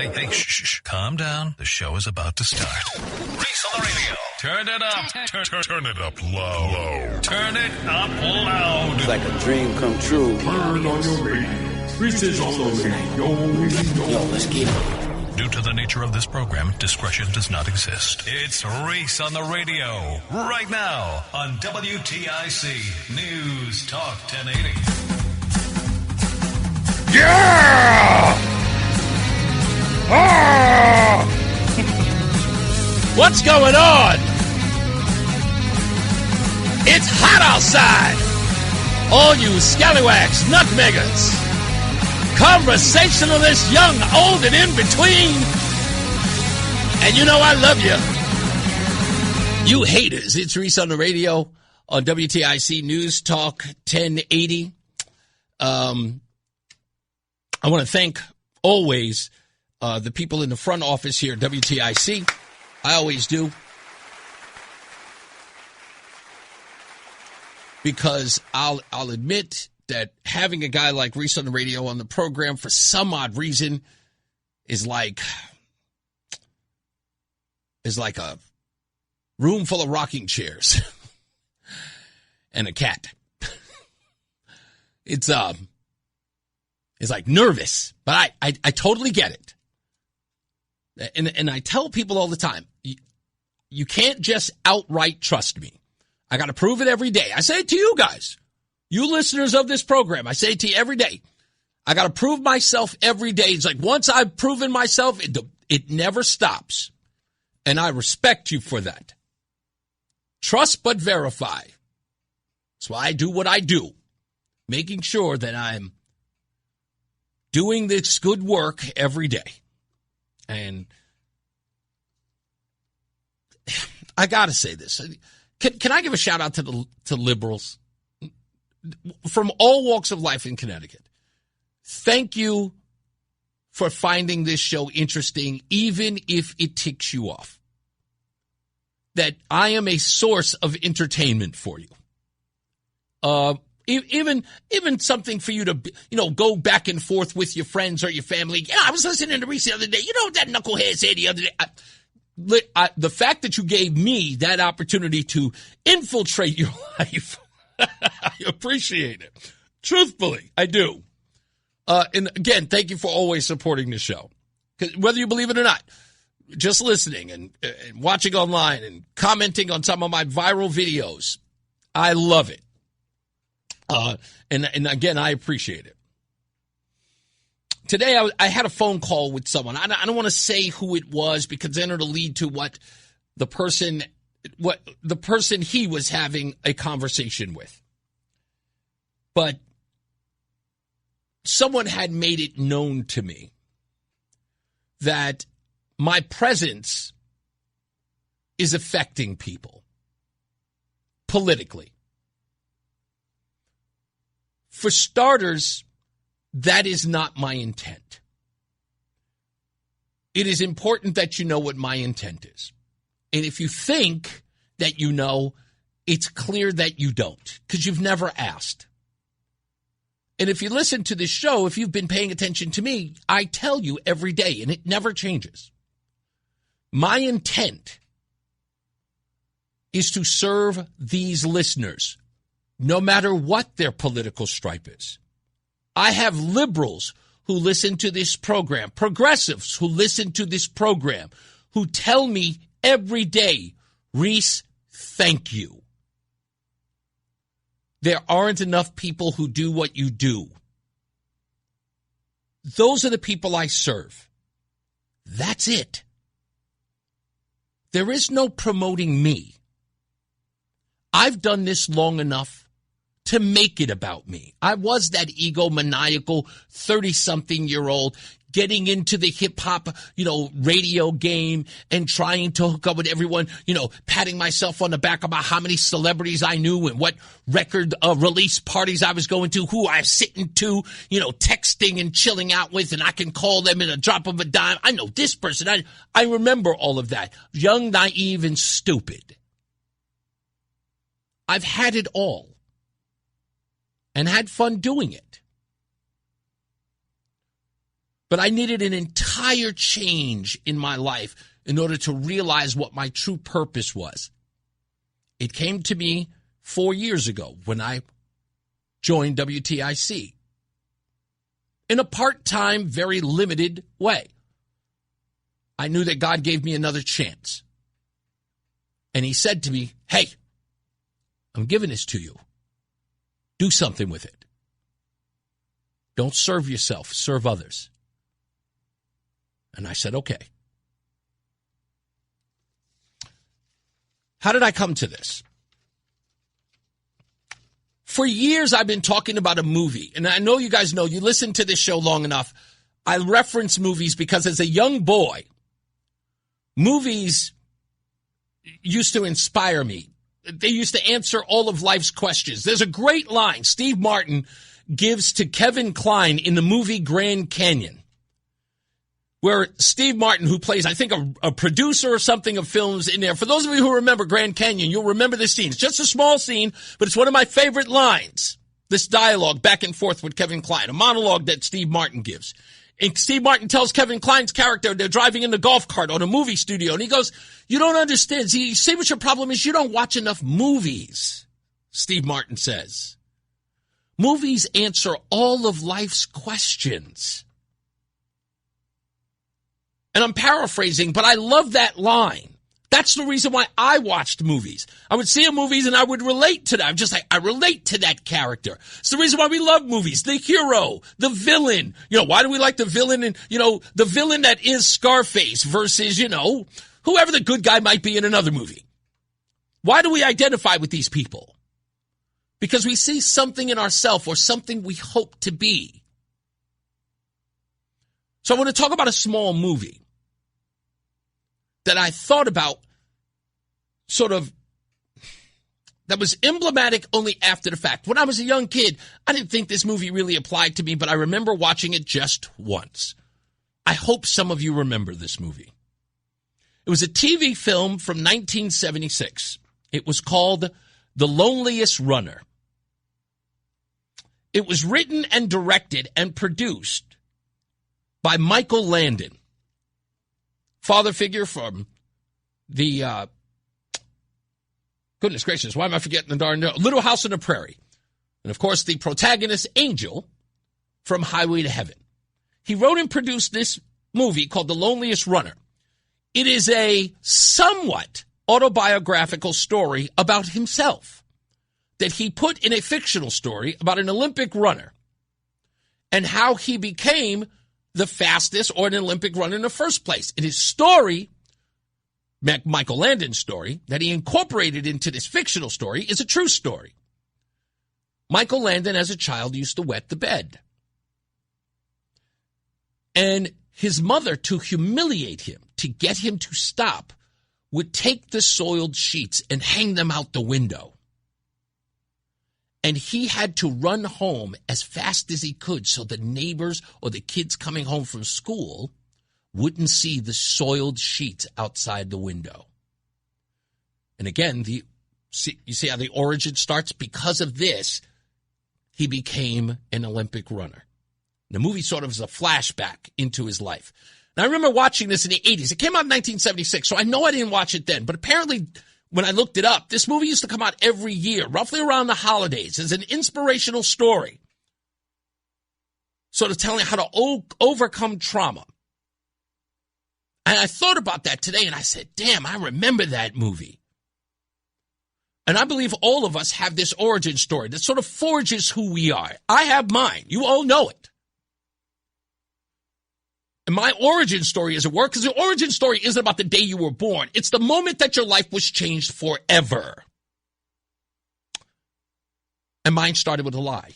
Hey, shh. Calm down. The show is about to start. Reese on the radio. Turn it up. Turn it up low. Turn it up loud. It's like a dream come true. Turn on your radio. Reese is on the radio. Yo, let's get it. Due to the nature of this program, discretion does not exist. It's Reese on the radio. Right now on WTIC News Talk 1080. Yeah! Ah! What's going on? It's hot outside. All you scallywags, nutmeggers, conversationalists, young, old, and in between. And you know I love you. You haters. It's Reese on the radio on WTIC News Talk 1080. I want to thank always the people in the front office here at WTIC. I always do. Because I'll admit that having a guy like Reese on the radio on the program for some odd reason is like a room full of rocking chairs and a cat. It's like nervous, but I totally get it. And I tell people all the time, you can't just outright trust me. I got to prove it every day. I say it to you guys, you listeners of this program. I say it to you every day. I got to prove myself every day. It's like once I've proven myself, it never stops. And I respect you for that. Trust but verify. That's why I do what I do, making sure that I'm doing this good work every day. And I got to say this. Can I give a shout out to liberals from all walks of life in Connecticut? Thank you for finding this show interesting, even if it ticks you off. That I am a source of entertainment for you. Even something for you to, go back and forth with your friends or your family. Yeah, I was listening to Reese the other day. You know what that knucklehead said the other day? The fact that you gave me that opportunity to infiltrate your life, I appreciate it. Truthfully, I do. And again, thank you for always supporting the show. 'Cause whether you believe it or not, just listening and watching online and commenting on some of my viral videos, I love it. And again, I appreciate it. Today, I had a phone call with someone. I don't want to say who it was because then it'll lead to what the person he was having a conversation with. But someone had made it known to me that my presence is affecting people politically. For starters, that is not my intent. It is important that you know what my intent is. And if you think that you know, it's clear that you don't, because you've never asked. And if you listen to this show, if you've been paying attention to me, I tell you every day, and it never changes. My intent is to serve these listeners, no matter what their political stripe is. I have liberals who listen to this program, progressives who listen to this program, who tell me every day, Reese, thank you. There aren't enough people who do what you do. Those are the people I serve. That's it. There is no promoting me. I've done this long enough to make it about me. I was that egomaniacal 30-something-year-old getting into the hip-hop, radio game and trying to hook up with everyone, patting myself on the back about how many celebrities I knew and what record release parties I was going to, who I was sitting to, texting and chilling out with, and I can call them in a drop of a dime. I know this person. I remember all of that. Young, naive, and stupid. I've had it all. And had fun doing it. But I needed an entire change in my life in order to realize what my true purpose was. It came to me 4 years ago when I joined WTIC in a part-time, very limited way. I knew that God gave me another chance. And he said to me, hey, I'm giving this to you. Do something with it. Don't serve yourself, serve others. And I said, okay. How did I come to this? For years, I've been talking about a movie. And I know you guys know, you listen to this show long enough. I reference movies because as a young boy, movies used to inspire me. They used to answer all of life's questions. There's a great line Steve Martin gives to Kevin Kline in the movie Grand Canyon, where Steve Martin, who plays, I think, a producer or something of films in there. For those of you who remember Grand Canyon, you'll remember this scene. It's just a small scene, but it's one of my favorite lines. This dialogue back and forth with Kevin Kline, a monologue that Steve Martin gives. And Steve Martin tells Kevin Kline's character, they're driving in the golf cart on a movie studio, and he goes, you don't understand. See what your problem is? You don't watch enough movies, Steve Martin says. Movies answer all of life's questions. And I'm paraphrasing, but I love that line. That's the reason why I watched movies. I would see movies and I would relate to them. I'm just like, I relate to that character. It's the reason why we love movies. The hero, the villain. Why do we like the villain? And, the villain that is Scarface versus, whoever the good guy might be in another movie. Why do we identify with these people? Because we see something in ourselves or something we hope to be. So I want to talk about a small movie that I thought about that was emblematic only after the fact. When I was a young kid, I didn't think this movie really applied to me, but I remember watching it just once. I hope some of you remember this movie. It was a TV film from 1976. It was called The Loneliest Runner. It was written and directed and produced by Michael Landon, father figure from the, goodness gracious, why am I forgetting the darn Little House on the Prairie? And, of course, the protagonist, Angel, from Highway to Heaven. He wrote and produced this movie called The Loneliest Runner. It is a somewhat autobiographical story about himself that he put in a fictional story about an Olympic runner and how he became the fastest or an Olympic runner in the first place. And his story, Michael Landon's story, that he incorporated into this fictional story is a true story. Michael Landon, as a child, used to wet the bed. And his mother, to humiliate him, to get him to stop, would take the soiled sheets and hang them out the window. And he had to run home as fast as he could so the neighbors or the kids coming home from school wouldn't see the soiled sheets outside the window. And again, you see how the origin starts? Because of this, he became an Olympic runner. The movie sort of is a flashback into his life. And I remember watching this in the 80s. It came out in 1976, so I know I didn't watch it then. But apparently, when I looked it up, this movie used to come out every year, roughly around the holidays, as an inspirational story, sort of telling how to overcome trauma. And I thought about that today, and I said, damn, I remember that movie. And I believe all of us have this origin story that sort of forges who we are. I have mine. You all know it. And my origin story, as it were, because the origin story isn't about the day you were born. It's the moment that your life was changed forever. And mine started with a lie.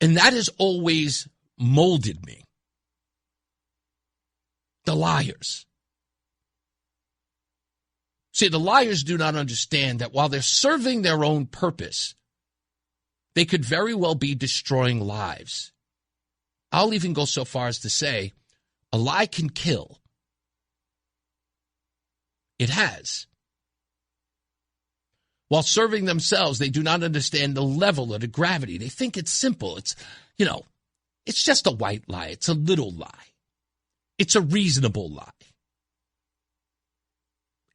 And that has always molded me. The liars. See, the liars do not understand that while they're serving their own purpose, they could very well be destroying lives. I'll even go so far as to say a lie can kill. It has. While serving themselves, they do not understand the level or the gravity. They think it's simple. It's, It's just a white lie. It's a little lie. It's a reasonable lie.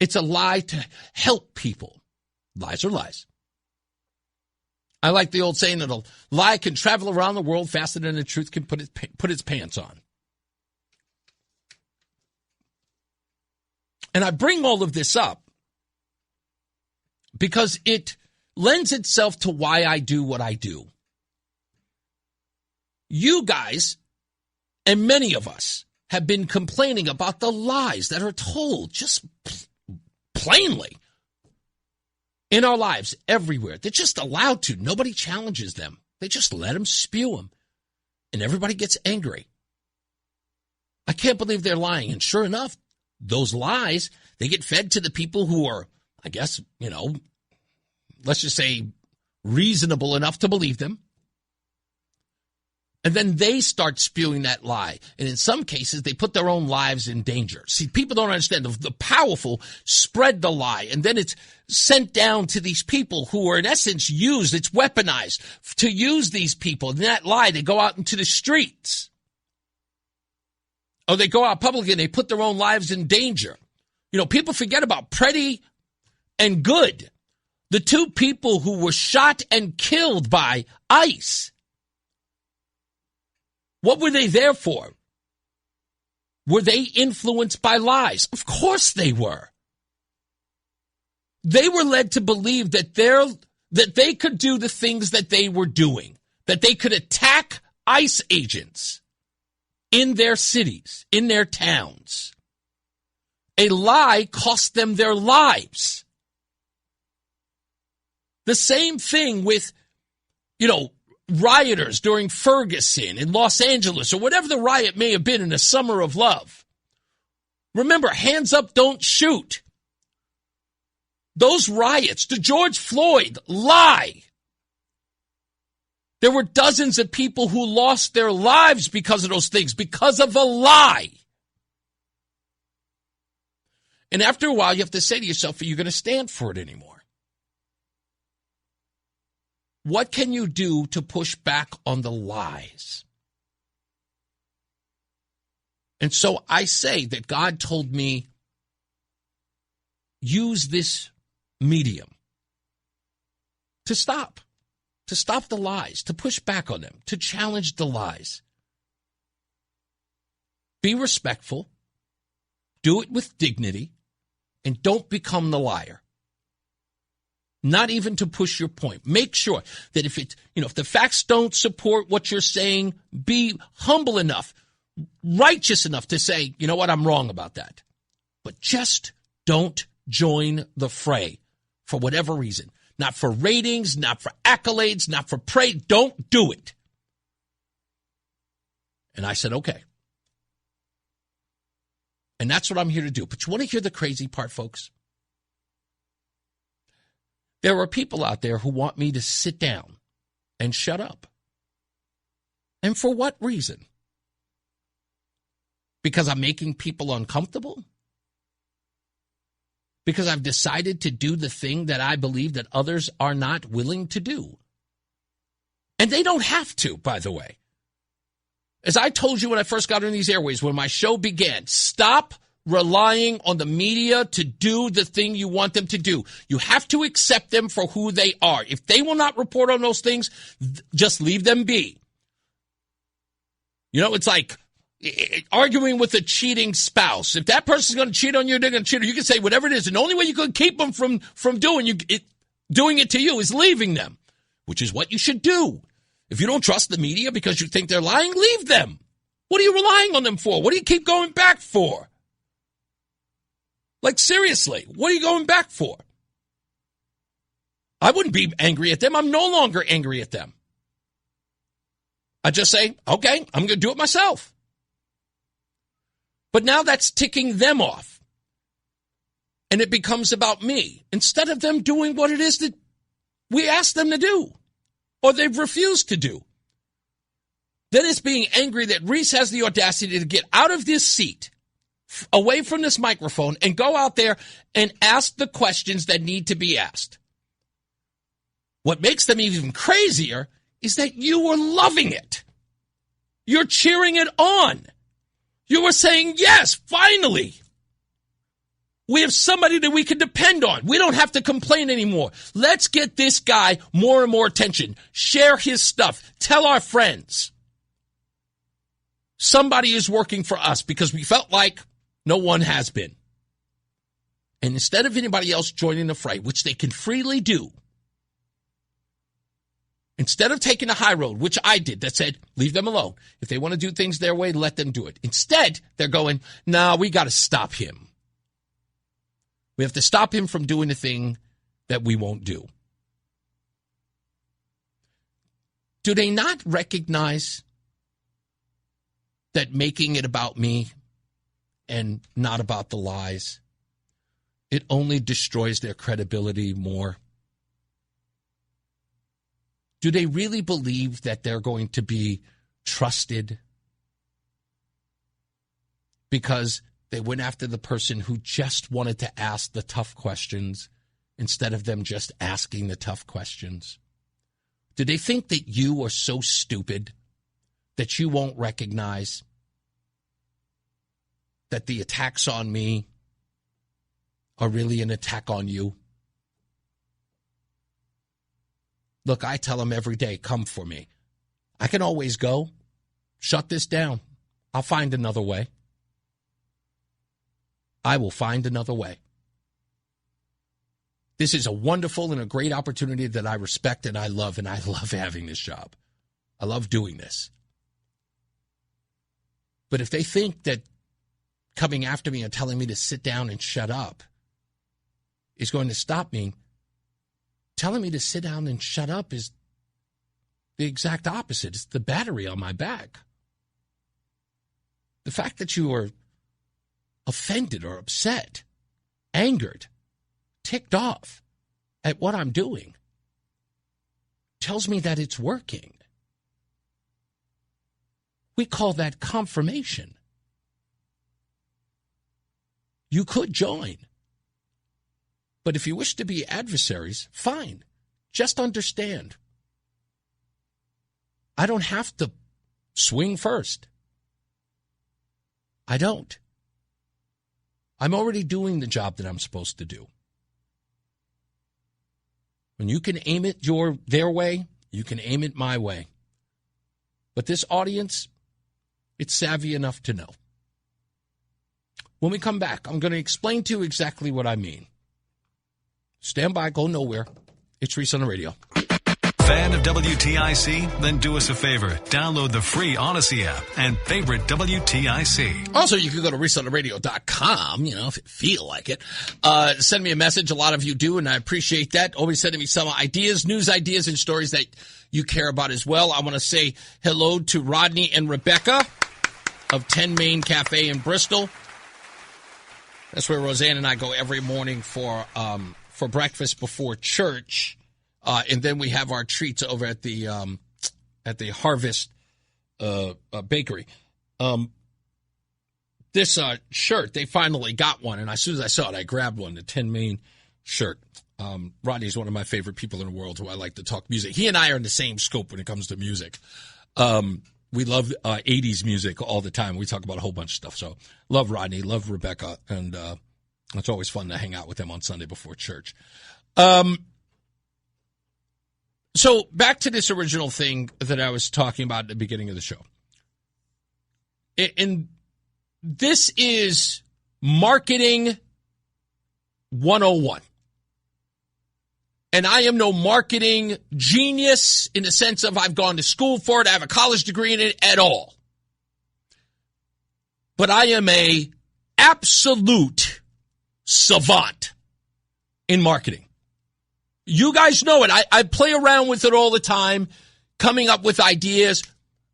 It's a lie to help people. Lies are lies. I like the old saying that a lie can travel around the world faster than the truth can put its pants on. And I bring all of this up because it lends itself to why I do what I do. You guys, and many of us, have been complaining about the lies that are told just plainly in our lives everywhere. They're just allowed to. Nobody challenges them. They just let them spew them. And everybody gets angry. I can't believe they're lying. And sure enough, those lies, they get fed to the people who are, I guess, let's just say reasonable enough to believe them. And then they start spewing that lie. And in some cases, they put their own lives in danger. See, people don't understand. The powerful spread the lie. And then it's sent down to these people who are, in essence, used. It's weaponized to use these people. And that lie, they go out into the streets. Or they go out publicly and they put their own lives in danger. People forget about Pretty and Good, the two people who were shot and killed by ICE. What were they there for? Were they influenced by lies? Of course they were. They were led to believe that they could do the things that they were doing, that they could attack ICE agents in their cities, in their towns. A lie cost them their lives. The same thing with, rioters during Ferguson in Los Angeles or whatever the riot may have been in the summer of love. Remember, hands up, don't shoot. Those riots, the George Floyd lie. There were dozens of people who lost their lives because of those things, because of a lie. And after a while, you have to say to yourself, are you going to stand for it anymore? What can you do to push back on the lies? And so I say that God told me, use this medium to stop the lies, to push back on them, to challenge the lies. Be respectful, do it with dignity, and don't become the liar. Not even to push your point. Make sure that if the facts don't support what you're saying, be humble enough, righteous enough to say, you know what, I'm wrong about that. But just don't join the fray for whatever reason. Not for ratings, not for accolades, not for praise. Don't do it. And I said, okay. And that's what I'm here to do. But you want to hear the crazy part, folks? There are people out there who want me to sit down and shut up. And for what reason? Because I'm making people uncomfortable? Because I've decided to do the thing that I believe that others are not willing to do. And they don't have to, by the way. As I told you when I first got on these airways, when my show began, stop relying on the media to do the thing you want them to do. You have to accept them for who they are. If they will not report on those things, just leave them be. It's like arguing with a cheating spouse. If that person's going to cheat on you, they're going to cheat on you. You can say whatever it is. And the only way you can keep them from doing it to you is leaving them, which is what you should do. If you don't trust the media because you think they're lying, leave them. What are you relying on them for? What do you keep going back for? Like, seriously, what are you going back for? I wouldn't be angry at them. I'm no longer angry at them. I just say, okay, I'm going to do it myself. But now that's ticking them off. And it becomes about me instead of them doing what it is that we asked them to do or they've refused to do. Then it's being angry that Reese has the audacity to get out of this seat, away from this microphone, and go out there and ask the questions that need to be asked. What makes them even crazier is that you were loving it. You're cheering it on. You were saying, yes, finally. We have somebody that we can depend on. We don't have to complain anymore. Let's get this guy more and more attention. Share his stuff. Tell our friends. Somebody is working for us because we felt like no one has been. And instead of anybody else joining the fray, which they can freely do, instead of taking the high road, which I did, that said, leave them alone. If they want to do things their way, let them do it. Instead, they're going, nah, we got to stop him. We have to stop him from doing the thing that we won't do. Do they not recognize that making it about me and not about the lies, it only destroys their credibility more? Do they really believe that they're going to be trusted because they went after the person who just wanted to ask the tough questions instead of them just asking the tough questions? Do they think that you are so stupid that you won't recognize that the attacks on me are really an attack on you? Look, I tell them every day, come for me. I can always go. Shut this down. I'll find another way. I will find another way. This is a wonderful and a great opportunity that I respect and I love having this job. I love doing this. But if they think that coming after me and telling me to sit down and shut up is going to stop me, telling me to sit down and shut up is the exact opposite. It's the battery on my back. The fact that you are offended or upset, angered, ticked off at what I'm doing tells me that it's working. We call that confirmation. You could join. But if you wish to be adversaries, fine. Just understand. I don't have to swing first. I don't. I'm already doing the job that I'm supposed to do. When you can aim it their way, you can aim it my way. But this audience, it's savvy enough to know. When we come back, I'm going to explain to you exactly what I mean. Stand by, go nowhere. It's Reese on the radio. Fan of WTIC? Then do us a favor. Download the free Odyssey app and favorite WTIC. Also, you can go to ReeseOnTheRadio.com, if you feel like it. Send me a message. A lot of you do, and I appreciate that. Always sending me some ideas, news ideas, and stories that you care about as well. I want to say hello to Rodney and Rebecca of 10 Main Cafe in Bristol. That's where Roseanne and I go every morning for breakfast before church. And then we have our treats over at the Harvest Bakery. This shirt, they finally got one, and as soon as I saw it, I grabbed one, the 10 Main shirt. Rodney's one of my favorite people in the world who I like to talk music. He and I are in the same scope when it comes to music. We love 80s music all the time. We talk about a whole bunch of stuff. So love Rodney, love Rebecca, and it's always fun to hang out with them on Sunday before church. So back to this original thing that I was talking about at the beginning of the show. And this is marketing 101. And I am no marketing genius in the sense of I've gone to school for it. I have a college degree in it at all. But I am a absolute savant in marketing. You guys know it. I play around with it all the time, coming up with ideas,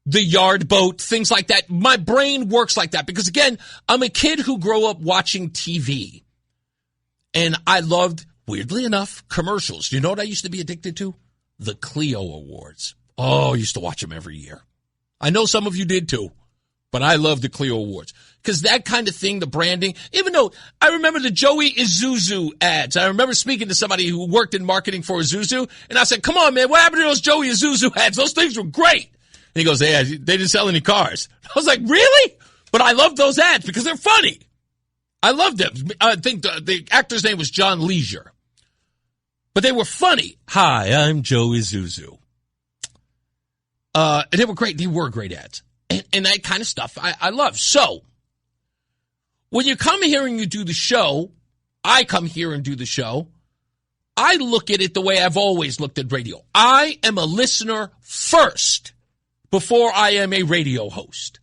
the yard boat, things like that. My brain works like that because, again, I'm a kid who grew up watching TV. And I loved, weirdly enough, commercials. You know what I used to be addicted to? The Clio Awards. Oh, I used to watch them every year. I know some of you did too, but I love the Clio Awards. Because that kind of thing, the branding, even though I remember the Joey Isuzu ads. I remember speaking to somebody who worked in marketing for Isuzu, and I said, come on, man, what happened to those Joey Isuzu ads? Those things were great. And he goes, "Hey, they didn't sell any cars." I was like, "Really?" But I love those ads because they're funny. I love them. I think the actor's name was John Leisure. But they were funny. "Hi, I'm Joey Zuzu." And they were great. They were great ads. And that kind of stuff I love. So, when you come here and you do the show, I come here and do the show, I look at it the way I've always looked at radio. I am a listener first before I am a radio host.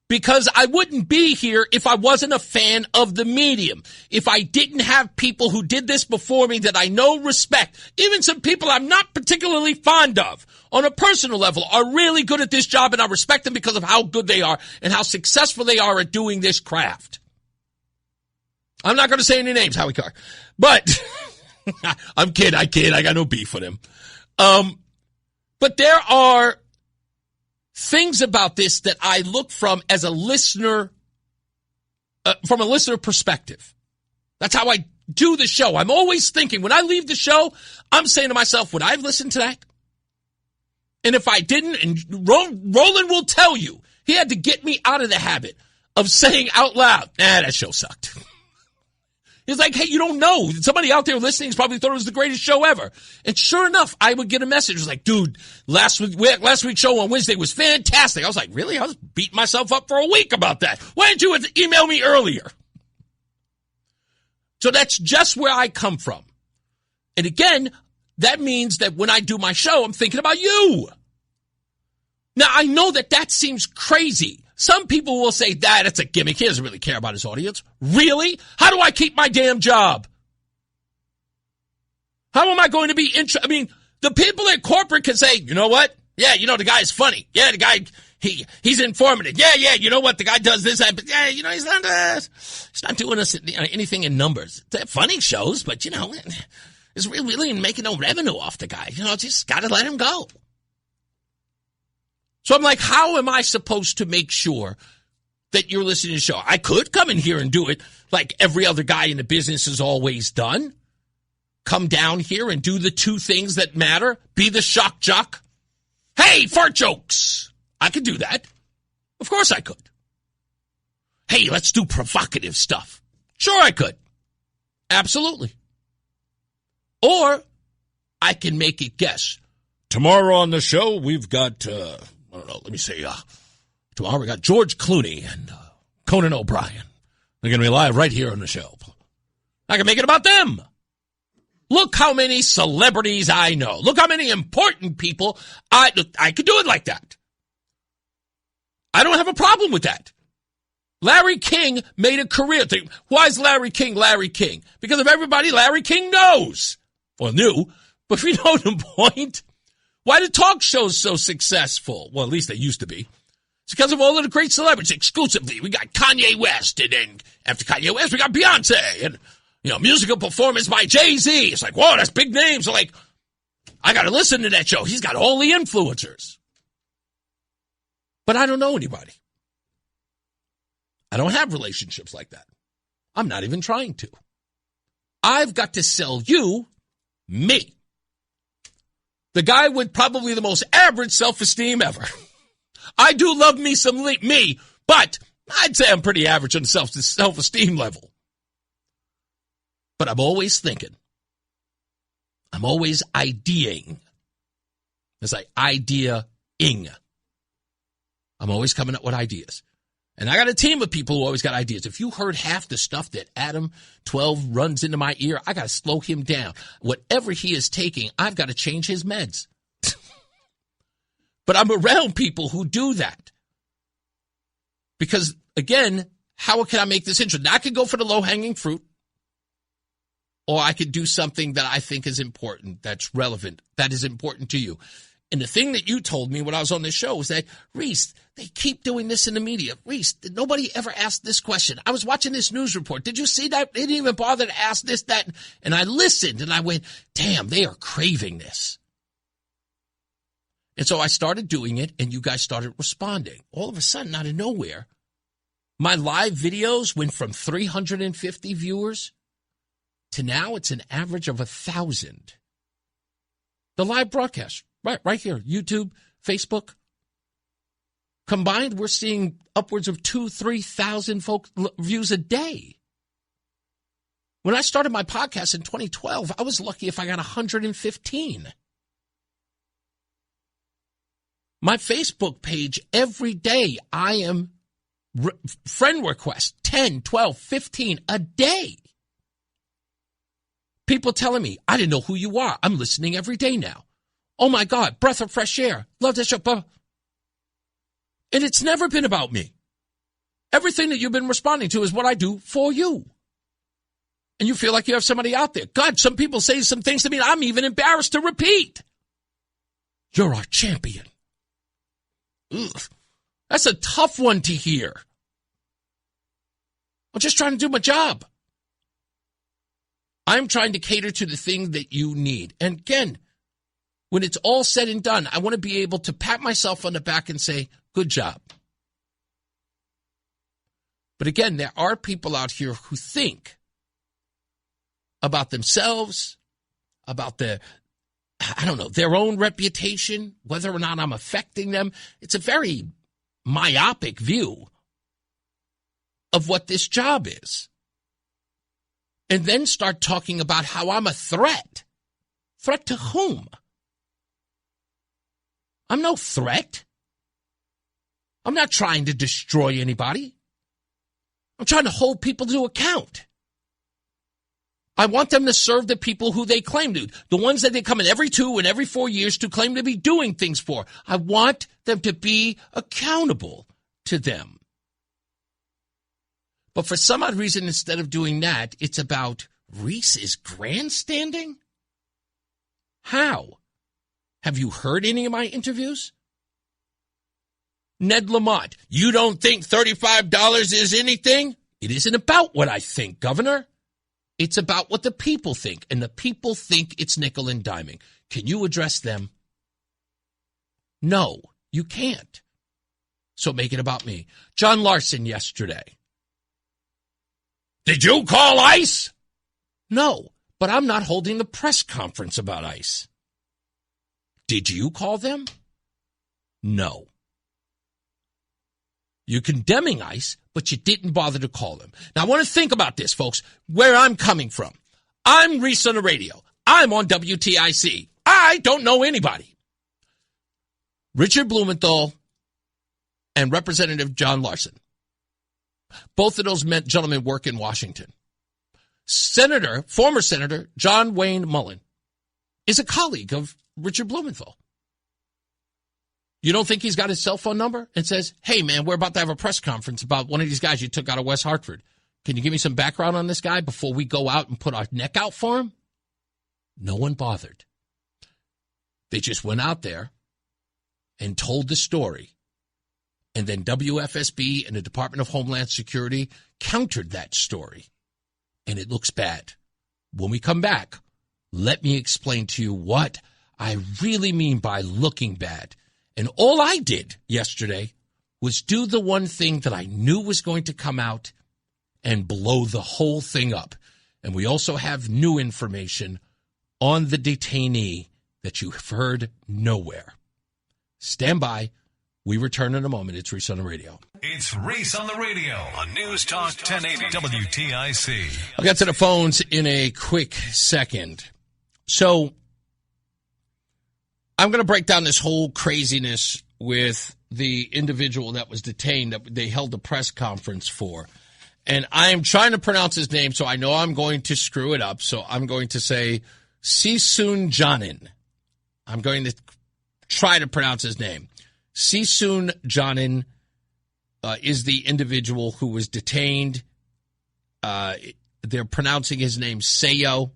Because I wouldn't be here if I wasn't a fan of the medium. If I didn't have people who did this before me that I know, respect, even some people I'm not particularly fond of on a personal level are really good at this job, and I respect them because of how good they are and how successful they are at doing this craft. I'm not going to say any names, Howie Carr, but I'm kidding. I got no beef with him. But there are things about this that I look from as a listener, from a listener perspective. That's how I do the show. I'm always thinking, when I leave the show, I'm saying to myself, would I have listened to that? And if I didn't, and Roland will tell you, he had to get me out of the habit of saying out loud, that show sucked. He's like, hey, you don't know. Somebody out there listening probably thought it was the greatest show ever. And sure enough, I would get a message. It was like, dude, last week's show on Wednesday was fantastic. I was like, really? I was beating myself up for a week about that. Why didn't you email me earlier? So that's just where I come from. And again, that means that when I do my show, I'm thinking about you. Now, I know that seems crazy. Some people will say, that's a gimmick. He doesn't really care about his audience. Really? How do I keep my damn job? How am I going to be the people at corporate can say, you know what? Yeah, the guy's funny. Yeah, the guy, he's informative. Yeah, you know what? The guy does this, but yeah, he's not doing us anything in numbers. They're funny shows, but it's really making no revenue off the guy. Just got to let him go. So I'm like, how am I supposed to make sure that you're listening to the show? I could come in here and do it like every other guy in the business has always done. Come down here and do the two things that matter. Be the shock jock. Hey, fart jokes. I could do that. Of course I could. Hey, let's do provocative stuff. Sure I could. Absolutely. Or I can make it guess. Tomorrow on the show, we've got... tomorrow we got George Clooney and Conan O'Brien. They're going to be live right here on the show. I can make it about them. Look how many celebrities I know. Look how many important people I could do it like that. I don't have a problem with that. Larry King made a career thing. Why is Larry King Larry King? Because of everybody Larry King knows. Or knew. But if you know the point... Why do talk shows so successful? Well, at least they used to be. It's because of all of the great celebrities exclusively. We got Kanye West, and then after Kanye West, we got Beyonce, and, musical performance by Jay-Z. It's like, whoa, that's big names. So like, I got to listen to that show. He's got all the influencers. But I don't know anybody. I don't have relationships like that. I'm not even trying to. I've got to sell you me. The guy with probably the most average self-esteem ever. I do love me some me, but I'd say I'm pretty average on the self-esteem level. But I'm always thinking. I'm always ideaing. It's like idea-ing. I'm always coming up with ideas. And I got a team of people who always got ideas. If you heard half the stuff that Adam 12 runs into my ear, I got to slow him down. Whatever he is taking, I've got to change his meds. But I'm around people who do that. Because, again, how can I make this interesting? I could go for the low-hanging fruit, or I could do something that I think is important, that's relevant, that is important to you. And the thing that you told me when I was on this show was that, Reese, they keep doing this in the media. Reese, nobody ever asked this question. I was watching this news report. Did you see that? They didn't even bother to ask this, that. And I listened, and I went, damn, they are craving this. And so I started doing it, and you guys started responding. All of a sudden, out of nowhere, my live videos went from 350 viewers to now it's an average of 1,000. The live broadcast. Right here, YouTube, Facebook, Combined, we're seeing upwards of 2,000-3,000 views a day. When I started my podcast in 2012, I was lucky if I got 115. My Facebook page, every day, I am friend requests, 10, 12, 15 a day. People telling me, I didn't know who you are. I'm listening every day now. Oh, my God, breath of fresh air. Love this show. And it's never been about me. Everything that you've been responding to is what I do for you. And you feel like you have somebody out there. God, some people say some things to me I'm even embarrassed to repeat. You're our champion. Ugh. That's a tough one to hear. I'm just trying to do my job. I'm trying to cater to the thing that you need. And again, when it's all said and done, I want to be able to pat myself on the back and say, good job. But again, there are people out here who think about themselves, about their own reputation, whether or not I'm affecting them. It's a very myopic view of what this job is. And then start talking about how I'm a threat. Threat to whom? I'm no threat. I'm not trying to destroy anybody. I'm trying to hold people to account. I want them to serve the people who they claim to. The ones that they come in every 2 and every 4 years to claim to be doing things for. I want them to be accountable to them. But for some odd reason, instead of doing that, it's about Reese is grandstanding? How? Have you heard any of my interviews? Ned Lamont, you don't think $35 is anything? It isn't about what I think, Governor. It's about what the people think, and the people think it's nickel and diming. Can you address them? No, you can't. So make it about me. John Larson yesterday. Did you call ICE? No, but I'm not holding the press conference about ICE. Did you call them? No. You're condemning ICE, but you didn't bother to call them. Now, I want to think about this, folks, where I'm coming from. I'm Reese on the radio. I'm on WTIC. I don't know anybody. Richard Blumenthal and Representative John Larson. Both of those gentlemen work in Washington. Former Senator John Wayne Mullen is a colleague of Richard Blumenthal. You don't think he's got his cell phone number and says, hey, man, we're about to have a press conference about one of these guys you took out of West Hartford. Can you give me some background on this guy before we go out and put our neck out for him? No one bothered. They just went out there and told the story. And then WFSB and the Department of Homeland Security countered that story. And it looks bad. When we come back, let me explain to you what I really mean by looking bad. And all I did yesterday was do the one thing that I knew was going to come out and blow the whole thing up. And we also have new information on the detainee that you've heard nowhere. Stand by. We return in a moment. It's Reese on the radio. It's Reese on the radio on News Talk 1080 WTIC. I'll get to the phones in a quick second. So I'm going to break down this whole craziness with the individual that was detained that they held a press conference for. And I am trying to pronounce his name, so I know I'm going to screw it up. So I'm going to say Sisun Janin. I'm going to try to pronounce his name. Sisun Janin is the individual who was detained. They're pronouncing his name Sayo.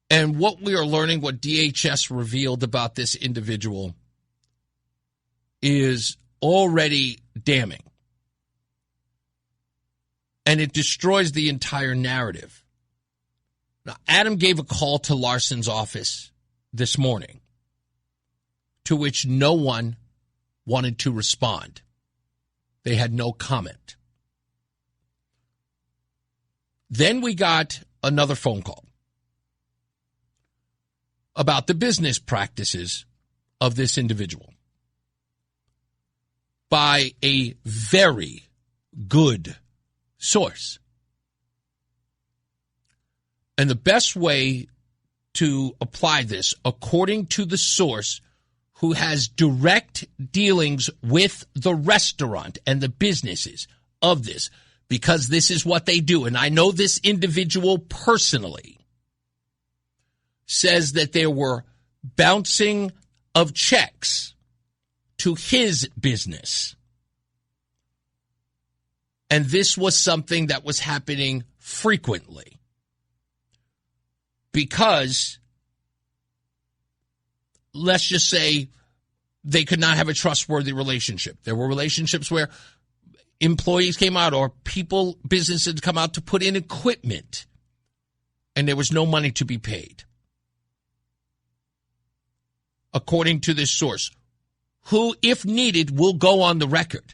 And what we are learning, what DHS revealed about this individual is already damning. And it destroys the entire narrative. Now, Adam gave a call to Larson's office this morning, to which no one wanted to respond. They had no comment. Then we got another phone call. about the business practices of this individual by a very good source. And the best way to apply this, according to the source who has direct dealings with the restaurant and the businesses of this, because this is what they do, and I know this individual personally, says that there were bouncing of checks to his business. And this was something that was happening frequently. Because, let's just say, they could not have a trustworthy relationship. There were relationships where employees came out or businesses come out to put in equipment, and there was no money to be paid. According to this source, who, if needed, will go on the record.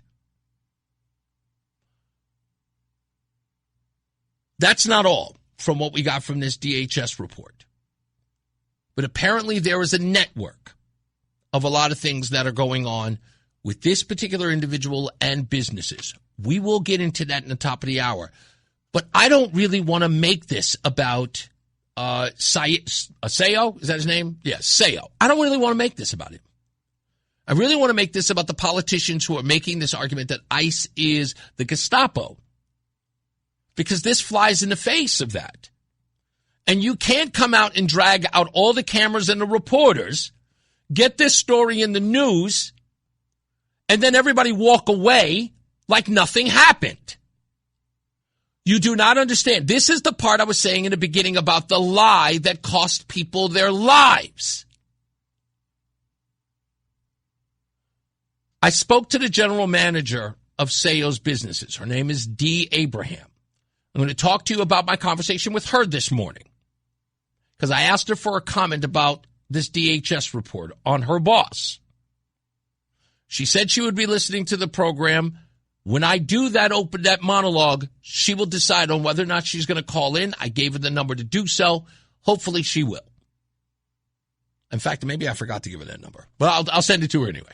That's not all from what we got from this DHS report. But apparently there is a network of a lot of things that are going on with this particular individual and businesses. We will get into that in the top of the hour. But I don't really want to make this about Sayo. Is that his name? Yeah, Sayo. I don't really want to make this about him. I really want to make this about the politicians who are making this argument that ICE is the Gestapo. Because this flies in the face of that. And you can't come out and drag out all the cameras and the reporters, get this story in the news, and then everybody walk away like nothing happened. You do not understand. This is the part I was saying in the beginning about the lie that cost people their lives. I spoke to the general manager of Sayo's businesses. Her name is Dee Abraham. I'm going to talk to you about my conversation with her this morning because I asked her for a comment about this DHS report on her boss. She said she would be listening to the program. When I do that monologue, she will decide on whether or not she's going to call in. I gave her the number to do so. Hopefully she will. In fact, maybe I forgot to give her that number, but I'll send it to her anyway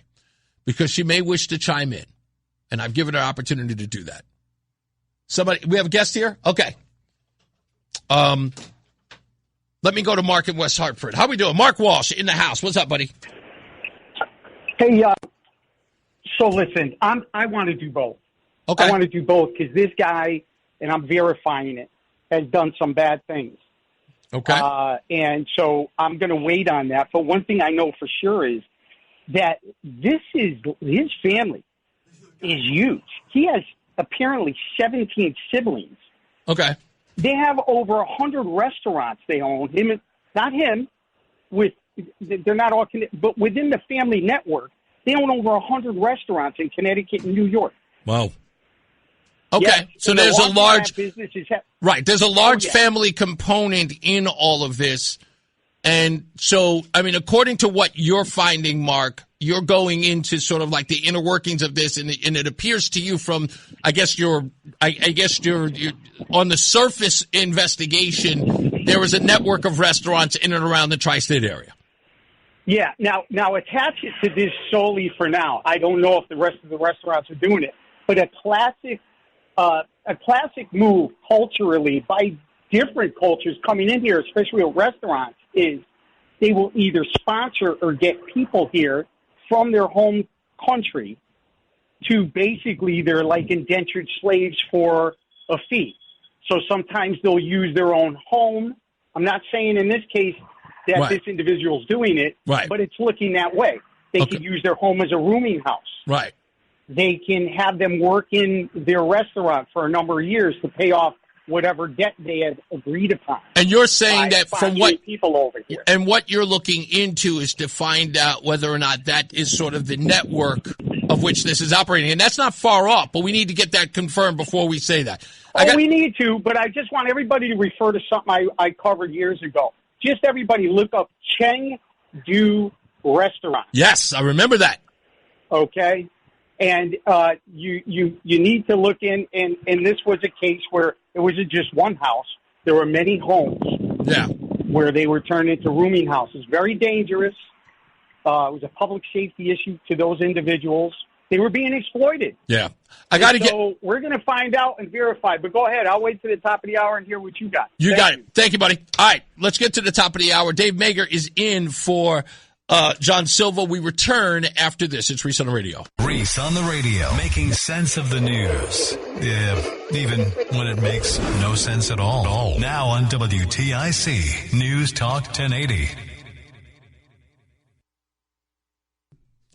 because she may wish to chime in, and I've given her opportunity to do that. We have a guest here? Okay. Let me go to Mark in West Hartford. How we doing? Mark Walsh in the house. What's up, buddy? Hey, so listen, I want to do both. Okay. I want to do both because this guy, and I'm verifying it, has done some bad things. Okay. And so I'm going to wait on that. But one thing I know for sure is that his family is huge. He has apparently 17 siblings. Okay. They have over 100 restaurants they own. Not him. They're not all connected, but within the family network, they own over 100 restaurants in Connecticut and New York. Wow. Okay, yes, so there's a large there's a large yes. family component in all of this. And so, I mean, according to what you're finding, Mark, you're going into sort of like the inner workings of this, and it appears to you from, I guess you're on the surface investigation, there was a network of restaurants in and around the tri-state area. Yeah. Now attach it to this solely for now. I don't know if the rest of the restaurants are doing it, but a classic move culturally by different cultures coming in here, especially with restaurants, is they will either sponsor or get people here from their home country to basically they're like indentured slaves for a fee. So sometimes they'll use their own home. I'm not saying in this case that right. this individual's doing it, right. but it's looking that way. They okay. can use their home as a rooming house. Right. They can have them work in their restaurant for a number of years to pay off whatever debt they had agreed upon. And you're saying that from what people over here, and what you're looking into is to find out whether or not that is sort of the network of which this is operating. And that's not far off, but we need to get that confirmed before we say that. We need to, but I just want everybody to refer to something I covered years ago. Just everybody look up Chengdu Restaurant. Yes, I remember that. Okay. And you need to look in, and this was a case where it wasn't just one house. There were many homes. Yeah. where they were turned into rooming houses. Very dangerous. It was a public safety issue to those individuals. They were being exploited. Yeah. So we're going to find out and verify. But go ahead. I'll wait to the top of the hour and hear what you got. You got it. Thank you, buddy. All right. Let's get to the top of the hour. Dave Mager is in for John Silva. We return after this. It's Reese on the Radio. Reese on the Radio, making sense of the news. Yeah, even when it makes no sense at all. Now on WTIC, News Talk 1080.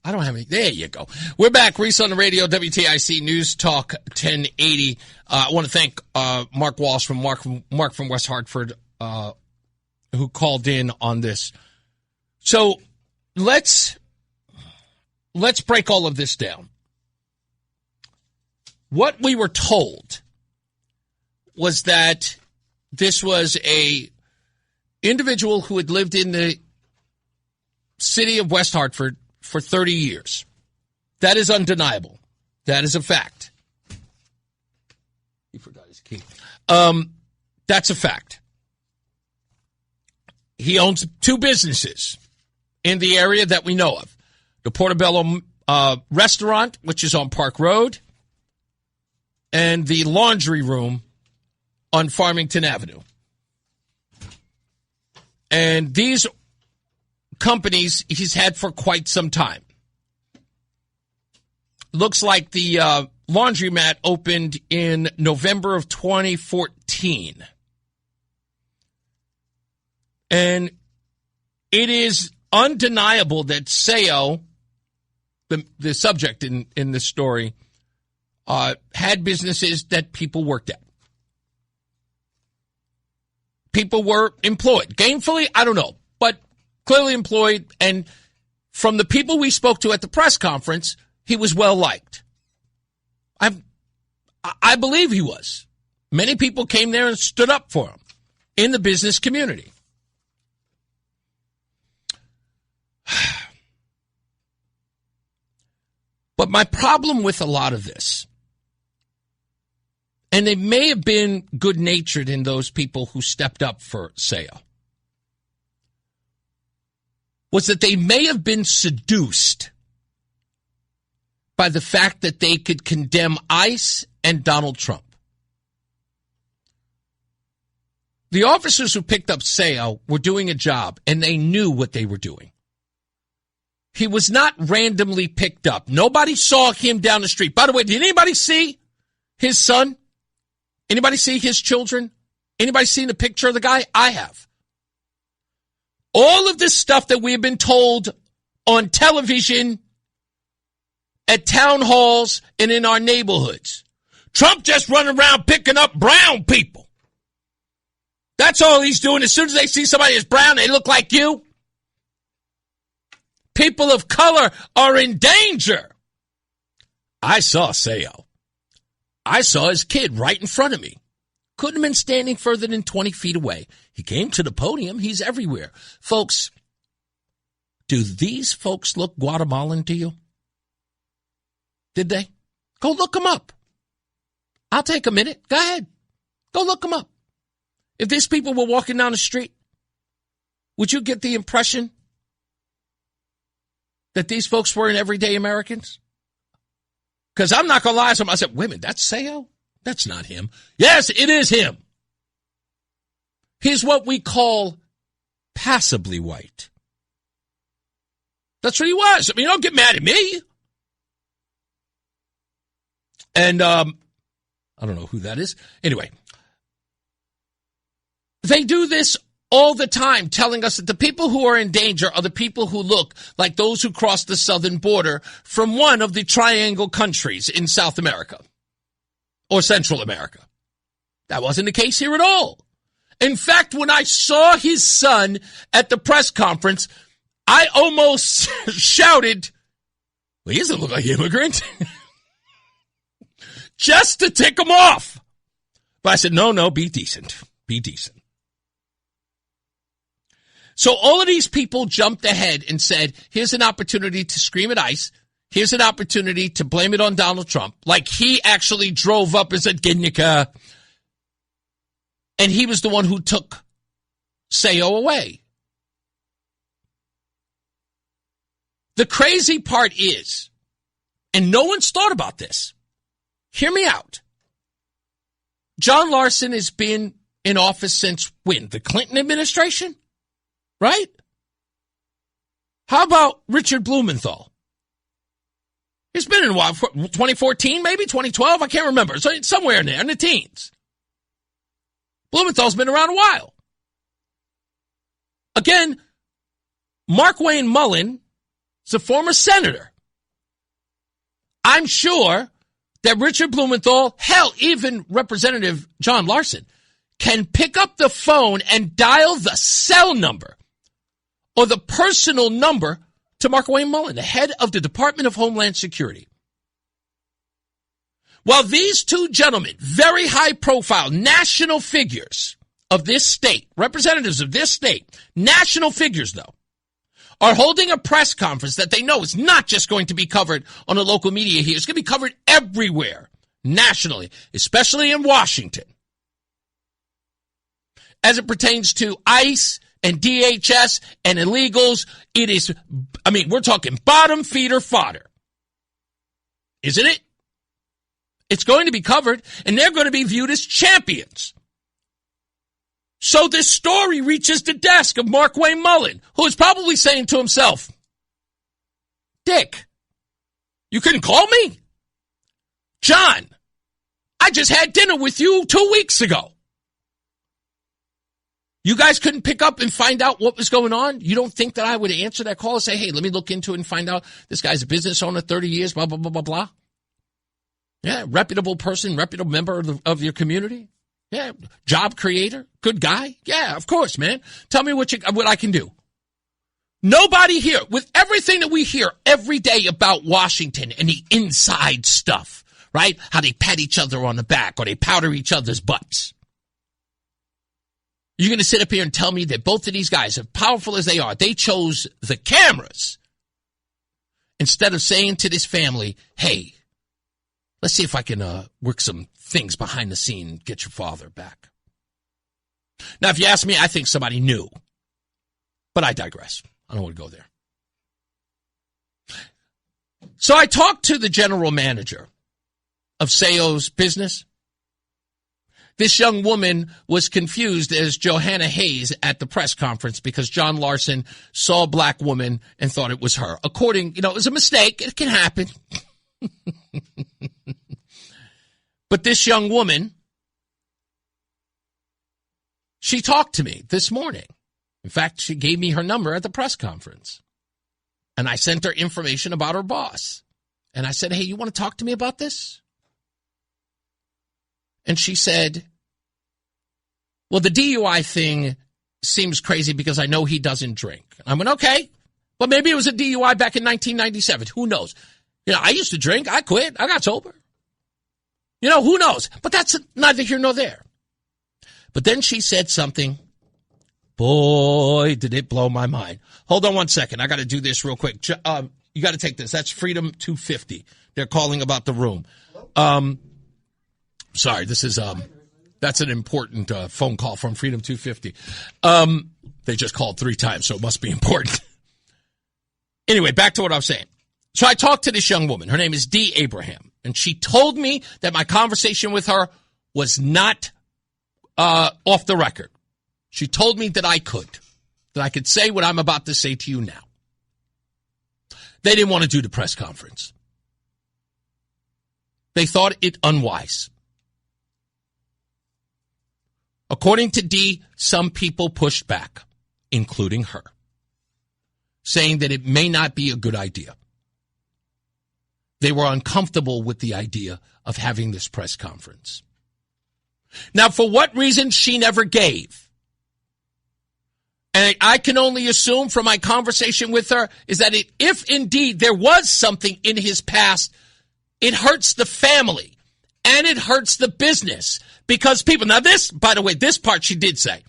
I don't have any. There you go. We're back. Reese on the Radio, WTIC News Talk 1080. I want to thank Mark Walsh from Mark from West Hartford, who called in on this. So let's break all of this down. What we were told was that this was a individual who had lived in the city of West Hartford for 30 years. That is undeniable. That is a fact. He forgot his key. That's a fact. He owns 2 businesses in the area that we know of. The Portobello restaurant, which is on Park Road, and the laundry room on Farmington Avenue. And these companies he's had for quite some time. Looks like the laundromat opened in November of 2014. And it is undeniable that Sayo, the subject in this story, had businesses that people worked at. People were employed. Gainfully, I don't know, but clearly employed. And from the people we spoke to at the press conference, he was well liked. I believe he was. Many people came there and stood up for him in the business community. But my problem with a lot of this, and they may have been good-natured in those people who stepped up for Sayo, was that they may have been seduced by the fact that they could condemn ICE and Donald Trump. The officers who picked up Sayo were doing a job, and they knew what they were doing. He was not randomly picked up. Nobody saw him down the street. By the way, did anybody see his son? Anybody see his children? Anybody seen a picture of the guy? I have. All of this stuff that we have been told on television, at town halls, and in our neighborhoods. Trump just running around picking up brown people. That's all he's doing. As soon as they see somebody that's brown, they look like you. People of color are in danger. I saw Sayo. I saw his kid right in front of me. Couldn't have been standing further than 20 feet away. He came to the podium. He's everywhere. Folks, do these folks look Guatemalan to you? Did they? Go look them up. I'll take a minute. Go ahead. Go look them up. If these people were walking down the street, would you get the impression that these folks weren't everyday Americans? Because I'm not going to lie to them. I said, wait a minute, that's Sayo? That's not him. Yes, it is him. He's what we call passably white. That's what he was. I mean, don't get mad at me. And I don't know who that is. Anyway, they do this all the time, telling us that the people who are in danger are the people who look like those who cross the southern border from one of the triangle countries in South America or Central America. That wasn't the case here at all. In fact, when I saw his son at the press conference, I almost shouted, well, he doesn't look like an immigrant. Just to tick him off. But I said, no, be decent. Be decent. So all of these people jumped ahead and said, here's an opportunity to scream at ICE. Here's an opportunity to blame it on Donald Trump. Like he actually drove up and said, Gidnica. And he was the one who took Sayo away. The crazy part is, and no one's thought about this, hear me out. John Larson has been in office since when? The Clinton administration? Right? How about Richard Blumenthal? He's been in what, 2014, maybe 2012? I can't remember. So it's somewhere in there, in the teens. Blumenthal's been around a while. Again, Mark Wayne Mullen is a former senator. I'm sure that Richard Blumenthal, hell, even Representative John Larson, can pick up the phone and dial the cell number or the personal number to Mark Wayne Mullen, the head of the Department of Homeland Security. While these two gentlemen, very high-profile national figures of this state, representatives of this state, national figures, though, are holding a press conference that they know is not just going to be covered on the local media here. It's going to be covered everywhere, nationally, especially in Washington. As it pertains to ICE and DHS and illegals, it is, we're talking bottom feeder fodder. Isn't it? It's going to be covered, and they're going to be viewed as champions. So this story reaches the desk of Mark Wayne Mullen, who is probably saying to himself, Dick, you couldn't call me? John, I just had dinner with you 2 weeks ago. You guys couldn't pick up and find out what was going on? You don't think that I would answer that call and say, hey, let me look into it and find out this guy's a business owner, 30 years, blah, blah, blah, blah, blah? Yeah, reputable person, reputable member of your community. Yeah, job creator, good guy. Yeah, of course, man. Tell me what I can do. Nobody here, with everything that we hear every day about Washington and the inside stuff, right? How they pat each other on the back or they powder each other's butts. You're going to sit up here and tell me that both of these guys, as powerful as they are, they chose the cameras instead of saying to this family, hey, let's see if I can work some things behind the scene and get your father back. Now, if you ask me, I think somebody knew. But I digress. I don't want to go there. So I talked to the general manager of Sayo's business. This young woman was confused as Johanna Hayes at the press conference because John Larson saw a black woman and thought it was her. According, it was a mistake. It can happen. But this young woman, she talked to me this morning. In fact, she gave me her number at the press conference. And I sent her information about her boss. And I said, hey, you want to talk to me about this? And she said, well, the DUI thing seems crazy because I know he doesn't drink. I went, okay, but maybe it was a DUI back in 1997. Who knows? I used to drink. I quit. I got sober. Who knows? But that's neither here nor there. But then she said something. Boy, did it blow my mind. Hold on one second. I got to do this real quick. You got to take this. That's Freedom 250. They're calling about the room. Sorry, this is that's an important phone call from Freedom 250. They just called 3 times, so it must be important. Anyway, back to what I was saying. So I talked to this young woman. Her name is Dee Abraham, and she told me that my conversation with her was not off the record. She told me that I could say what I'm about to say to you now. They didn't want to do the press conference. They thought it unwise. According to Dee, some people pushed back, including her, saying that it may not be a good idea. They were uncomfortable with the idea of having this press conference. Now, for what reason, she never gave. And I can only assume from my conversation with her is that if indeed there was something in his past, it hurts the family and it hurts the business because people, now this, by the way, this part she did say,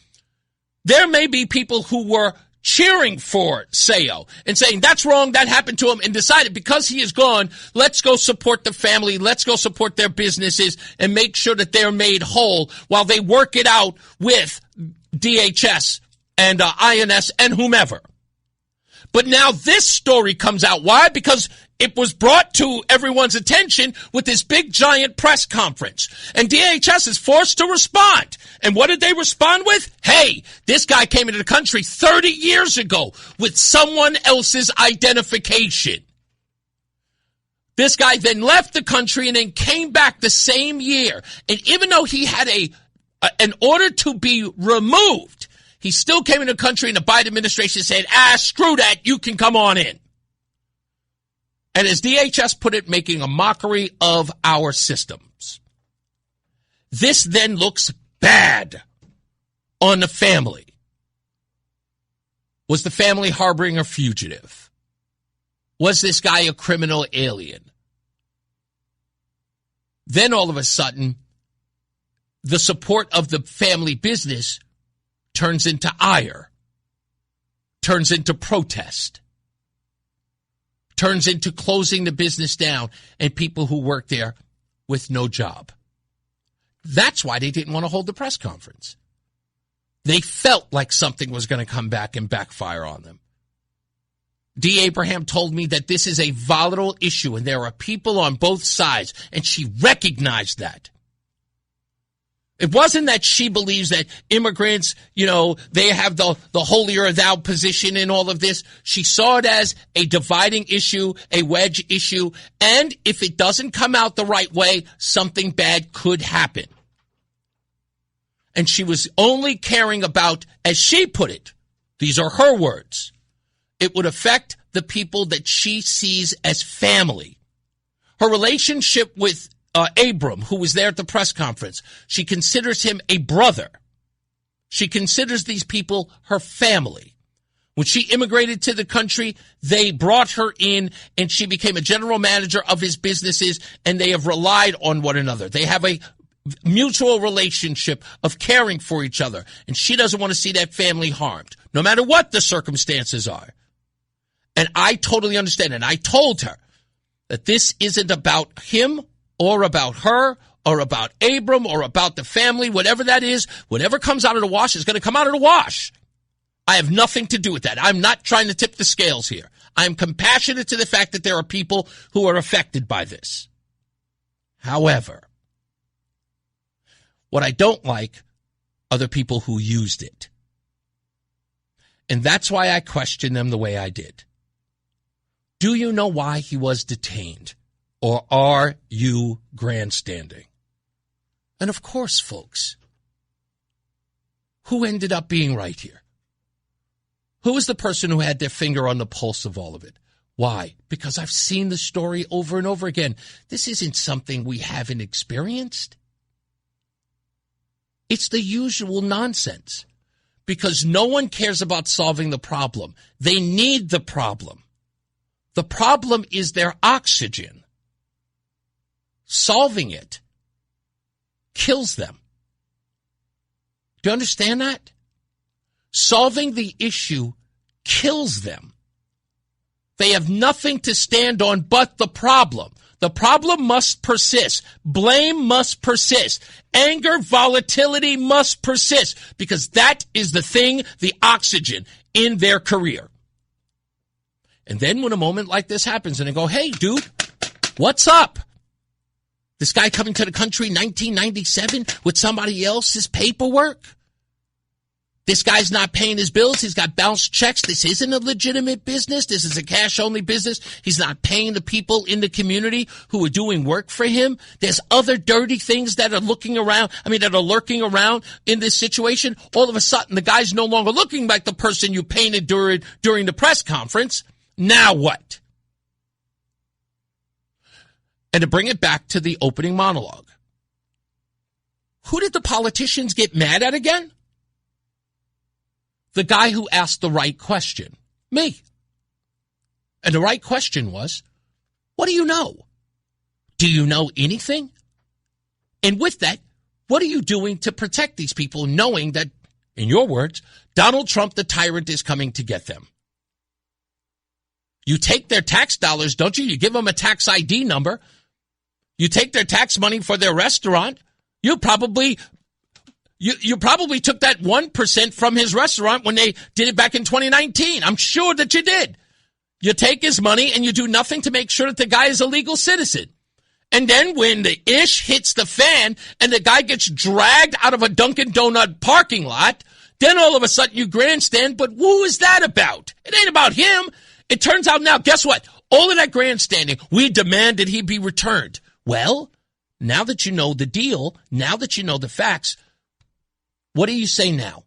there may be people who were cheering for Sayo and saying that's wrong, that happened to him, and decided because he is gone, let's go support the family, let's go support their businesses and make sure that they're made whole while they work it out with DHS and INS and whomever. But now this story comes out. Why? Because it was brought to everyone's attention with this big, giant press conference. And DHS is forced to respond. And what did they respond with? Hey, this guy came into the country 30 years ago with someone else's identification. This guy then left the country and then came back the same year. And even though he had an order to be removed, he still came into the country, and the Biden administration said, screw that, you can come on in. And as DHS put it, making a mockery of our systems. This then looks bad on the family. Was the family harboring a fugitive? Was this guy a criminal alien? Then all of a sudden, the support of the family business turns into ire, turns into protest, turns into closing the business down and people who work there with no job. That's why they didn't want to hold the press conference. They felt like something was going to come back and backfire on them. Dee Abraham told me that this is a volatile issue and there are people on both sides, and she recognized that. It wasn't that she believes that immigrants, they have the holier-thou position in all of this. She saw it as a dividing issue, a wedge issue, and if it doesn't come out the right way, something bad could happen. And she was only caring about, as she put it, these are her words, it would affect the people that she sees as family. Her relationship with Abram, who was there at the press conference, she considers him a brother. She considers these people her family. When she immigrated to the country, they brought her in and she became a general manager of his businesses, and they have relied on one another. They have a mutual relationship of caring for each other, and she doesn't want to see that family harmed, no matter what the circumstances are. And I totally understand, and I told her that this isn't about him or about her, or about Abram, or about the family, whatever that is, whatever comes out of the wash is going to come out of the wash. I have nothing to do with that. I'm not trying to tip the scales here. I'm compassionate to the fact that there are people who are affected by this. However, what I don't like are the people who used it. And that's why I question them the way I did. Do you know why he was detained? Or are you grandstanding? And of course, folks, who ended up being right here? Who was the person who had their finger on the pulse of all of it? Why? Because I've seen the story over and over again. This isn't something we haven't experienced. It's the usual nonsense. Because no one cares about solving the problem. They need the problem. The problem is their oxygen. Solving it kills them. Do you understand that? Solving the issue kills them. They have nothing to stand on but the problem. The problem must persist. Blame must persist. Anger, volatility must persist, because that is the thing, the oxygen in their career. And then when a moment like this happens and they go, hey, dude, what's up? This guy coming to the country in 1997 with somebody else's paperwork? This guy's not paying his bills. He's got bounced checks. This isn't a legitimate business. This is a cash-only business. He's not paying the people in the community who are doing work for him. There's other dirty things that are lurking around in this situation. All of a sudden, the guy's no longer looking like the person you painted during the press conference. Now what? And to bring it back to the opening monologue, who did the politicians get mad at again? The guy who asked the right question, me. And the right question was, what do you know? Do you know anything? And with that, what are you doing to protect these people, knowing that, in your words, Donald Trump, the tyrant, is coming to get them? You take their tax dollars, don't you? You give them a tax ID number. You take their tax money for their restaurant. You probably You probably took that 1% from his restaurant when they did it back in 2019. I'm sure that you did. You take his money and you do nothing to make sure that the guy is a legal citizen. And then when the ish hits the fan and the guy gets dragged out of a Dunkin' Donut parking lot, then all of a sudden you grandstand. But who is that about? It ain't about him. It turns out now, guess what? All of that grandstanding, we demand that he be returned. Well, now that you know the deal, now that you know the facts, what do you say now?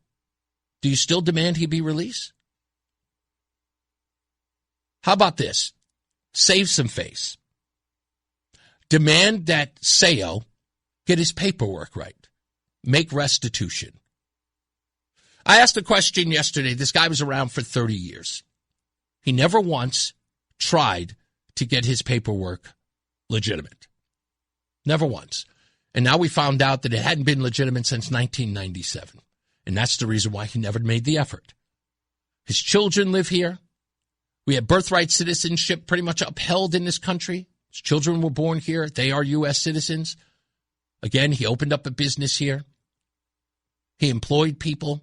Do you still demand he be released? How about this? Save some face. Demand that Seo get his paperwork right. Make restitution. I asked a question yesterday. This guy was around for 30 years. He never once tried to get his paperwork legitimate. Never once. And now we found out that it hadn't been legitimate since 1997. And that's the reason why he never made the effort. His children live here. We have birthright citizenship pretty much upheld in this country. His children were born here. They are U.S. citizens. Again, he opened up a business here. He employed people.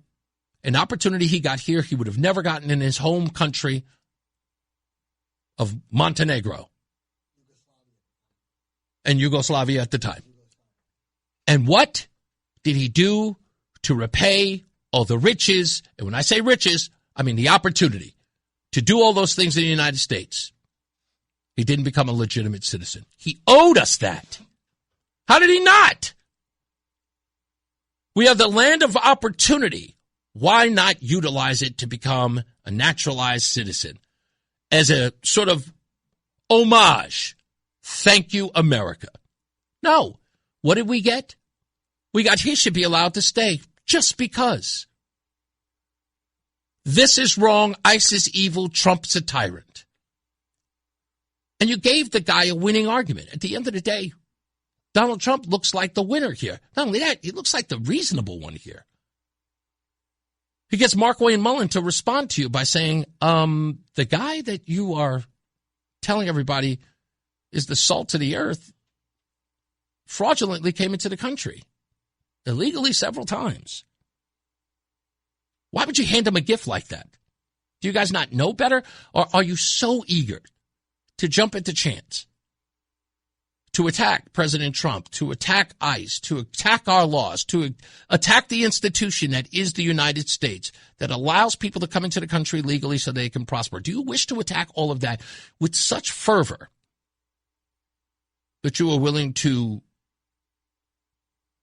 An opportunity he got here he would have never gotten in his home country of Montenegro and Yugoslavia at the time. And what did he do to repay all the riches? And when I say riches, I mean the opportunity to do all those things in the United States. He didn't become a legitimate citizen. He owed us that. How did he not? We have the land of opportunity. Why not utilize it to become a naturalized citizen as a sort of homage? Thank you, America. No. What did we get? We got he should be allowed to stay just because. This is wrong. ICE is evil. Trump's a tyrant. And you gave the guy a winning argument. At the end of the day, Donald Trump looks like the winner here. Not only that, he looks like the reasonable one here. He gets Mark Wayne Mullen to respond to you by saying, the guy that you are telling everybody is the salt of the earth fraudulently came into the country, illegally several times. Why would you hand him a gift like that? Do you guys not know better? Or are you so eager to jump at the chance to attack President Trump, to attack ICE, to attack our laws, to attack the institution that is the United States, that allows people to come into the country legally so they can prosper? Do you wish to attack all of that with such fervor that you are willing to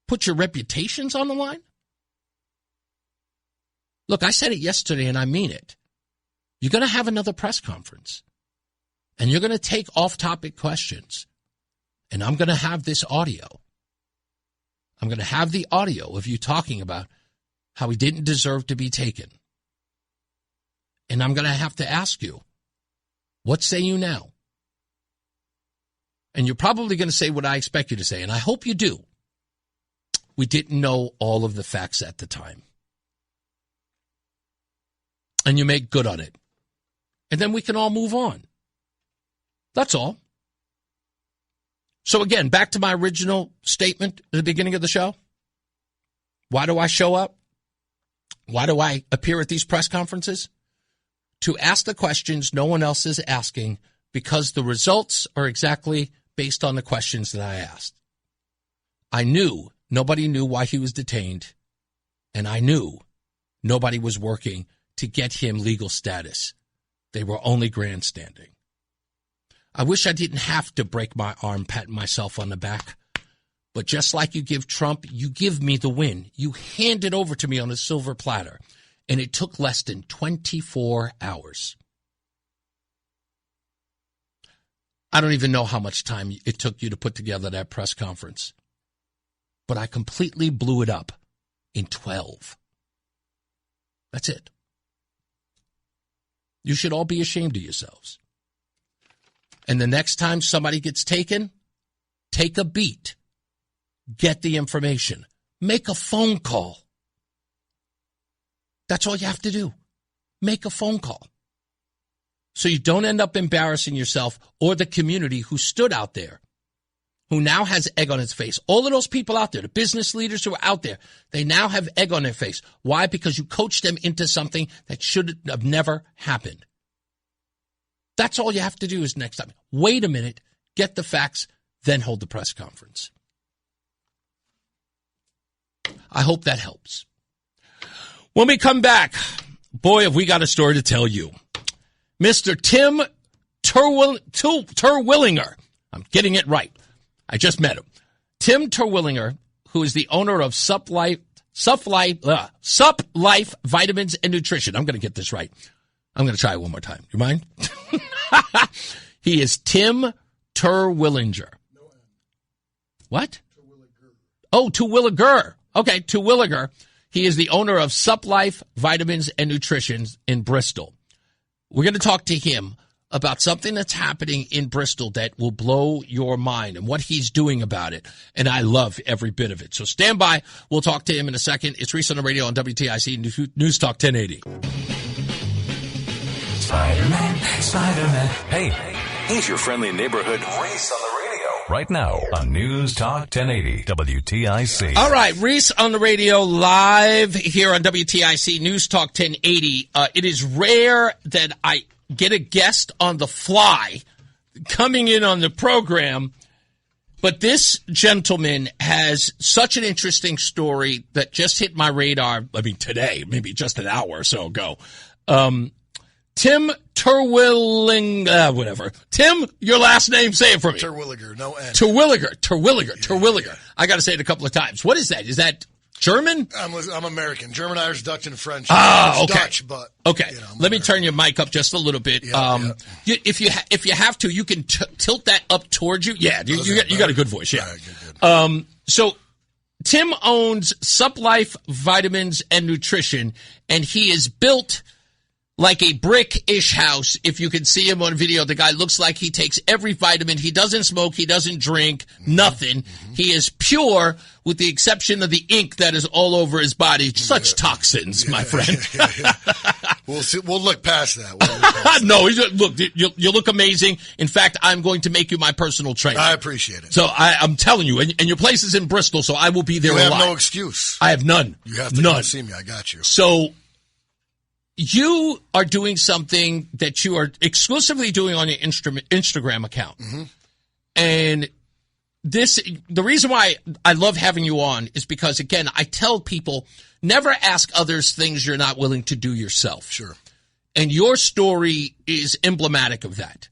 put your reputations on the line? Look, I said it yesterday and I mean it. You're going to have another press conference and you're going to take off-topic questions. And I'm going to have this audio. I'm going to have the audio of you talking about how he didn't deserve to be taken. And I'm going to have to ask you, what say you now? And you're probably going to say what I expect you to say, and I hope you do. We didn't know all of the facts at the time. And you make good on it. And then we can all move on. That's all. So again, back to my original statement at the beginning of the show. Why do I show up? Why do I appear at these press conferences? To ask the questions no one else is asking, because the results are exactly based on the questions that I asked. I knew nobody knew why he was detained, and I knew nobody was working to get him legal status. They were only grandstanding. I wish I didn't have to break my arm patting myself on the back. But just like you give Trump, you give me the win. You hand it over to me on a silver platter. And it took less than 24 hours. I don't even know how much time it took you to put together that press conference. But I completely blew it up in 12. That's it. You should all be ashamed of yourselves. And the next time somebody gets taken, take a beat. Get the information. Make a phone call. That's all you have to do. Make a phone call. So you don't end up embarrassing yourself or the community who stood out there, who now has egg on his face. All of those people out there, the business leaders who are out there, they now have egg on their face. Why? Because you coached them into something that should have never happened. That's all you have to do is next time. Wait a minute, get the facts, then hold the press conference. I hope that helps. When we come back, boy, have we got a story to tell you. Mr. Tim Terwilliger. I'm getting it right. I just met him. Tim Terwilliger, who is the owner of Suplife Vitamins and Nutrition. I'm going to get this right. I'm going to try it one more time. You mind? He is Tim Terwilliger. What? Oh, Terwilliger. Okay, Terwilliger. He is the owner of Suplife Vitamins and Nutrition in Bristol. We're going to talk to him about something that's happening in Bristol that will blow your mind and what he's doing about it. And I love every bit of it. So stand by. We'll talk to him in a second. It's Reese on the radio on WTIC NewsTalk 1080. Spider-Man. Hey, he's your friendly neighborhood Reese on the radio. Right now on News Talk 1080 WTIC. All right, Reese on the radio live here on WTIC News Talk 1080. It is rare that I get a guest on the fly coming in on the program, but this gentleman has such an interesting story that just hit my radar. I mean, today, maybe just an hour or so ago. Tim Terwilliger, whatever. Tim, your last name, say it for me. Terwilliger, no N. Terwilliger. I got to say it a couple of times. What is that? Is that German? I'm American. German, Irish, Dutch, and French. Ah, okay. Dutch, but okay. You know, let me turn your mic up just a little bit. If you have to, you can tilt that up towards you. Yeah, you got a good voice. Yeah. Right, good. So Tim owns Suplife Vitamins and Nutrition, and he is built like a brick-ish house. If you can see him on video, the guy looks like he takes every vitamin. He doesn't smoke. He doesn't drink. Nothing. Mm-hmm. He is pure, with the exception of the ink that is all over his body. Such toxins, my friend. We'll see. We'll look past that. No, look, you look amazing. In fact, I'm going to make you my personal trainer. I appreciate it. So I'm telling you, and your place is in Bristol, so I will be there. You have a lot. no excuse. I have none. You have to come see me. I got you. So you are doing something that you are exclusively doing on your Instagram account. Mm-hmm. And the reason why I love having you on is because, again, I tell people, never ask others things you're not willing to do yourself. Sure. And your story is emblematic of that.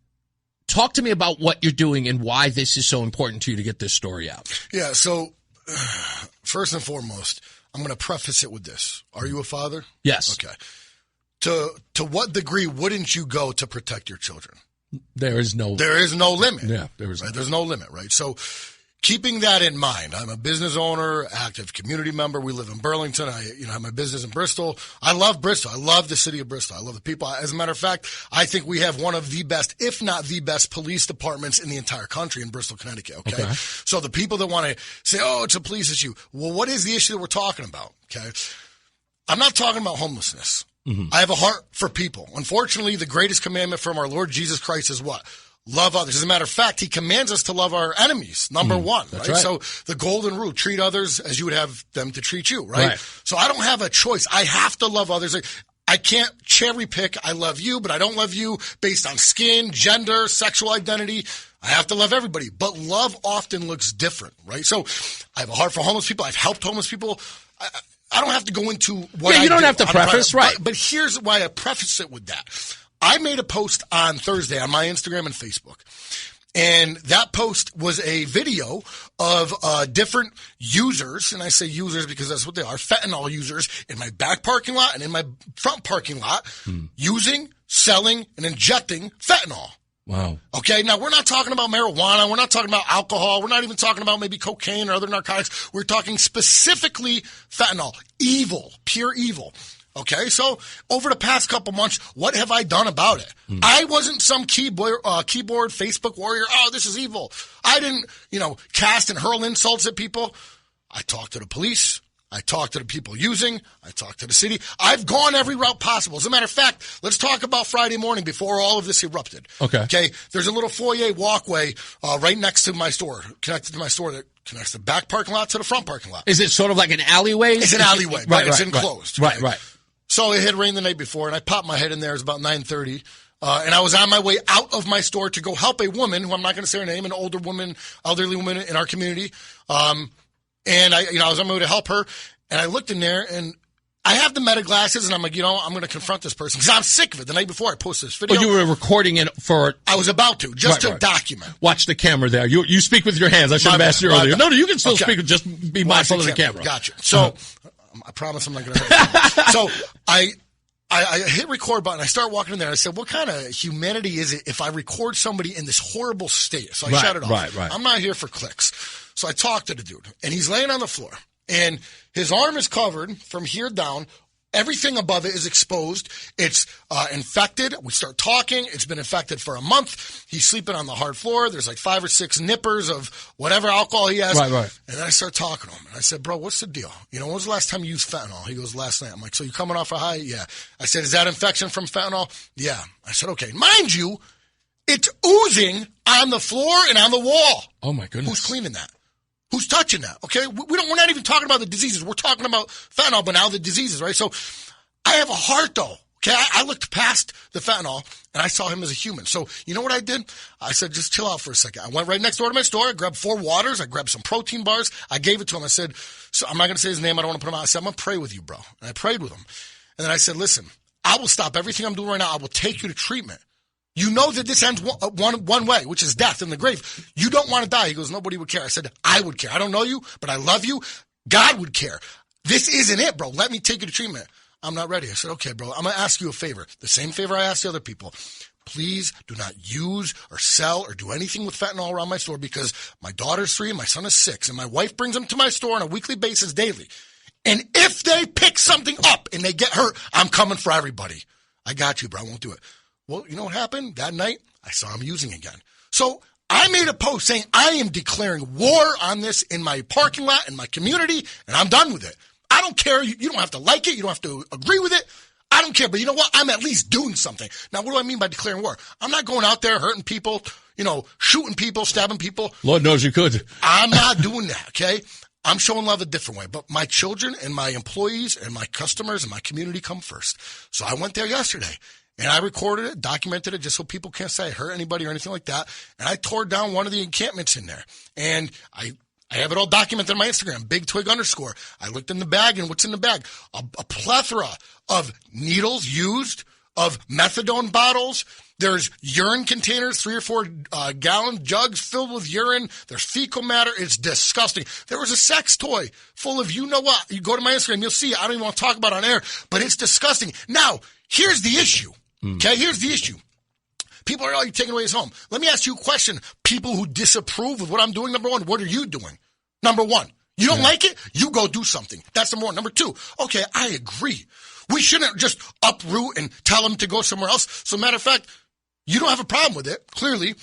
Talk to me about what you're doing and why this is so important to you to get this story out. Yeah, so first and foremost, I'm going to preface it with this. Are you a father? Yes. Okay. To what degree wouldn't you go to protect your children? There is no limit. Yeah, there's no limit, right? So keeping that in mind, I'm a business owner, active community member. We live in Burlington. I have my business in Bristol. I love Bristol. I love the city of Bristol. I love the people. As a matter of fact, I think we have one of the best, if not the best, police departments in the entire country in Bristol, Connecticut. Okay. So the people that want to say, "Oh, it's a police issue." Well, what is the issue that we're talking about? Okay. I'm not talking about homelessness. Mm-hmm. I have a heart for people. Unfortunately, the greatest commandment from our Lord Jesus Christ is what? Love others. As a matter of fact, he commands us to love our enemies, number one. Right? So the golden rule, treat others as you would have them to treat you, right? So I don't have a choice. I have to love others. I can't cherry pick. I love you, but I don't love you based on skin, gender, sexual identity. I have to love everybody. But love often looks different, right? So I have a heart for homeless people. I've helped homeless people. I don't have to go into what I do. You don't have to preface, right. But here's why I preface it with that. I made a post on Thursday on my Instagram and Facebook, and that post was a video of different users, and I say users because that's what they are, fentanyl users in my back parking lot and in my front parking lot using, selling, and injecting fentanyl. Wow. Okay, now we're not talking about marijuana. We're not talking about alcohol. We're not even talking about maybe cocaine or other narcotics. We're talking specifically fentanyl. Evil, pure evil. Okay, so over the past couple months, what have I done about it? I wasn't some keyboard Facebook warrior. Oh, this is evil. I didn't, cast and hurl insults at people. I talked to the police. I talked to the people using. I talked to the city. I've gone every route possible. As a matter of fact, let's talk about Friday morning before all of this erupted. Okay. There's a little foyer walkway right next to my store, connected to my store that connects the back parking lot to the front parking lot. Is it sort of like an alleyway? It's an alleyway, but it's enclosed. Right. So it had rained the night before, and I popped my head in there. It was about 9:30. And I was on my way out of my store to go help a woman, who I'm not going to say her name, an older woman, elderly woman in our community. And I was on my way to help her, and I looked in there, and I have the meta glasses, and I'm like, I'm going to confront this person because I'm sick of it. The night before I posted this video. Oh, you were recording it for... I was about to, just to document. Watch the camera there. You speak with your hands. I should have asked you earlier. No, you can still speak. Just be mindful of the camera. Gotcha. So I promise I'm not going to hurt you. So I hit record button. I start walking in there. I said, what kind of humanity is it if I record somebody in this horrible state? So I shut it off. Right. I'm not here for clicks. So I talked to the dude, and he's laying on the floor, and his arm is covered from here down. Everything above it is exposed. It's infected. We start talking. It's been infected for a month. He's sleeping on the hard floor. There's like 5 or 6 nippers of whatever alcohol he has. Right. And then I start talking to him. And I said, bro, what's the deal? When was the last time you used fentanyl? He goes, last night. I'm like, so you coming off a high? Yeah. I said, is that infection from fentanyl? Yeah. I said, okay. Mind you, it's oozing on the floor and on the wall. Oh, my goodness. Who's cleaning that? Who's touching that? Okay, we're not even talking about the diseases. We're talking about fentanyl, but now the diseases, right? So I have a heart, though. Okay, I looked past the fentanyl, and I saw him as a human. So you know what I did? I said, just chill out for a second. I went right next door to my store. I grabbed 4 waters. I grabbed some protein bars. I gave it to him. I said, so I'm not going to say his name. I don't want to put him out. I said, I'm going to pray with you, bro. And I prayed with him. And then I said, listen, I will stop everything I'm doing right now. I will take you to treatment. You know that this ends one way, which is death in the grave. You don't want to die. He goes, nobody would care. I said, I would care. I don't know you, but I love you. God would care. This isn't it, bro. Let me take you to treatment. I'm not ready. I said, okay, bro, I'm going to ask you a favor. The same favor I asked the other people. Please do not use or sell or do anything with fentanyl around my store because my daughter's 3 and my son is 6, and my wife brings them to my store on a weekly basis daily. And if they pick something up and they get hurt, I'm coming for everybody. I got you, bro. I won't do it. Well, you know what happened? That night, I saw him using again. So I made a post saying I am declaring war on this in my parking lot, in my community, and I'm done with it. I don't care. You don't have to like it. You don't have to agree with it. I don't care. But you know what? I'm at least doing something. Now, what do I mean by declaring war? I'm not going out there hurting people, shooting people, stabbing people. Lord knows you could. I'm not doing that, okay? I'm showing love a different way. But my children and my employees and my customers and my community come first. So I went there yesterday. And I recorded it, documented it, just so people can't say I hurt anybody or anything like that. And I tore down one of the encampments in there. And I have it all documented on my Instagram, BigTwig_. I looked in the bag, and what's in the bag? A plethora of needles used, of methadone bottles. There's urine containers, 3 or 4 gallon jugs filled with urine. There's fecal matter. It's disgusting. There was a sex toy full of you-know-what. You go to my Instagram, you'll see it. I don't even want to talk about it on air, but it's disgusting. Now, here's the issue. Okay, here's the issue. People are already taking away his home. Let me ask you a question. People who disapprove of what I'm doing, number one, what are you doing? Number one, you don't like it? You go do something. That's number one. Number two, okay, I agree. We shouldn't just uproot and tell them to go somewhere else. So matter of fact, you don't have a problem with it, clearly.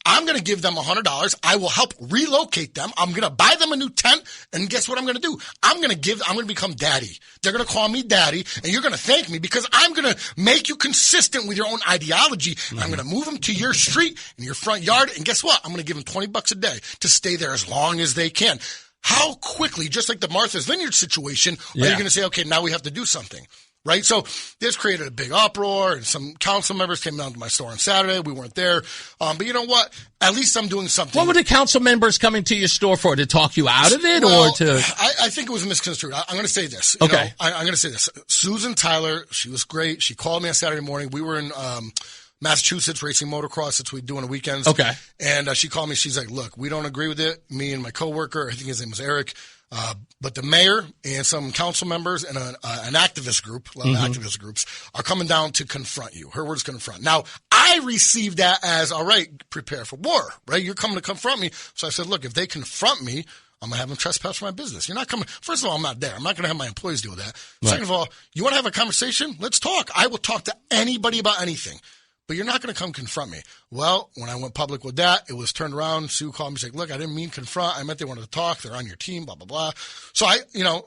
I'm going to give them $100. I will help relocate them. I'm going to buy them a new tent. And guess what I'm going to do? I'm going to become daddy. They're going to call me daddy, and you're going to thank me because I'm going to make you consistent with your own ideology. Mm-hmm. I'm going to move them to your street in your front yard. And guess what? I'm going to give them $20 a day to stay there as long as they can. How quickly, just like the Martha's Vineyard situation, are you going to say, okay, now we have to do something? Right? So this created a big uproar, and some council members came down to my store on Saturday. We weren't there. But you know what? At least I'm doing something. What were the council members coming to your store for? To talk you out of it? Well, or to? I think it was misconstrued. I'm going to say this. Okay. I'm going to say this. Susan Tyler, she was great. She called me on Saturday morning. We were in Massachusetts racing motocross. That's what we do on the weekends. Okay. And she called me. She's like, look, we don't agree with it. Me and my coworker, I think his name was Eric, but the mayor and some council members and an activist group, a lot of activist groups, are coming down to confront you. Her words, confront. Now, I received that as, all right, prepare for war, right? You're coming to confront me. So I said, look, if they confront me, I'm going to have them trespass for my business. You're not coming. First of all, I'm not there. I'm not going to have my employees deal with that. Right. Second of all, you want to have a conversation? Let's talk. I will talk to anybody about anything. but you're not going to come confront me. Well, when I went public with that, it was turned around. Sue called me. She's like, look, I didn't mean confront. I meant they wanted to talk. They're on your team, blah, blah, blah. So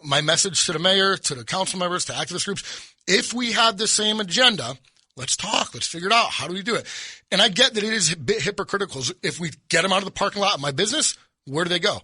my message to the mayor, to the council members, to activist groups, if we have the same agenda, let's talk. Let's figure it out. How do we do it? And I get that it is a bit hypocritical. If we get them out of the parking lot of my business, where do they go?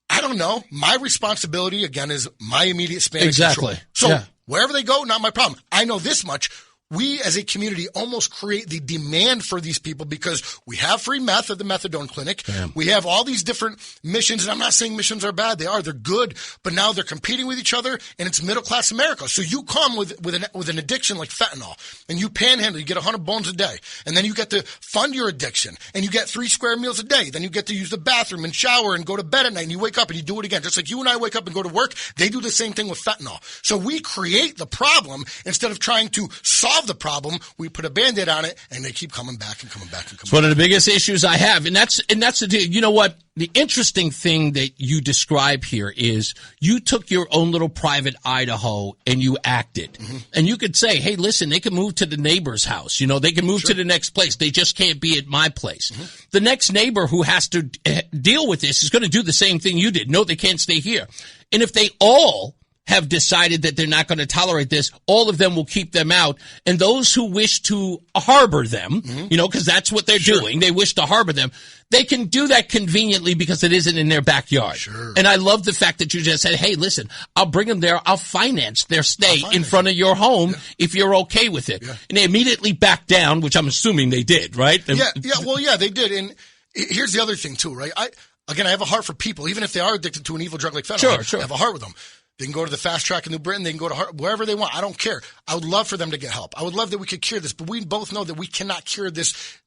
I don't know. My responsibility, again, is my immediate span of control. So wherever they go, not my problem. I know this much. We as a community almost create the demand for these people because we have free meth at the methadone clinic. Damn. We have all these different missions, and I'm not saying missions are bad. They are. They're good. But now they're competing with each other, and it's middle-class America. So you come with an addiction like fentanyl, and you panhandle. You get 100 bones a day, and then you get to fund your addiction, and you get 3 square meals a day. Then you get to use the bathroom and shower and go to bed at night, and you wake up and you do it again. Just like you and I wake up and go to work, they do the same thing with fentanyl. So we create the problem instead of trying to solve the problem. We put a Band-Aid on it, and they keep coming back and coming back and coming back. It's one of the biggest issues I have, and that's the deal. You know what? The interesting thing that you describe here is you took your own little private Idaho and you acted. Mm-hmm. And you could say, hey, listen, they can move to the neighbor's house. They can move to the next place. They just can't be at my place. Mm-hmm. The next neighbor who has to deal with this is going to do the same thing you did. No, they can't stay here. And if they all have decided that they're not going to tolerate this, all of them will keep them out. And those who wish to harbor them, because that's what they're doing, they wish to harbor them, they can do that conveniently because it isn't in their backyard. Sure. And I love the fact that you just said, hey, listen, I'll bring them there. I'll finance their stay in front of your home if you're okay with it. Yeah. And they immediately backed down, which I'm assuming they did, right? Yeah, they did. And here's the other thing, too, right? I have a heart for people, even if they are addicted to an evil drug like fentanyl. I have a heart with them. They can go to the fast track in New Britain. They can go to wherever they want. I don't care. I would love for them to get help. I would love that we could cure this, but we both know that we cannot cure this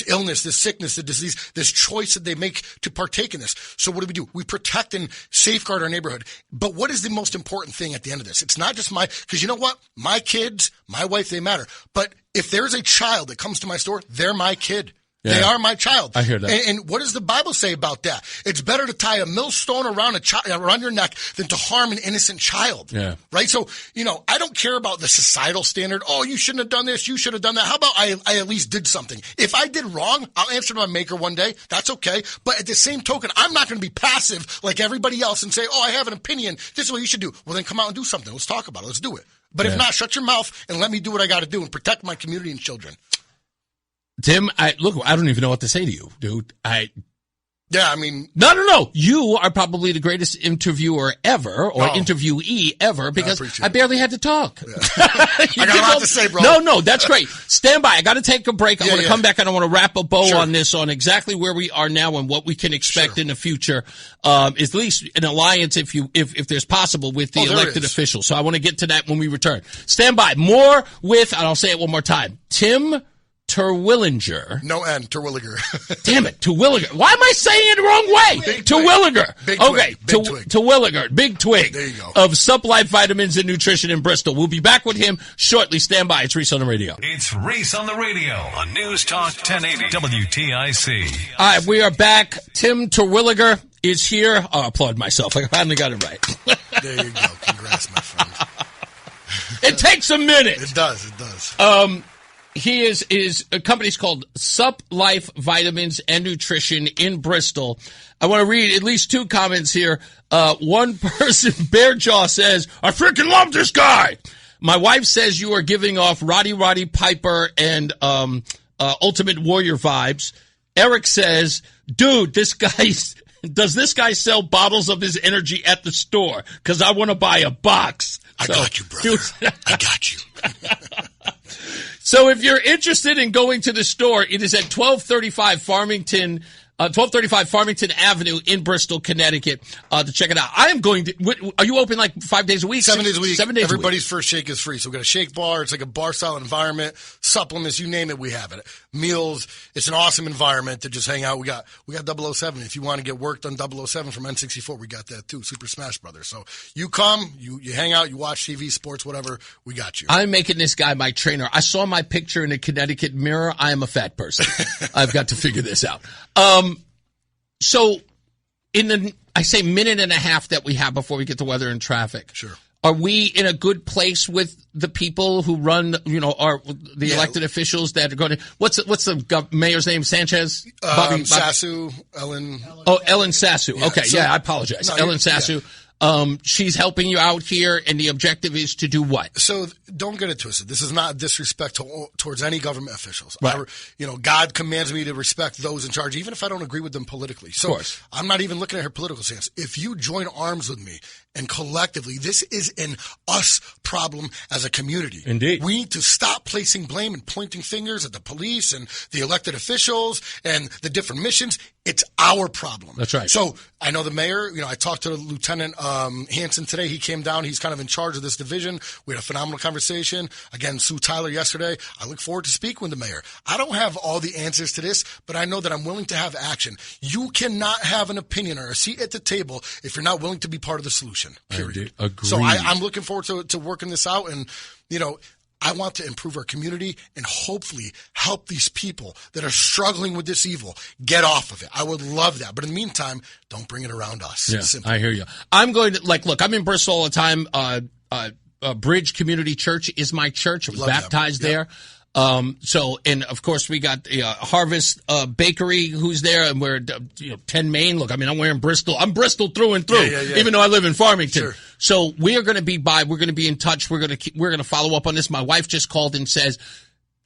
illness, this sickness, the disease, this choice that they make to partake in this. So what do? We protect and safeguard our neighborhood. But what is the most important thing at the end of this? It's not just because you know what? My kids, my wife, they matter. But if there's a child that comes to my store, they're my kid. Yeah. They are my child. I hear that. And what does the Bible say about that? It's better to tie a millstone around around your neck than to harm an innocent child. Yeah. Right? So, I don't care about the societal standard. Oh, you shouldn't have done this. You should have done that. How about I at least did something? If I did wrong, I'll answer to my maker one day. That's okay. But at the same token, I'm not going to be passive like everybody else and say, oh, I have an opinion. This is what you should do. Well, then come out and do something. Let's talk about it. Let's do it. But if not, shut your mouth and let me do what I got to do and protect my community and children. Tim, I don't even know what to say to you, dude. No. You are probably the greatest interviewer ever, or interviewee ever, because I barely had to talk. Yeah. I got a lot to say, bro. No, that's great. Stand by. I got to take a break. I want to come back and I want to wrap a bow on this, on exactly where we are now and what we can expect in the future. At least an alliance, if there's possible, with the elected officials. So I want to get to that when we return. Stand by. More with, and I'll say it one more time, Tim Terwilliger. No N, Terwilliger. Damn it, Terwilliger. Why am I saying it the wrong way? Terwilliger. Terwilliger, Big Twig. There you go. Of Suplife Vitamins and Nutrition in Bristol. We'll be back with him shortly. Stand by. It's Reese on the radio. It's Reese on the radio on News Talk 1080 WTIC. All right, we are back. Tim Terwilliger is here. I'll applaud myself. I finally got it right. There you go. Congrats, my friend. It takes a minute. It does. His company's called Suplife Vitamins and Nutrition in Bristol. I want to read at least 2 comments here. One person, Bearjaw, says, I freaking love this guy. My wife says you are giving off Roddy Piper and Ultimate Warrior vibes. Eric says, dude, does this guy sell bottles of his energy at the store? Because I want to buy a box. I got you, brother. I got you. So if you're interested in going to the store, it is at 1235 Farmington Avenue in Bristol, Connecticut, to check it out. I am going to, are you open like 5 days a week? 7 days a week. 7 days Everybody's a week. first shake is free. So we've got a shake bar. It's like a bar style environment, supplements, you name it, we have it. Meals. It's an awesome environment to just hang out. We got 007. If you want to get worked on 007 from N64, we got that too. Super Smash Brothers. So you come, you hang out, you watch TV, sports, whatever, we got you. I'm making this guy my trainer. I saw my picture in a Connecticut Mirror. I am a fat person. I've got to figure this out. So in the, I say minute and a half that we have before we get to weather and traffic. Sure. Are we in a good place with the people who run, the elected officials that are going to, what's the mayor's name? Sanchez? Bobby Sassu, Ellen. Oh, Ellen Sassu. Yeah, okay. so- I apologize. No, Ellen Sassu. yeah. She's helping you out here, and the objective is to do what? So don't get it twisted. This is not disrespect towards any government officials. Right. God commands me to respect those in charge, even if I don't agree with them politically. So Of course. I'm not even looking at her political stance. If you join arms with me and collectively, this is an us problem as a community. Indeed. We need to stop placing blame and pointing fingers at the police and the elected officials and the different missions. It's our problem. That's right. So I know the mayor, I talked to Lieutenant Hanson today. He came down. He's kind of in charge of this division. We had a phenomenal conversation. Again, Sue Tyler yesterday. I look forward to speaking with the mayor. I don't have all the answers to this, but I know that I'm willing to have action. You cannot have an opinion or a seat at the table if you're not willing to be part of the solution, period. Agreed. So I'm looking forward to working this out. And, I want to improve our community and hopefully help these people that are struggling with this evil get off of it. I would love that. But in the meantime, don't bring it around us. Yeah, Simple. I hear you. I'm going to, look, I'm in Bristol all the time. Bridge Community Church is my church. I was Love that. baptized Yep. there. And of course we got Harvest Bakery who's there, and we're 10 Main. Look, I'm wearing Bristol. I'm Bristol through and through, Yeah. even though I live in Farmington. Sure. So we are going to be we're going to be in touch. We're going to follow up on this. My wife just called and says,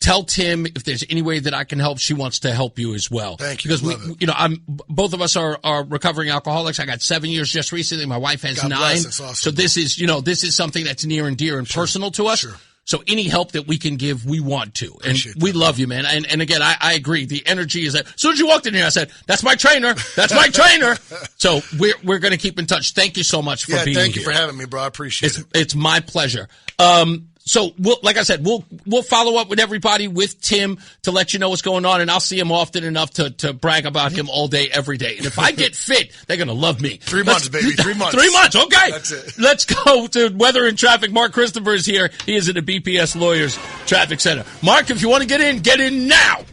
tell Tim if there's any way that I can help. She wants to help you as well. Thank you. Because Love it. both of us are recovering alcoholics. I got 7 years just recently. My wife has God 9. bless. That's awesome. So this is something that's near and dear and personal to us. Sure. So any help that we can give, we want to. And Appreciate we that. love you, man. And again, I agree. The energy is there. As soon as you walked in here, I said, that's my trainer. That's my trainer. So we're going to keep in touch. Thank you so much for being here. Thank you for having me, bro. I appreciate it. It's my pleasure. So like I said, we'll follow up with everybody with Tim to let you know what's going on, and I'll see him often enough to brag about him all day, every day. And if I get fit, they're going to love me. 3 months, baby. 3 months. 3 months. Okay. That's it. Let's go to weather and traffic. Mark Christopher is here. He is at the BPS Lawyers Traffic Center. Mark, if you want to get in now.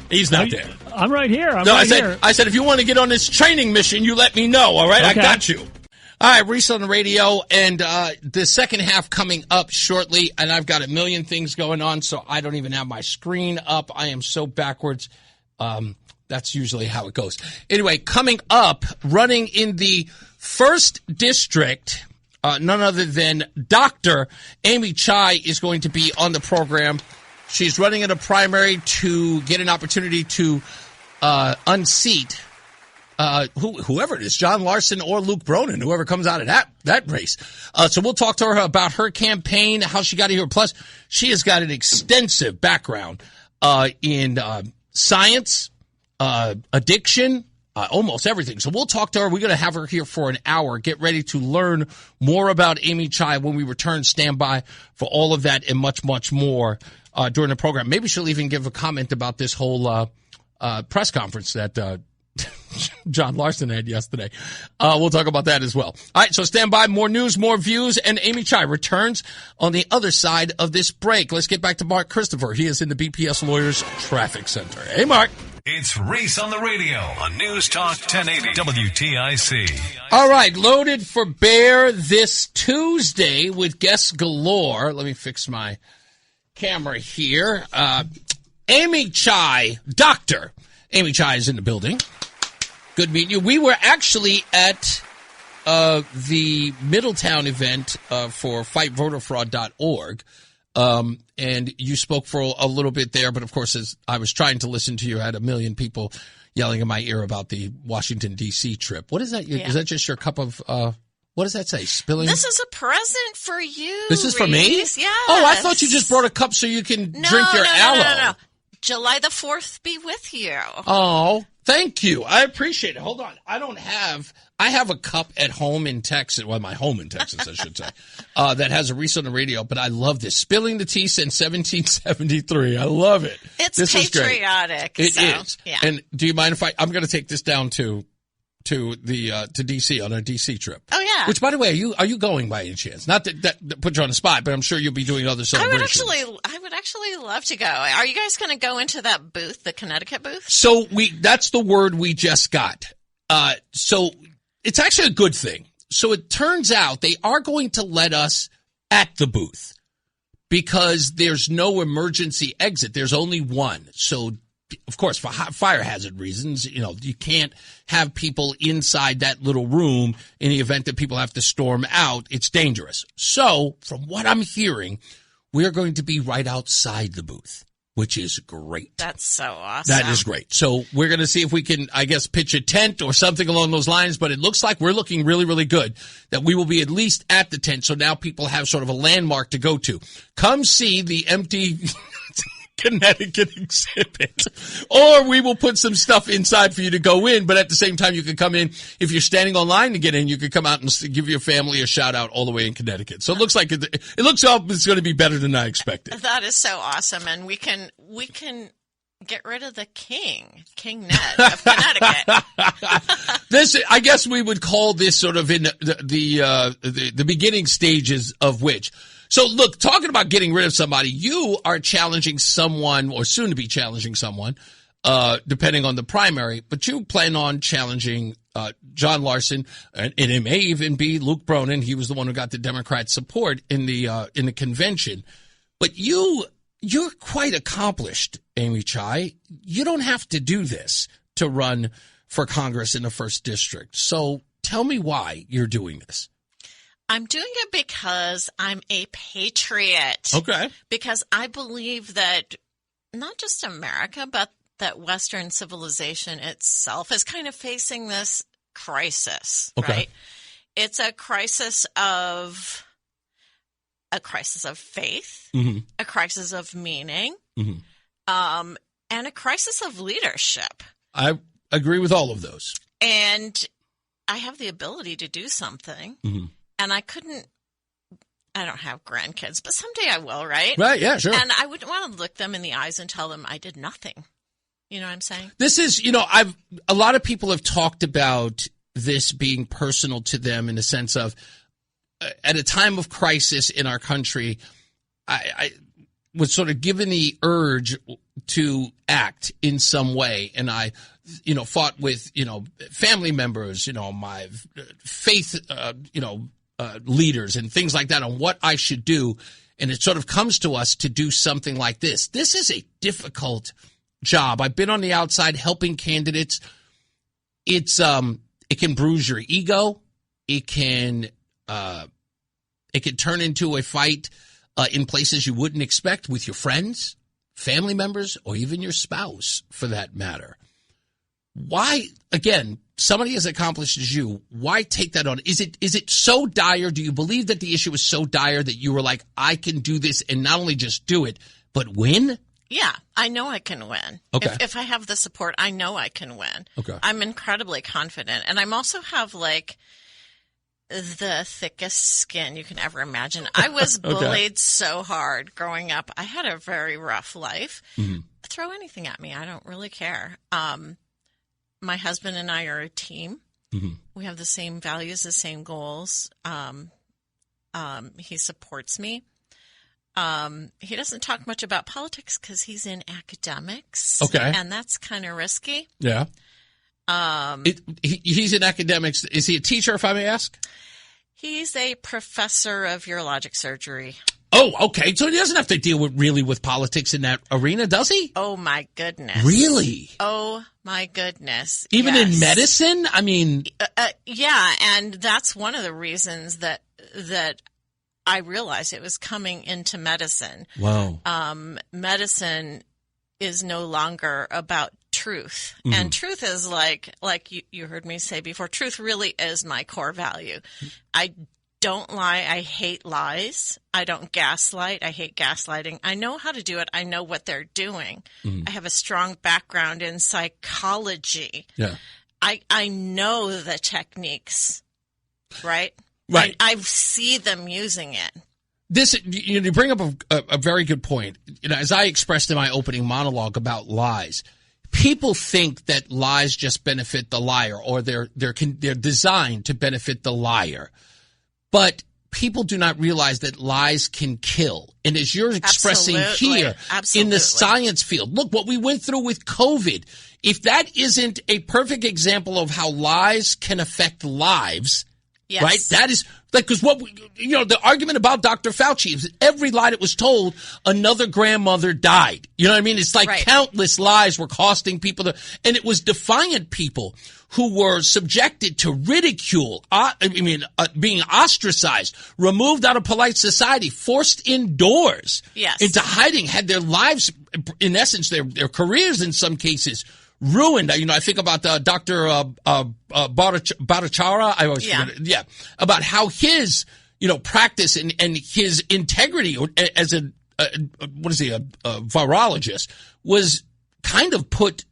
He's not there. I'm right here. I said, if you want to get on this training mission, you let me know. All right. Okay. I got you. All right, Reese on the radio, and the second half coming up shortly, and I've got a million things going on, so I don't even have my screen up. I am so backwards. That's usually how it goes. Anyway, coming up, running in the 1st District, none other than Dr. Amy Chai is going to be on the program. She's running in a primary to get an opportunity to unseat whoever it is, John Larson or Luke Bronin, whoever comes out of that race. So we'll talk to her about her campaign, how she got here. Plus, she has got an extensive background in science, addiction, almost everything. So we'll talk to her. We're going to have her here for an hour. Get ready to learn more about Amy Chai when we return. Stand by for all of that and much, much more during the program. Maybe she'll even give a comment about this whole press conference that John Larson had yesterday. We'll talk about that as well. All right, so stand by. More news, more views, and Amy Chai returns on the other side of this break. Let's get back to Mark Christopher. He is in the BPS Lawyers Traffic Center. Hey, Mark. It's Reese on the radio on News Talk 1080 WTIC. All right, loaded for bear this Tuesday with guests galore. Let me fix my camera here. Amy Chai, Dr. Amy Chai is in the building. Good meeting you. We were actually at the Middletown event for FightVoterFraud.org, and you spoke for a little bit there. But, of course, as I was trying to listen to you, I had a million people yelling in my ear about the Washington, D.C. trip. What is that? Yeah. Is that just your cup of what does that say? Spilling? This is a present for you, This is for me? Yes. Oh, I thought you just brought a cup so you can drink your aloe. No. July the 4th be with you. Oh, thank you. I appreciate it. Hold on. I have a cup at home in Texas. Well, my home in Texas, I should say, that has a Reese on the radio. But I love this. Spilling the tea since 1773. I love it. It's patriotic. It is. Yeah. And do you mind if I'm going to take this down to DC on a DC trip. Oh yeah. Which, by the way, are you going by any chance? Not that put you on the spot, but I'm sure you'll be doing other celebrations. I would actually love to go. Are you guys going to go into that booth, the Connecticut booth? So that's the word we just got. So it's actually a good thing. So it turns out they are going to let us at the booth because there's no emergency exit. There's only one. So, of course, for fire hazard reasons, you can't have people inside that little room in the event that people have to storm out. It's dangerous. So, from what I'm hearing, we're going to be right outside the booth, which is great. That's so awesome. That is great. So we're going to see if we can, I guess, pitch a tent or something along those lines. But it looks like we're looking really, really good that we will be at least at the tent. So now people have sort of a landmark to go to. Come see the empty Connecticut exhibit. Or we will put some stuff inside for you to go in. But at the same time, you can come in. If you're standing online to get in, you can come out and give your family a shout out all the way in Connecticut. So it looks like it looks like it's going to be better than I expected. That is so awesome. And we can get rid of the King Ned of Connecticut. This, I guess we would call this sort of in the beginning stages of which. So look, talking about getting rid of somebody, you are challenging someone or soon to be challenging someone, depending on the primary, but you plan on challenging John Larson, and it may even be Luke Bronin. He was the one who got the Democrat support in the convention. But you're quite accomplished, Amy Chai. You don't have to do this to run for Congress in the 1st District. So tell me why you're doing this. I'm doing it because I'm a patriot. Okay. Because I believe that not just America, but that Western civilization itself is kind of facing this crisis, okay. Right? It's a crisis of faith, mm-hmm. a crisis of meaning, mm-hmm. And a crisis of leadership. I agree with all of those. And I have the ability to do something. Mm-hmm. And I don't have grandkids, but someday I will, right? Right, yeah, sure. And I wouldn't want to look them in the eyes and tell them I did nothing. You know what I'm saying? This is, a lot of people have talked about this being personal to them in the sense of, at a time of crisis in our country, I was sort of given the urge to act in some way. And I, fought with, family members, my faith, leaders and things like that on what I should do. And it sort of comes to us to do something like this. This is a difficult job. I've been on the outside helping candidates. It can bruise your ego. It can turn into a fight in places you wouldn't expect with your friends, family members, or even your spouse for that matter. Why, again, somebody as accomplished as you, why take that on? Is it so dire? Do you believe that the issue is so dire that you were like, I can do this and not only just do it, but win? Yeah, I know I can win. Okay. If I have the support, I know I can win. Okay. I'm incredibly confident. And I'm also have the thickest skin you can ever imagine. I was bullied so hard growing up. I had a very rough life. Mm-hmm. Throw anything at me. I don't really care. My husband and I are a team. Mm-hmm. We have the same values, the same goals. He supports me. He doesn't talk much about politics because he's in academics. Okay. And that's kind of risky. Yeah. He's in academics. Is he a teacher, if I may ask? He's a professor of urologic surgery. Oh, okay. So he doesn't have to deal with politics in that arena, does he? Oh, my goodness. Really? Oh, my goodness. Even in medicine? I mean... yeah, and that's one of the reasons that I realized it was coming into medicine. Wow. Medicine is no longer about truth. Mm-hmm. And truth is like you heard me say before, truth really is my core value. I don't lie. I hate lies. I don't gaslight. I hate gaslighting. I know how to do it. I know what they're doing. Mm-hmm. I have a strong background in psychology. Yeah. I know the techniques, right? Right. I see them using it. This, you bring up a very good point. As I expressed in my opening monologue about lies, people think that lies just benefit the liar, or they're designed to benefit the liar. But people do not realize that lies can kill. And as you're expressing here in the science field, look what we went through with COVID. If that isn't a perfect example of how lies can affect lives, Yes. Right? That is, like, because the argument about Dr. Fauci is every lie that was told, another grandmother died. You know what I mean? It's like countless lies were costing people and it was defiant people who were subjected to ridicule, being ostracized, removed out of polite society, forced indoors, into hiding, had their lives, in essence, their careers in some cases, ruined. I think about Dr. Bhattacharya. I always forget. About how his, practice and his integrity as a virologist was kind of put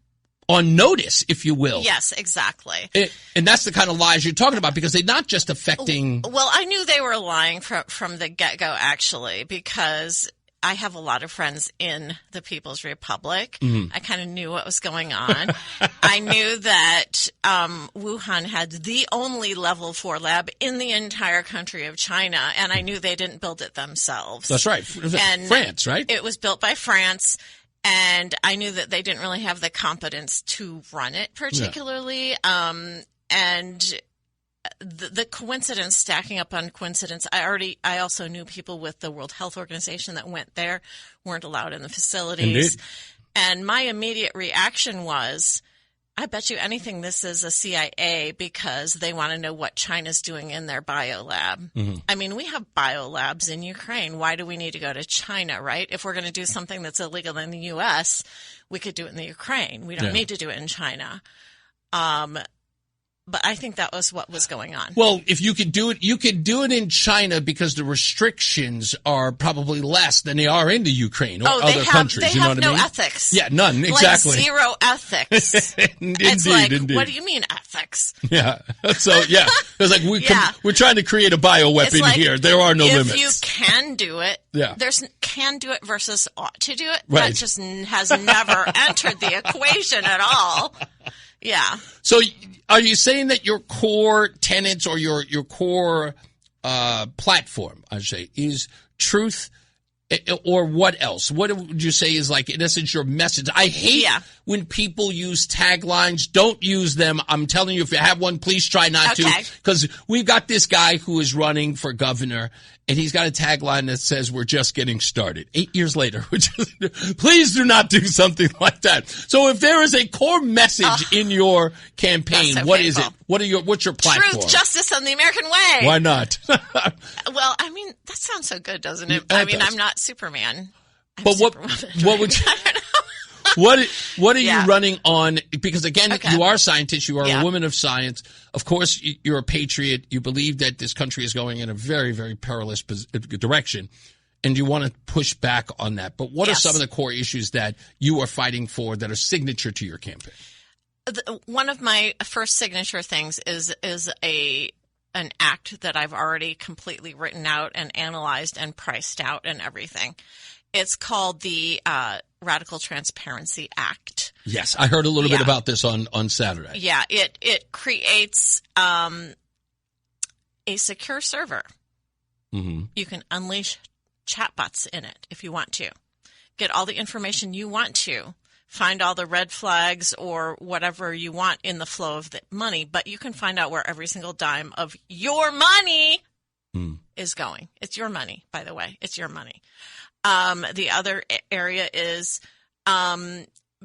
on notice, if you will. Yes, exactly. And that's the kind of lies you're talking about, because they're not just affecting. Well, I knew they were lying from the get-go, actually, because I have a lot of friends in the People's Republic. Mm-hmm. I kind of knew what was going on. I knew that Wuhan had the only level 4 lab in the entire country of China, and I knew they didn't build it themselves. That's right. And France, right? It was built by France. And I knew that they didn't really have the competence to run it particularly. Yeah. And the coincidence, stacking up on coincidence, I also knew people with the World Health Organization that went there, weren't allowed in the facilities. Indeed. And my immediate reaction was, I bet you anything this is a CIA, because they want to know what China's doing in their biolab. Mm-hmm. I mean, we have biolabs in Ukraine. Why do we need to go to China, right? If we're going to do something that's illegal in the U.S., we could do it in the Ukraine. We don't need to do it in China. But I think that was what was going on. Well, if you could do it, you could do it in China because the restrictions are probably less than they are in the Ukraine or other countries. They have no ethics. Yeah, none, exactly. Like zero ethics. Indeed. What do you mean ethics? Yeah. So, yeah. It's like we're trying to create a bioweapon here. There are no limits. If you can do it, there's can do it versus ought to do it. Right. That just has never entered the equation at all. Yeah. So are you saying that your core tenets or your core platform, I should say, is truth, or what else? What would you say is, like, in essence, your message? I hate when people use taglines. Don't use them. I'm telling you, if you have one, please try not to. Because we've got this guy who is running for governor, and he's got a tagline that says, "We're just getting started." 8 years later, please do not do something like that. So if there is a core message in your campaign, what is it? What's your platform? Truth, justice, and the American way. Why not? Well, I mean, that sounds so good, doesn't it? I mean, I'm not Superman. But what would you? I don't know. What are you running on? Because again, you are a scientist. You are a woman of science. Of course, you're a patriot. You believe that this country is going in a very, very perilous direction, and you want to push back on that. But what are some of the core issues that you are fighting for that are signature to your campaign? One of my first signature things is an act that I've already completely written out and analyzed and priced out and everything. It's called the Radical Transparency Act. Yes, I heard a little bit about this on Saturday. Yeah, it creates a secure server. Mm-hmm. You can unleash chatbots in it if you want to. Get all the information you want to. Find all the red flags or whatever you want in the flow of the money, but you can find out where every single dime of your money is going. It's your money, by the way. It's your money. The other area is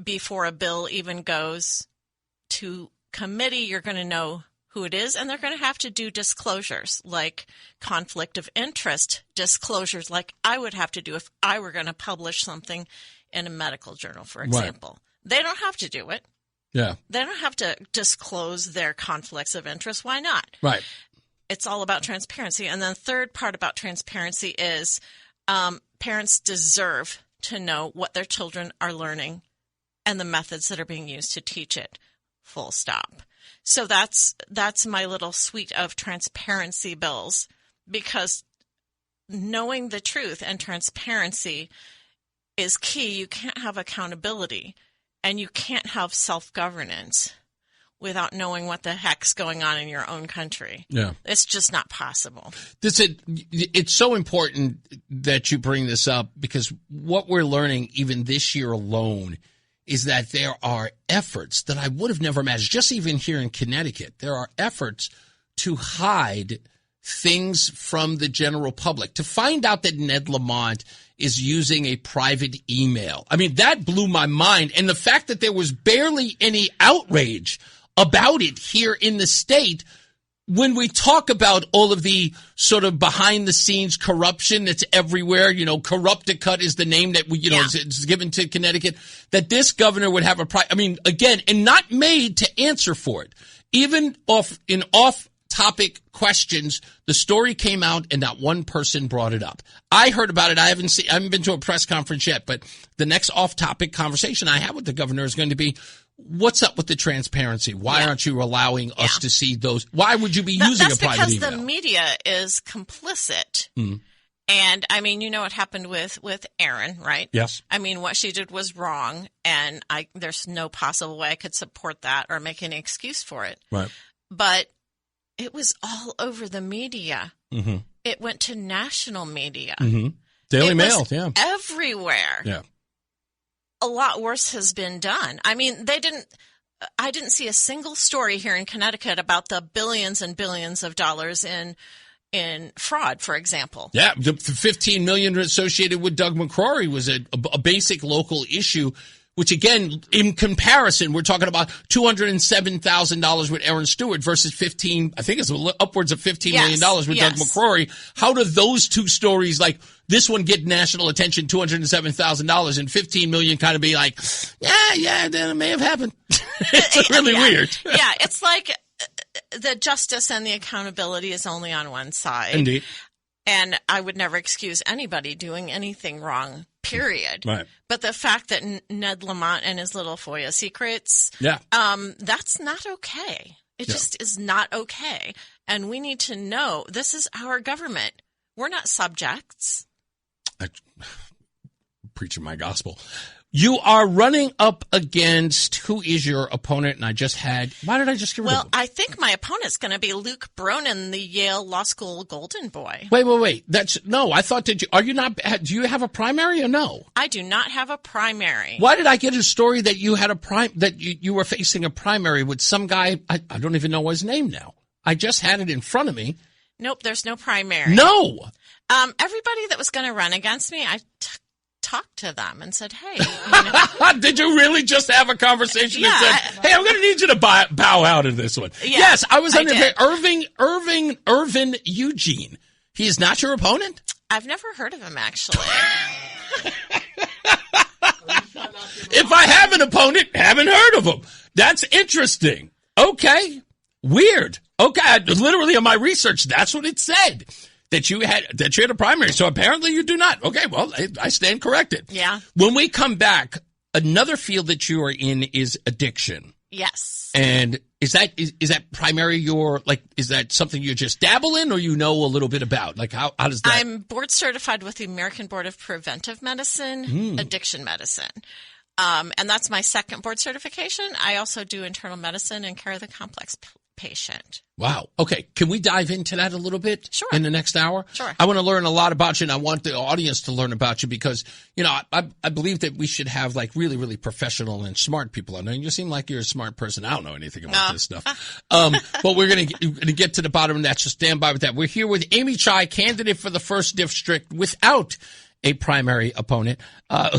before a bill even goes to committee, you're going to know who it is, and they're going to have to do disclosures like conflict of interest disclosures, like I would have to do if I were going to publish something in a medical journal, for example. Right. They don't have to do it. Yeah. They don't have to disclose their conflicts of interest. Why not? Right. It's all about transparency. And then the third part about transparency is parents deserve to know what their children are learning and the methods that are being used to teach it. Full stop. So that's my little suite of transparency bills, because knowing the truth and transparency is key. You can't have accountability and you can't have self-governance without knowing what the heck's going on in your own country. Yeah. It's just not possible. It's so important that you bring this up, because what we're learning even this year alone is that there are efforts that I would have never imagined, just even here in Connecticut. There are efforts to hide things from the general public. To find out that Ned Lamont is using a private email. I mean, that blew my mind. And the fact that there was barely any outrage about it here in the state when we talk about all of the sort of behind the scenes corruption that's everywhere, Corrupticut is the name that is given to Connecticut, that this governor would have again, and not made to answer for it. Even off topic questions, the story came out and not one person brought it up. I heard about it. I haven't been to a press conference yet, but the next off topic conversation I have with the governor is going to be, what's up with the transparency? Why aren't you allowing us to see those? Why would you be using a private email? That's because the media is complicit. Mm. And, what happened with Erin, right? Yes. What she did was wrong, and there's no possible way I could support that or make any excuse for it. Right. But it was all over the media. Mm-hmm. It went to national media. Mm-hmm. Daily Mail, yeah. Everywhere. Yeah. A lot worse has been done. I didn't see a single story here in Connecticut about the billions and billions of dollars in fraud, for example. Yeah, the $15 million associated with Doug McCrory was a basic local issue, which again, in comparison, we're talking about $207,000 with Aaron Stewart versus upwards of $15 million with Doug McCrory. How do those two stories, like this one get national attention, $207,000, and $15 million kind of be like, yeah, then it may have happened. It's really weird. Yeah, it's like the justice and the accountability is only on one side. Indeed. And I would never excuse anybody doing anything wrong, period. Right. But the fact that Ned Lamont and his little FOIA secrets, that's not okay. It just is not okay. And we need to know this is our government. We're not subjects. Preaching my gospel. You are running up against, who is your opponent? And why did I just get rid of him? I think my opponent's going to be Luke Bronin, the Yale Law School Golden Boy. Wait. I thought, do you have a primary or no? I do not have a primary. Why did I get a story that you had that you were facing a primary with some guy? I don't even know his name now. I just had it in front of me. Nope, there's no primary. No. Everybody that was going to run against me, I talked to them and said, hey. Did you really just have a conversation and said, hey, I'm going to need you to bow out of this one? Yeah, yes, I was under Irvin Eugene. He is not your opponent? I've never heard of him, actually. If I have an opponent, haven't heard of him. That's interesting. Okay. Weird. Okay. Literally on my research, that's what it said. That you had a primary. So apparently you do not. Okay, well, I stand corrected. Yeah. When we come back, another field that you are in is addiction. Yes. And is that primary is that something you just dabble in or you know a little bit about? Like how does that? I'm board certified with the American Board of Preventive Medicine, addiction medicine. And that's my second board certification. I also do internal medicine and care of the complex patient. Wow. Okay. Can we dive into that a little bit? Sure. In the next hour? Sure. I want to learn a lot about you, and I want the audience to learn about you because, I believe that we should have like really, really professional and smart people on there. And you seem like you're a smart person. I don't know anything about this stuff. But we're going to get to the bottom of that, so stand by with that. We're here with Amy Chai, candidate for the 1st District without a primary opponent,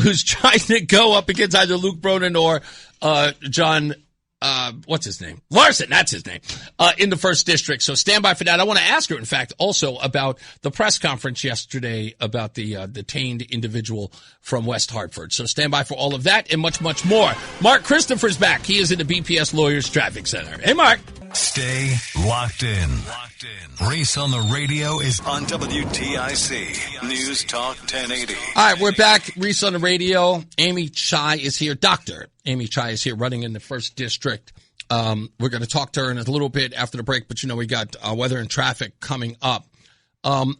who's trying to go up against either Luke Bronin or John what's his name? Larson, that's his name, in the 1st District. So stand by for that. I want to ask her, in fact, also about the press conference yesterday about the detained individual from West Hartford. So stand by for all of that and much, much more. Mark Christopher's back. He is in the BPS Lawyers Traffic Center. Hey, Mark. Stay locked in. Reese on the radio is on WTIC News Talk 1080. All right, we're back. Reese on the radio. Amy Chai is here. Dr. Amy Chai is here running in the 1st District. We're going to talk to her in a little bit after the break, but we got weather and traffic coming up. I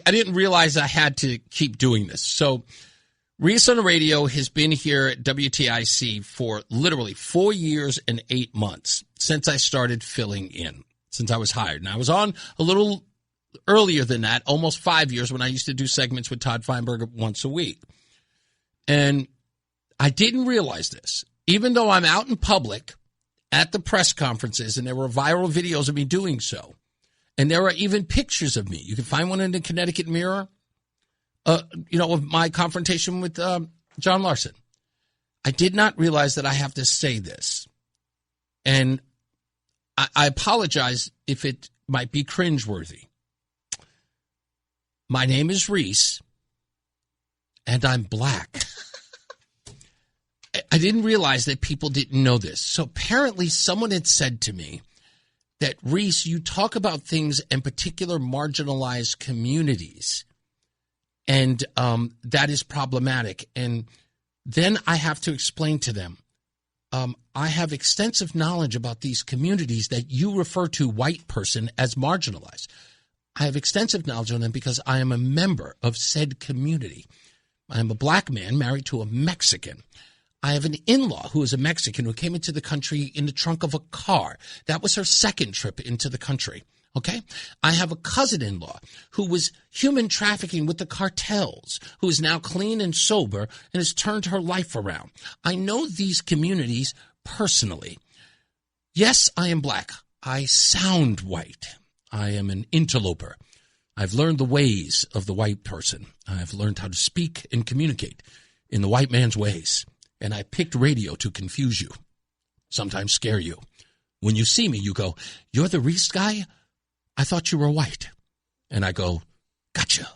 didn't realize I had to keep doing this. So Reese on the radio has been here at WTIC for literally 4 years and 8 months since I started filling in, since I was hired. And I was on a little earlier than that, almost 5 years, when I used to do segments with Todd Feinberg once a week. And I didn't realize this. Even though I'm out in public at the press conferences, and there were viral videos of me doing so. And there are even pictures of me. You can find one in the Connecticut Mirror, of my confrontation with John Larson. I did not realize that I have to say this. And I apologize if it might be cringeworthy. My name is Reese, and I'm black. I didn't realize that people didn't know this. So apparently someone had said to me that, Reese, you talk about things in particular marginalized communities, and that is problematic. And then I have to explain to them, I have extensive knowledge about these communities that you refer to, white person, as marginalized. I have extensive knowledge on them because I am a member of said community. I am a black man married to a Mexican. I have an in-law who is a Mexican who came into the country in the trunk of a car. That was her second trip into the country. Okay? I have a cousin-in-law who was human trafficking with the cartels, who is now clean and sober and has turned her life around. I know these communities personally. Yes, I am black. I sound white. I am an interloper. I've learned the ways of the white person. I've learned how to speak and communicate in the white man's ways. And I picked radio to confuse you, sometimes scare you. When you see me, you go, "You're the Reese guy? I thought you were white." And I go, "Gotcha."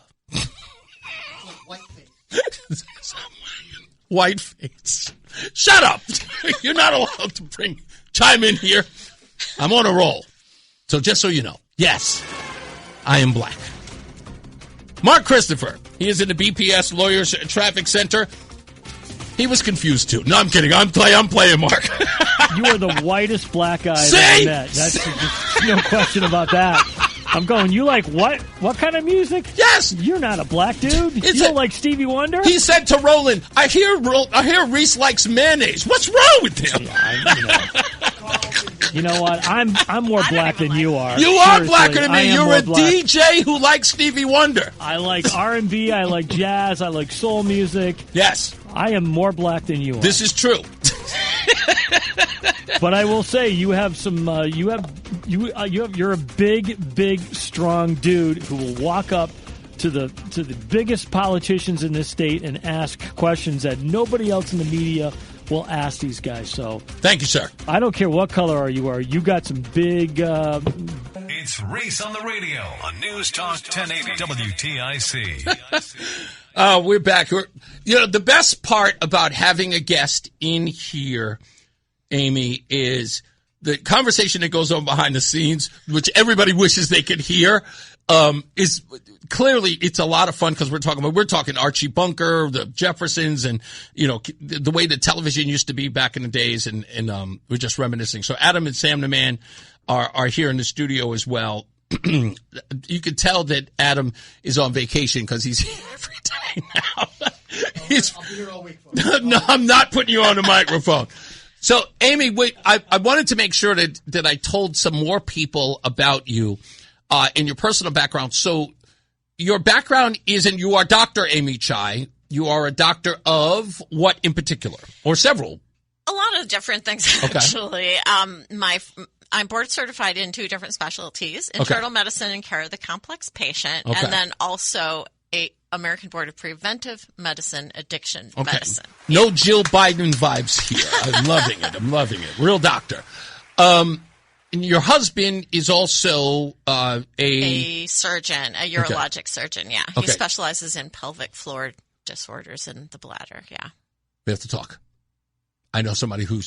White face. White face. Shut up. You're not allowed to chime in here. I'm on a roll. So just so you know, yes, I am black. Mark Christopher. He is in the BPS Lawyers Traffic Center. He was confused too. No, I'm kidding. I'm playing Mark. You are the whitest black guy I've ever met. That's no question about that. I'm going, you like what? What kind of music? Yes. You're not a black dude. You don't like Stevie Wonder? He said to Roland, I hear Reese likes mayonnaise. What's wrong with him? You know what? I'm more black than you are. You are blacker than me. You're a DJ who likes Stevie Wonder. I like R&B. I like jazz. I like soul music. Yes. I am more black than you are. This is true. But I will say you have some. You're a big, strong dude who will walk up to the biggest politicians in this state and ask questions that nobody else in the media will ask these guys. So thank you, sir. I don't care what color you are. You got some big. It's Reese on the radio on NewsTalk 1080 WTIC. We're back. The best part about having a guest in here, Amy, is the conversation that goes on behind the scenes, which everybody wishes they could hear. Is clearly it's a lot of fun because we're talking Archie Bunker, the Jeffersons, and the way the television used to be back in the days, and we're just reminiscing. So Adam and Sam the Man are here in the studio as well. You could tell that Adam is on vacation because he's here every day now. I'll be here all week. No, I'm not putting you on the microphone. So, Amy, wait, I wanted to make sure that I told some more people about you and your personal background. So, your background you are Dr. Amy Chai. You are a doctor of what in particular, or several? A lot of different things, actually. Okay. I'm board certified in 2 different specialties, internal medicine and care of the complex patient, and then also a American Board of Preventive Medicine, Addiction Medicine. No Jill Biden vibes here. I'm loving it. Real doctor. And your husband is also a surgeon, a urologic surgeon, yeah. He specializes in pelvic floor disorders in the bladder, yeah. We have to talk. I know somebody who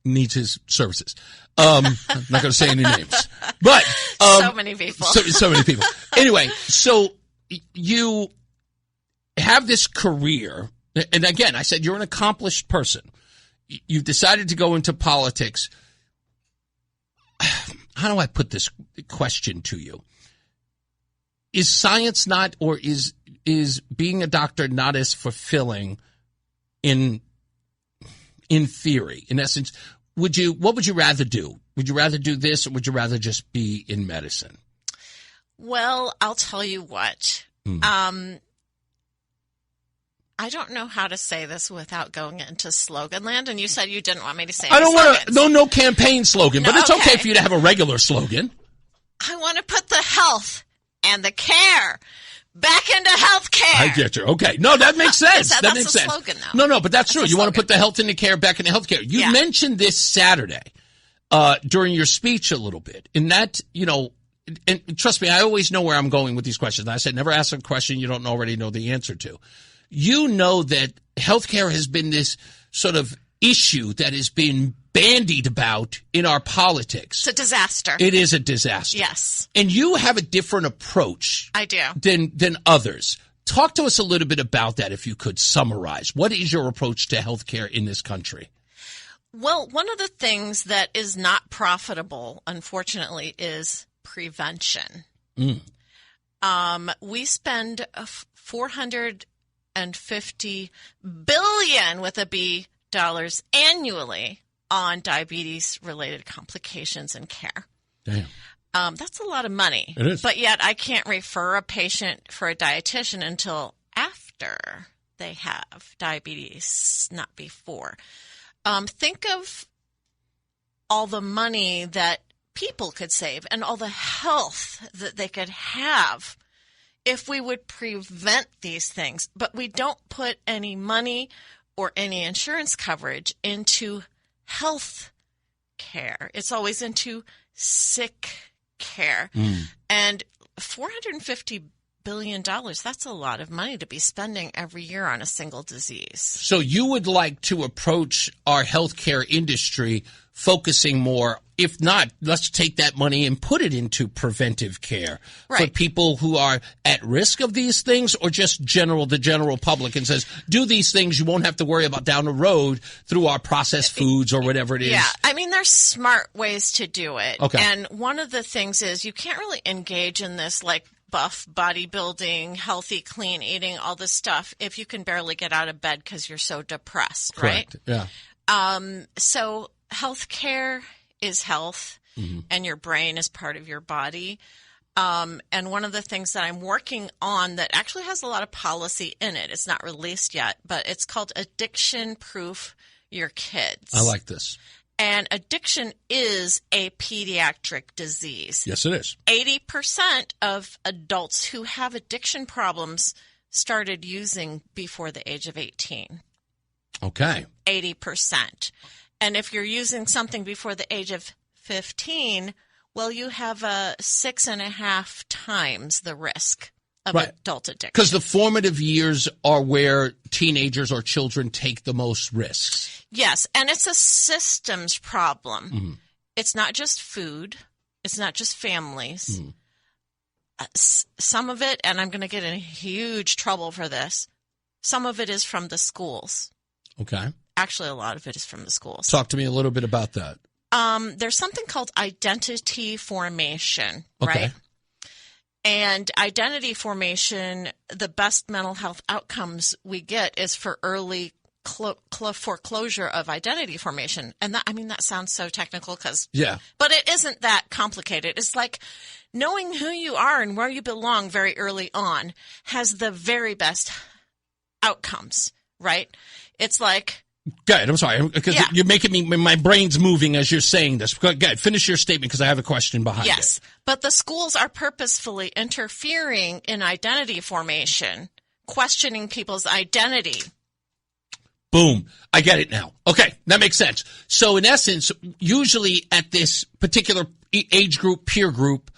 needs his services. I'm not going to say any names. But so many people. So many people. Anyway, so you have this career, and again, I said you're an accomplished person. You've decided to go into politics. How do I put this question to you? Is science not, or is being a doctor not as fulfilling in theory? In essence, what would you rather do? Would you rather do this, or would you rather just be in medicine? Well, I'll tell you what. I don't know how to say this without going into slogan land, and you said you didn't want me to say I don't want slogans. no campaign slogan, but it's okay for you to have a regular slogan. I want to put the health and the care back into health care. I get you. Okay. No, that makes sense. That makes sense. Slogan, though. No, but that's true. You want to put the health and the care back into health care. You mentioned this Saturday during your speech a little bit. And that, and trust me, I always know where I'm going with these questions. I said, never ask a question you don't already know the answer to. You know that healthcare has been this sort of issue that has been bandied about in our politics. It's a disaster. It is a disaster. Yes. And you have a different approach. I do. Than others. Talk to us a little bit about that, if you could summarize. What is your approach to healthcare in this country? Well, one of the things that is not profitable, unfortunately, is prevention. We spend $450 billion with a B dollars annually on diabetes-related complications and care. Damn. That's a lot of money. It is. But yet I can't refer a patient for a dietitian until after they have diabetes, not before. Think of all the money that people could save and all the health that they could have if we would prevent these things. But we don't put any money or any insurance coverage into health care. It's always into sick care. And $450 billion, that's a lot of money to be spending every year on a single disease. So you would like to approach our healthcare industry focusing more, if not, let's take that money and put it into preventive care for people who are at risk of these things, or just the general public, and says, do these things, you won't have to worry about down the road through our processed foods or whatever it is. Yeah, I mean, there's smart ways to do it. Okay. And one of the things is you can't really engage in this like buff bodybuilding, healthy, clean eating, all this stuff if you can barely get out of bed because you're so depressed, Correct. right? Yeah. So healthcare is health, and your brain is part of your body. And one of the things that I'm working on that actually has a lot of policy in it, it's not released yet, but it's called Addiction Proof Your Kids. I like this. And addiction is a pediatric disease. Yes, it is. 80% of adults who have addiction problems started using before the age of 18. Okay. 80%. And if you're using something before the age of 15, well, you have 6.5 times the risk of adult addiction. Because the formative years are where teenagers or children take the most risks. Yes, and it's a systems problem. It's not just food. It's not just families. Some of it, and I'm going to get in huge trouble for this, some of it is from the schools. Okay. Actually, a lot of it is from the schools. Talk to me a little bit about that. There's something called identity formation, Okay. right? And identity formation, the best mental health outcomes we get is for early foreclosure of identity formation. And that sounds so technical but it isn't that complicated. It's like knowing who you are and where you belong very early on has the very best outcomes, right? It's like, Good. I'm sorry, because you're making me, my brain's moving as you're saying this. Good. Finish your statement because I have a question behind it. Yes, but the schools are purposefully interfering in identity formation, questioning people's identity. Boom. I get it now. Okay, that makes sense. So in essence, usually at this particular age group, peer group,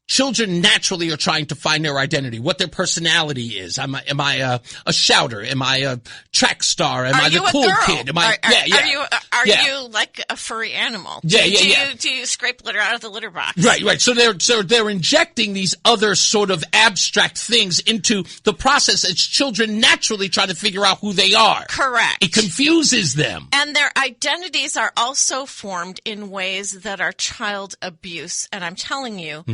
children naturally are trying to find their identity, what their personality is. Am I a shouter? Am I a track star? Am I the cool kid? Am I? Are you like a furry animal? Do you scrape litter out of the litter box? Right. So they're injecting these other sort of abstract things into the process as children naturally try to figure out who they are. Correct. It confuses them. And their identities are also formed in ways that are child abuse. And I'm telling you,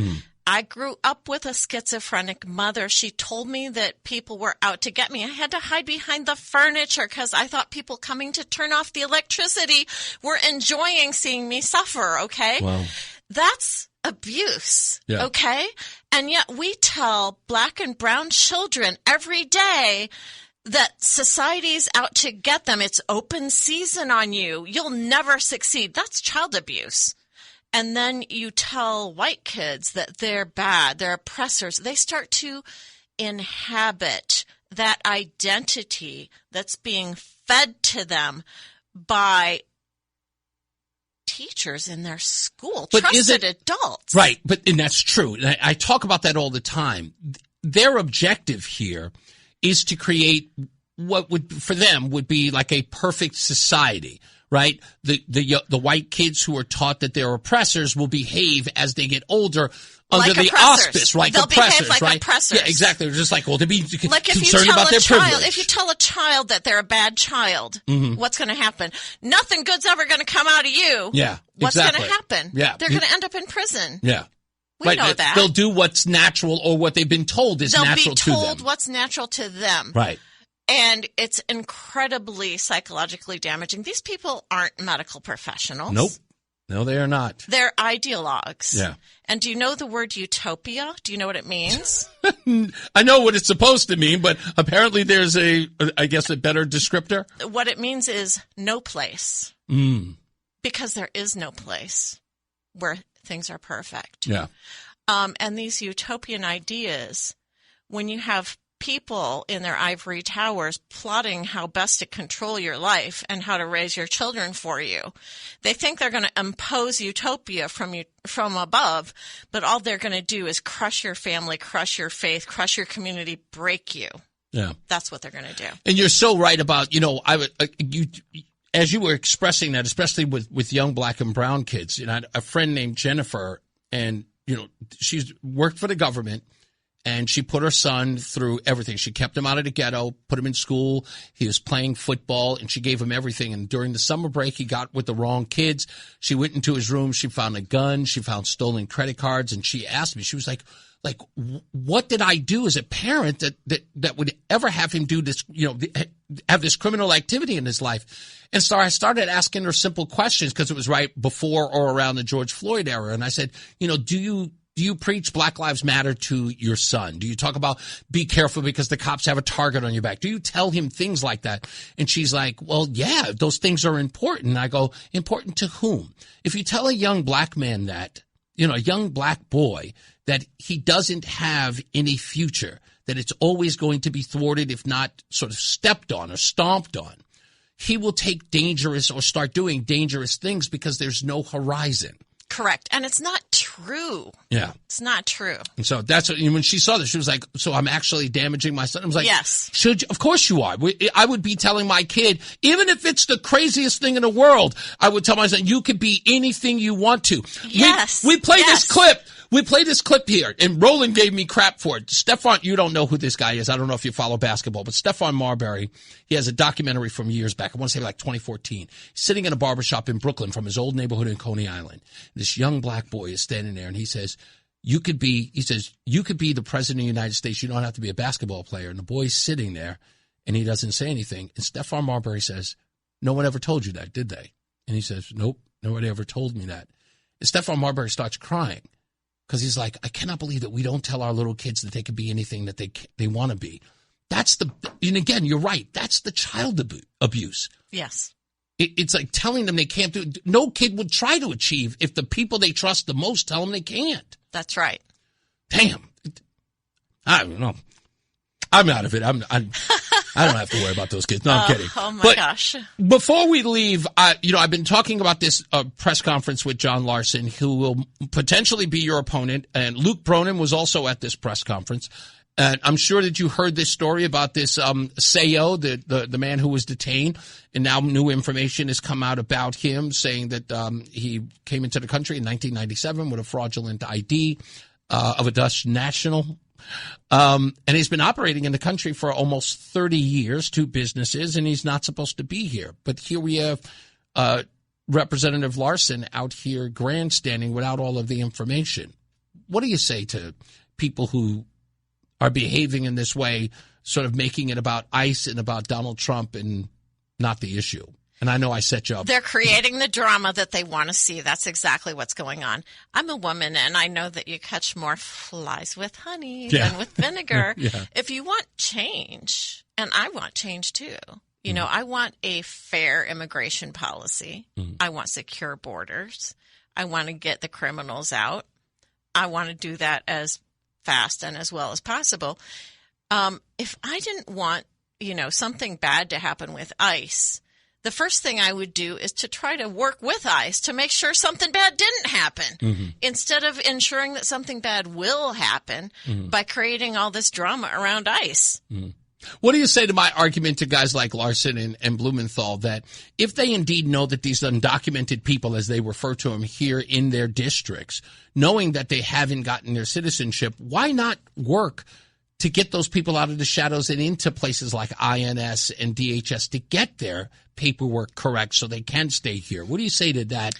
I grew up with a schizophrenic mother. She told me that people were out to get me. I had to hide behind the furniture because I thought people coming to turn off the electricity were enjoying seeing me suffer, okay? Wow. That's abuse, okay? And yet we tell black and brown children every day that society's out to get them. It's open season on you. You'll never succeed. That's child abuse. And then you tell white kids that they're bad, they're oppressors. They start to inhabit that identity that's being fed to them by teachers in their school, trusted adults. Right, and that's true. And I talk about that all the time. Their objective here is to create what would, for them, would be like a perfect society, right? The white kids who are taught that they're oppressors will behave as they get older under the auspice, right? They'll oppressors, behave like right? oppressors. Yeah, exactly. They're just like, well, to be like concerned about their privilege. If you tell a child that they're a bad child, what's going to happen? Nothing good's ever going to come out of you. Yeah, what's going to happen? Yeah, they're going to end up in prison. Yeah. We know that. They'll do what's natural or what they've been told is natural to them. They'll be told what's natural to them. Right. And it's incredibly psychologically damaging. These people aren't medical professionals. Nope. No, they are not. They're ideologues. Yeah. And do you know the word utopia? Do you know what it means? I know what it's supposed to mean, but apparently there's a better descriptor. What it means is no place. Because there is no place where things are perfect. Yeah. And these utopian ideas, when you have people in their ivory towers plotting how best to control your life and how to raise your children for you, they think they're going to impose utopia from above, but all they're going to do is crush your family, crush your faith, crush your community, break you. Yeah. That's what they're going to do. And you're so right about, as you were expressing that, especially with young black and brown kids, I had a friend named Jennifer, and, she's worked for the government, and she put her son through everything. She kept him out of the ghetto, put him in school. He was playing football, and she gave him everything. And during the summer break, he got with the wrong kids. She went into his room. She found a gun. She found stolen credit cards. And she asked me, she was like, what did I do as a parent that would ever have him do this, have this criminal activity in his life? And so I started asking her simple questions because it was right before or around the George Floyd era. And I said, do you preach Black Lives Matter to your son? Do you talk about be careful because the cops have a target on your back? Do you tell him things like that? And she's like, well, yeah, those things are important. I go, important to whom? If you tell a young black man that, a young black boy, that he doesn't have any future, that it's always going to be thwarted, if not sort of stepped on or stomped on, he will take start doing dangerous things because there's no horizon. Correct. And it's not true. Yeah. It's not true. And so that's what, when she saw this, she was like, so I'm actually damaging my son. I was like, yes. Of course you are. I would be telling my kid, even if it's the craziest thing in the world, I would tell my son, you could be anything you want to. Yes. We play this clip. We play this clip here, and Roland gave me crap for it. Stephon, you don't know who this guy is. I don't know if you follow basketball, but Stephon Marbury, he has a documentary from years back. I want to say like 2014. He's sitting in a barbershop in Brooklyn from his old neighborhood in Coney Island. This young black boy is standing there, and he says, you could be the president of the United States. You don't have to be a basketball player. And the boy's sitting there, and he doesn't say anything. And Stephon Marbury says, no one ever told you that, did they? And he says, nope, nobody ever told me that. And Stephon Marbury starts crying. Because he's like, I cannot believe that we don't tell our little kids that they can be anything that they want to be. And again, you're right. That's the child abuse. Yes. It's like telling them they can't do it. No kid would try to achieve if the people they trust the most tell them they can't. That's right. Damn. I don't know. I'm out of it. I don't have to worry about those kids. No, I'm kidding. Oh my gosh. Before we leave, I've been talking about this press conference with John Larson, who will potentially be your opponent. And Luke Bronin was also at this press conference. And I'm sure that you heard this story about this Sayo, the man who was detained. And now new information has come out about him, saying that he came into the country in 1997 with a fraudulent ID of a Dutch national. And he's been operating in the country for almost 30 years, 2 businesses, and he's not supposed to be here. But here we have Representative Larson out here grandstanding without all of the information. What do you say to people who are behaving in this way, sort of making it about ICE and about Donald Trump and not the issue? And I know I set you up. They're creating the drama that they want to see. That's exactly what's going on. I'm a woman, and I know that you catch more flies with honey than with vinegar. Yeah. If you want change, and I want change too, you know, I want a fair immigration policy. I want secure borders. I want to get the criminals out. I want to do that as fast and as well as possible. If I didn't want, you know, something bad to happen with ICE, the first thing I would do is to try to work with ICE to make sure something bad didn't happen, instead of ensuring that something bad will happen by creating all this drama around ICE. What do you say to my argument to guys like Larson and Blumenthal that if they indeed know that these undocumented people, as they refer to them here in their districts, knowing that they haven't gotten their citizenship, why not work to get those people out of the shadows and into places like INS and DHS to get their paperwork correct so they can stay here? What do you say to that?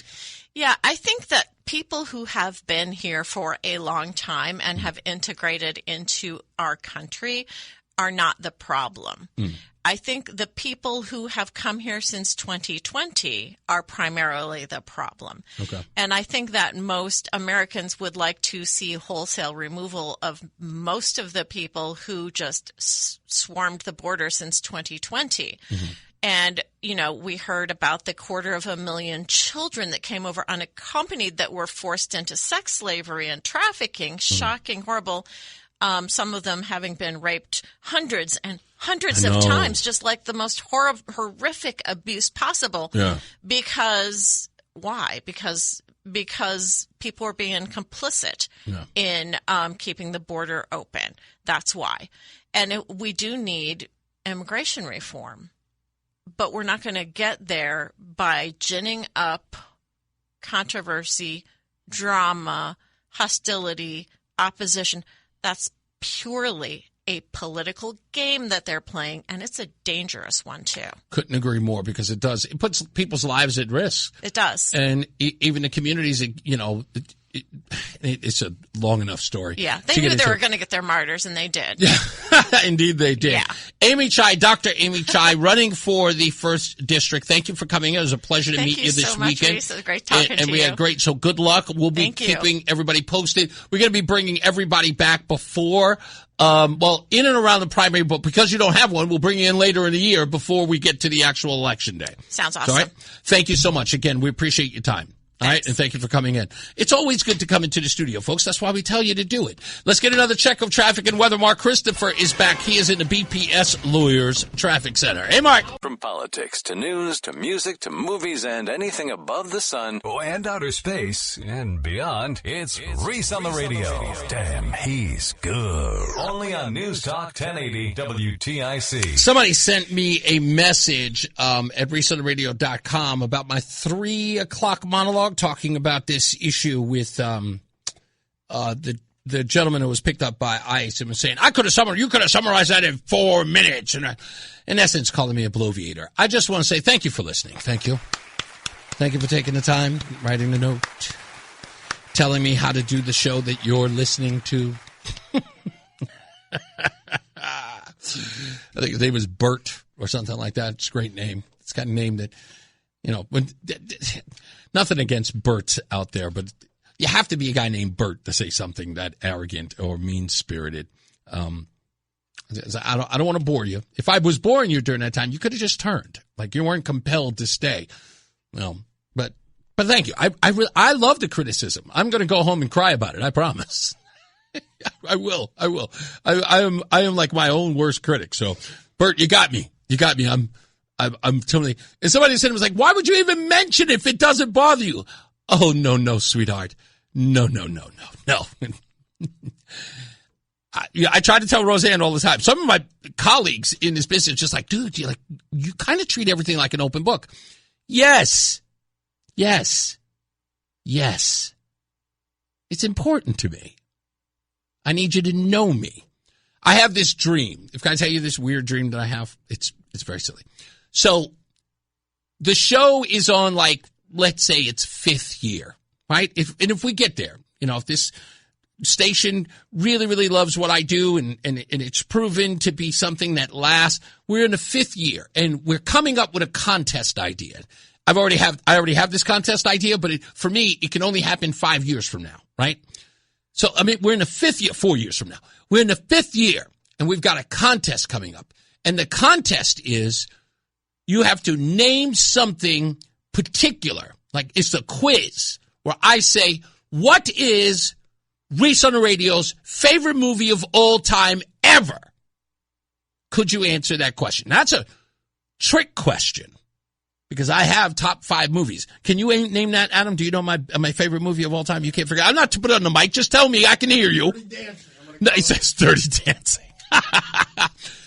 Yeah, I think that people who have been here for a long time and have integrated into our country are not the problem. I think the people who have come here since 2020 are primarily the problem. Okay. And I think that most Americans would like to see wholesale removal of most of the people who just swarmed the border since 2020. And, you know, we heard about the 250,000 children that came over unaccompanied that were forced into sex slavery and trafficking. Shocking, horrible. Some of them having been raped hundreds and hundreds of times, just like the most horrific abuse possible. Yeah. Because why? Because people are being complicit in keeping the border open. That's why. And we do need immigration reform. But we're not going to get there by ginning up controversy, drama, hostility, opposition. That's purely a political game that they're playing, and it's a dangerous one, too. Couldn't agree more, because it puts people's lives at risk. It does. And even the communities, you know, it's a long enough story. Yeah, they knew they were going to get their martyrs, and they did. Yeah, indeed they did. Yeah. Amy Chai, Dr. Amy Chai, running for the 1st District. Thank you for coming in. It was a pleasure to meet you this so much, weekend. Reese. It was great talking to you. And we had great, so good luck. We'll be keeping everybody posted. We're going to be bringing everybody back before, in and around the primary, but because you don't have one, we'll bring you in later in the year before we get to the actual election day. Sounds awesome. All right? Thank you so much. Again, we appreciate your time. All right, and thank you for coming in. It's always good to come into the studio, folks. That's why we tell you to do it. Let's get another check of traffic and weather. Mark Christopher is back. He is in the BPS Lawyers Traffic Center. Hey, Mark. From politics to news to music to movies and anything above the sun and outer space and beyond, it's Reese on the radio. Damn, he's good. Only on NewsTalk 1080 WTIC. Somebody sent me a message at reaseontheradio.com about my 3 o'clock monologue, talking about this issue with the gentleman who was picked up by ICE and was saying, you could have summarized that in 4 minutes. And in essence, calling me a bloviator. I just want to say thank you for listening. Thank you. Thank you for taking the time, writing the note, telling me how to do the show that you're listening to. I think his name was Bert or something like that. It's a great name. It's got a name that, you know, nothing against Berts out there, but you have to be a guy named Bert to say something that arrogant or mean-spirited. I don't want to bore you. If I was boring you during that time, you could have just turned. Like, you weren't compelled to stay. Well, but thank you. I love the criticism. I'm going to go home and cry about it. I promise. I will. I am like my own worst critic. So, Bert, you got me. I'm telling you. And somebody said, it was like, why would you even mention it if it doesn't bother you? Oh, no, sweetheart. No. I try to tell Roseanne all the time. Some of my colleagues in this business just like, dude, you kind of treat everything like an open book. Yes. It's important to me. I need you to know me. I have this dream. If I tell you this weird dream that I have, it's very silly. So the show is on, like, let's say it's 5th year, right? If we get there, you know, if this station really, really loves what I do, and it's proven to be something that lasts. We're in the 5th year, and we're coming up with a contest idea. I already have this contest idea, but for me, it can only happen 5 years from now, right? So, I mean, we're in the 5th year, 4 years from now. We're in the 5th year, and we've got a contest coming up. And the contest is you have to name something particular. Like, it's a quiz where I say, what is Reese on the Radio's favorite movie of all time ever? Could you answer that question? That's a trick question because I have top 5 movies. Can you name that, Adam? Do you know my favorite movie of all time? You can't figure it out. I'm not to put it on the mic. Just tell me. I can hear you. Dirty Dancing. No, he says Dirty Dancing.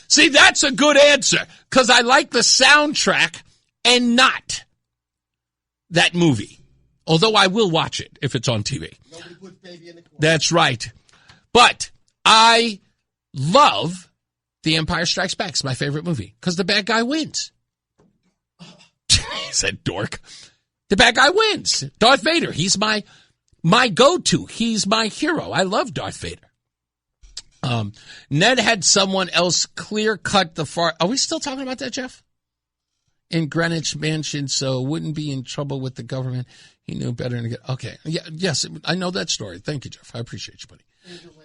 See, that's a good answer because I like the soundtrack and not that movie. Although I will watch it if it's on TV. Nobody puts baby in the corner. That's right. But I love The Empire Strikes Back. It's my favorite movie because the bad guy wins. He said dork. The bad guy wins. Darth Vader. He's my go-to. He's my hero. I love Darth Vader. Ned had someone else clear-cut the far... Are we still talking about that, Jeff? In Greenwich Mansion, so wouldn't be in trouble with the government. He knew better than to get... Okay. Yeah, yes, I know that story. Thank you, Jeff. I appreciate you, buddy.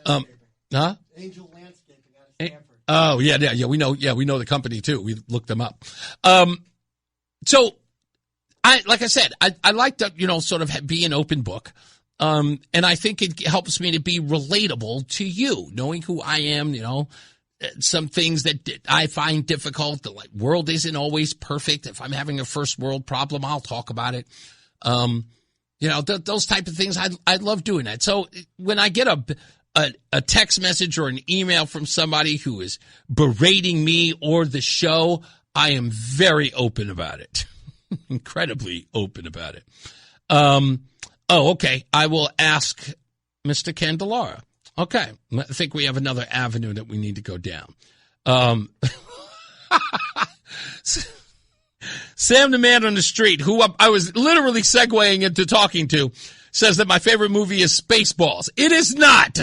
Angel Landscaping. Angel Landscaping out of Stanford. Oh, yeah. We know the company, too. We looked them up. So, like I said, I like to, sort of be an open book. And I think it helps me to be relatable to you, knowing who I am, some things that I find difficult. The world isn't always perfect. If I'm having a first world problem, I'll talk about it. Those type of things. I love doing that. So when I get a text message or an email from somebody who is berating me or the show, I am very open about it. Incredibly open about it. Okay. I will ask Mr. Candelara. Okay. I think we have another avenue that we need to go down. Sam the man on the street, who I was literally segueing into talking to, says that my favorite movie is Spaceballs. It is not.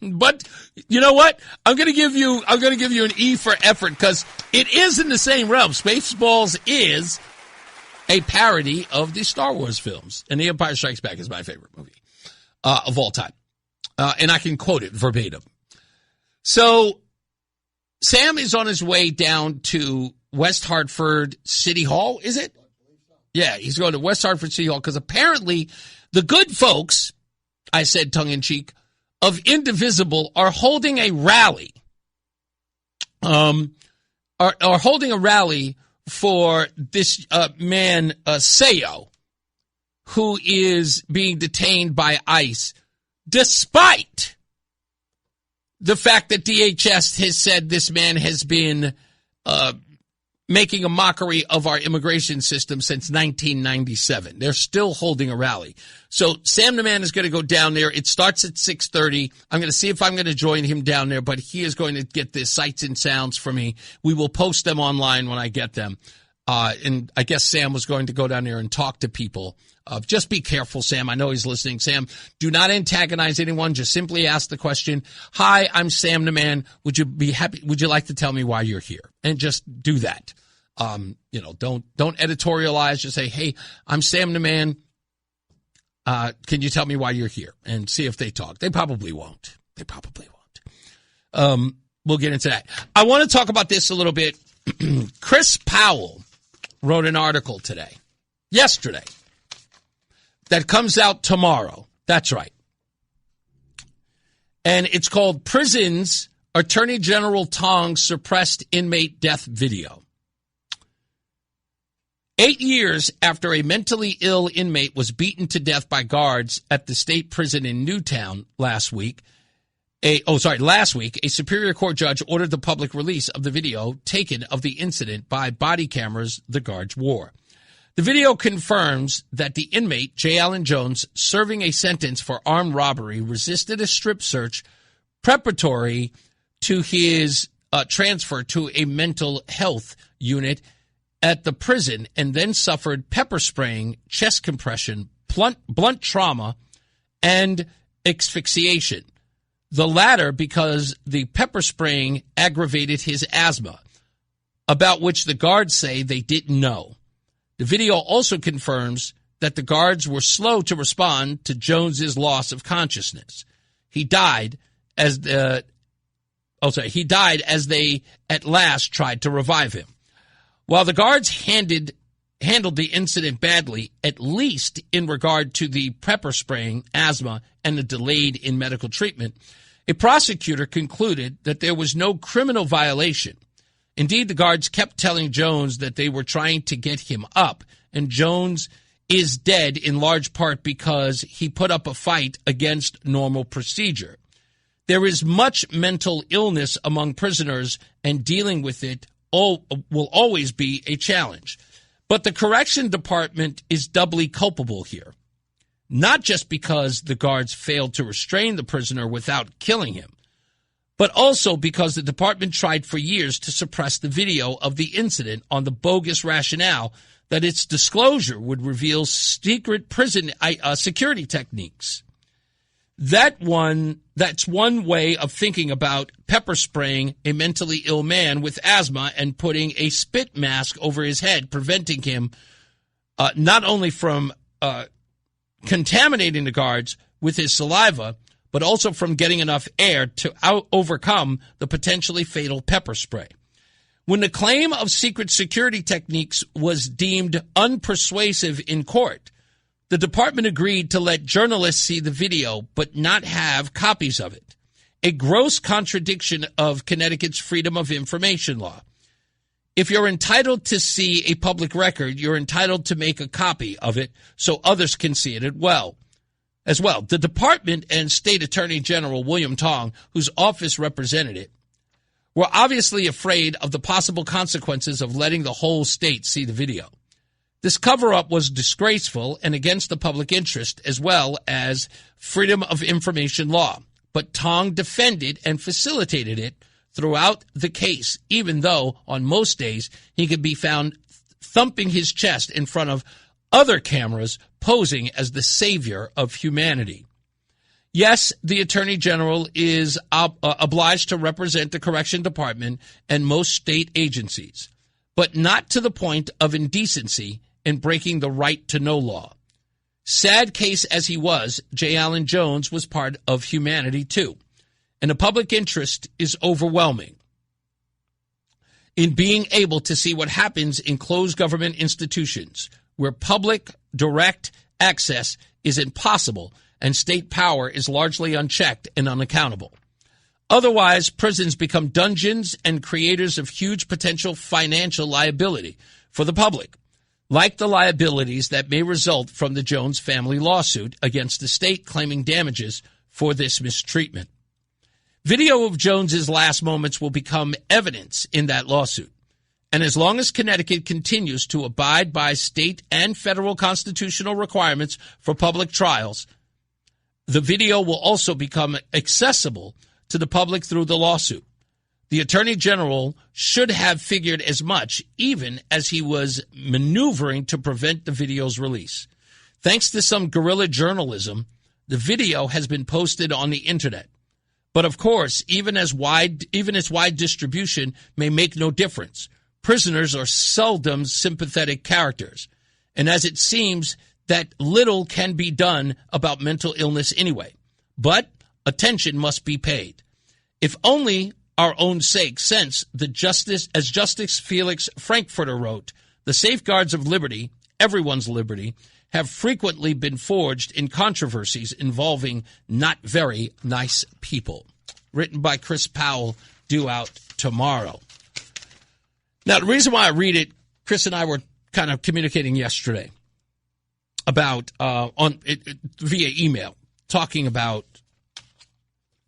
But you know what? I'm going to give you an E for effort because it is in the same realm. Spaceballs is a parody of the Star Wars films, and The Empire Strikes Back is my favorite movie of all time. And I can quote it verbatim. So Sam is on his way down to West Hartford City Hall, is it? Yeah, he's going to West Hartford City Hall because apparently the good folks, I said tongue-in-cheek, of Indivisible are holding a rally. Are holding a rally for this man, Sayo, who is being detained by ICE, despite the fact that DHS has said this man has been making a mockery of our immigration system since 1997. They're still holding a rally. So Sam the man is going to go down there. It starts at 6:30. I'm going to see if I'm going to join him down there, but he is going to get the sights and sounds for me. We will post them online when I get them. And I guess Sam was going to go down there and talk to people. Just be careful, Sam. I know he's listening. Sam, do not antagonize anyone. Just simply ask the question, hi, I'm Sam the man. Would you be happy? Would you like to tell me why you're here? And just do that. Don't editorialize. Just say, hey, I'm Sam the man. Can you tell me why you're here? And see if they talk. They probably won't. We'll get into that. I want to talk about this a little bit. Chris Powell wrote an article yesterday, that comes out tomorrow. That's right. And it's called Prisons, Attorney General Tong Suppressed Inmate Death Video. 8 years after a mentally ill inmate was beaten to death by guards at the state prison in Newtown last week, a Superior Court judge ordered the public release of the video taken of the incident by body cameras the guards wore. The video confirms that the inmate, J. Allen Jones, serving a sentence for armed robbery, resisted a strip search preparatory to his transfer to a mental health unit at the prison and then suffered pepper spraying, chest compression, blunt trauma, and asphyxiation. The latter because the pepper spraying aggravated his asthma, about which the guards say they didn't know. The video also confirms that the guards were slow to respond to Jones's loss of consciousness. He died as they at last tried to revive him. While the guards handled the incident badly, at least in regard to the pepper spraying, asthma, and the delayed in medical treatment, a prosecutor concluded that there was no criminal violation. Indeed, the guards kept telling Jones that they were trying to get him up, and Jones is dead in large part because he put up a fight against normal procedure. There is much mental illness among prisoners, and dealing with it will always be a challenge. But the correction department is doubly culpable here, not just because the guards failed to restrain the prisoner without killing him, but also because the department tried for years to suppress the video of the incident on the bogus rationale that its disclosure would reveal secret prison security techniques. That's one way of thinking about pepper spraying a mentally ill man with asthma and putting a spit mask over his head, preventing him not only from contaminating the guards with his saliva, but also from getting enough air to overcome the potentially fatal pepper spray. When the claim of secret security techniques was deemed unpersuasive in court, the department agreed to let journalists see the video but not have copies of it, a gross contradiction of Connecticut's Freedom of Information law. If you're entitled to see a public record, you're entitled to make a copy of it so others can see it as well. The department and State Attorney General William Tong, whose office represented it, were obviously afraid of the possible consequences of letting the whole state see the video. This cover-up was disgraceful and against the public interest as well as Freedom of Information law. But Tong defended and facilitated it throughout the case, even though on most days he could be found thumping his chest in front of other cameras posing as the savior of humanity. Yes, the Attorney General is obliged to represent the Correction Department and most state agencies, but not to the point of indecency in breaking the right to know law. Sad case as he was, J. Allen Jones was part of humanity too, and the public interest is overwhelming in being able to see what happens in closed government institutions where public direct access is impossible and state power is largely unchecked and unaccountable. Otherwise, prisons become dungeons and creators of huge potential financial liability for the public, like the liabilities that may result from the Jones family lawsuit against the state claiming damages for this mistreatment. Video of Jones's last moments will become evidence in that lawsuit. And as long as Connecticut continues to abide by state and federal constitutional requirements for public trials, the video will also become accessible to the public through the lawsuit. The Attorney General should have figured as much, even as he was maneuvering to prevent the video's release. Thanks to some guerrilla journalism, the video has been posted on the internet. But of course, even its wide distribution may make no difference. Prisoners are seldom sympathetic characters, and as it seems that little can be done about mental illness anyway. But attention must be paid, if only our own sake, since as Justice Felix Frankfurter wrote, the safeguards of liberty, everyone's liberty, have frequently been forged in controversies involving not very nice people. Written by Chris Powell, due out tomorrow. Now, the reason why I read it, Chris and I were kind of communicating yesterday about via email, talking about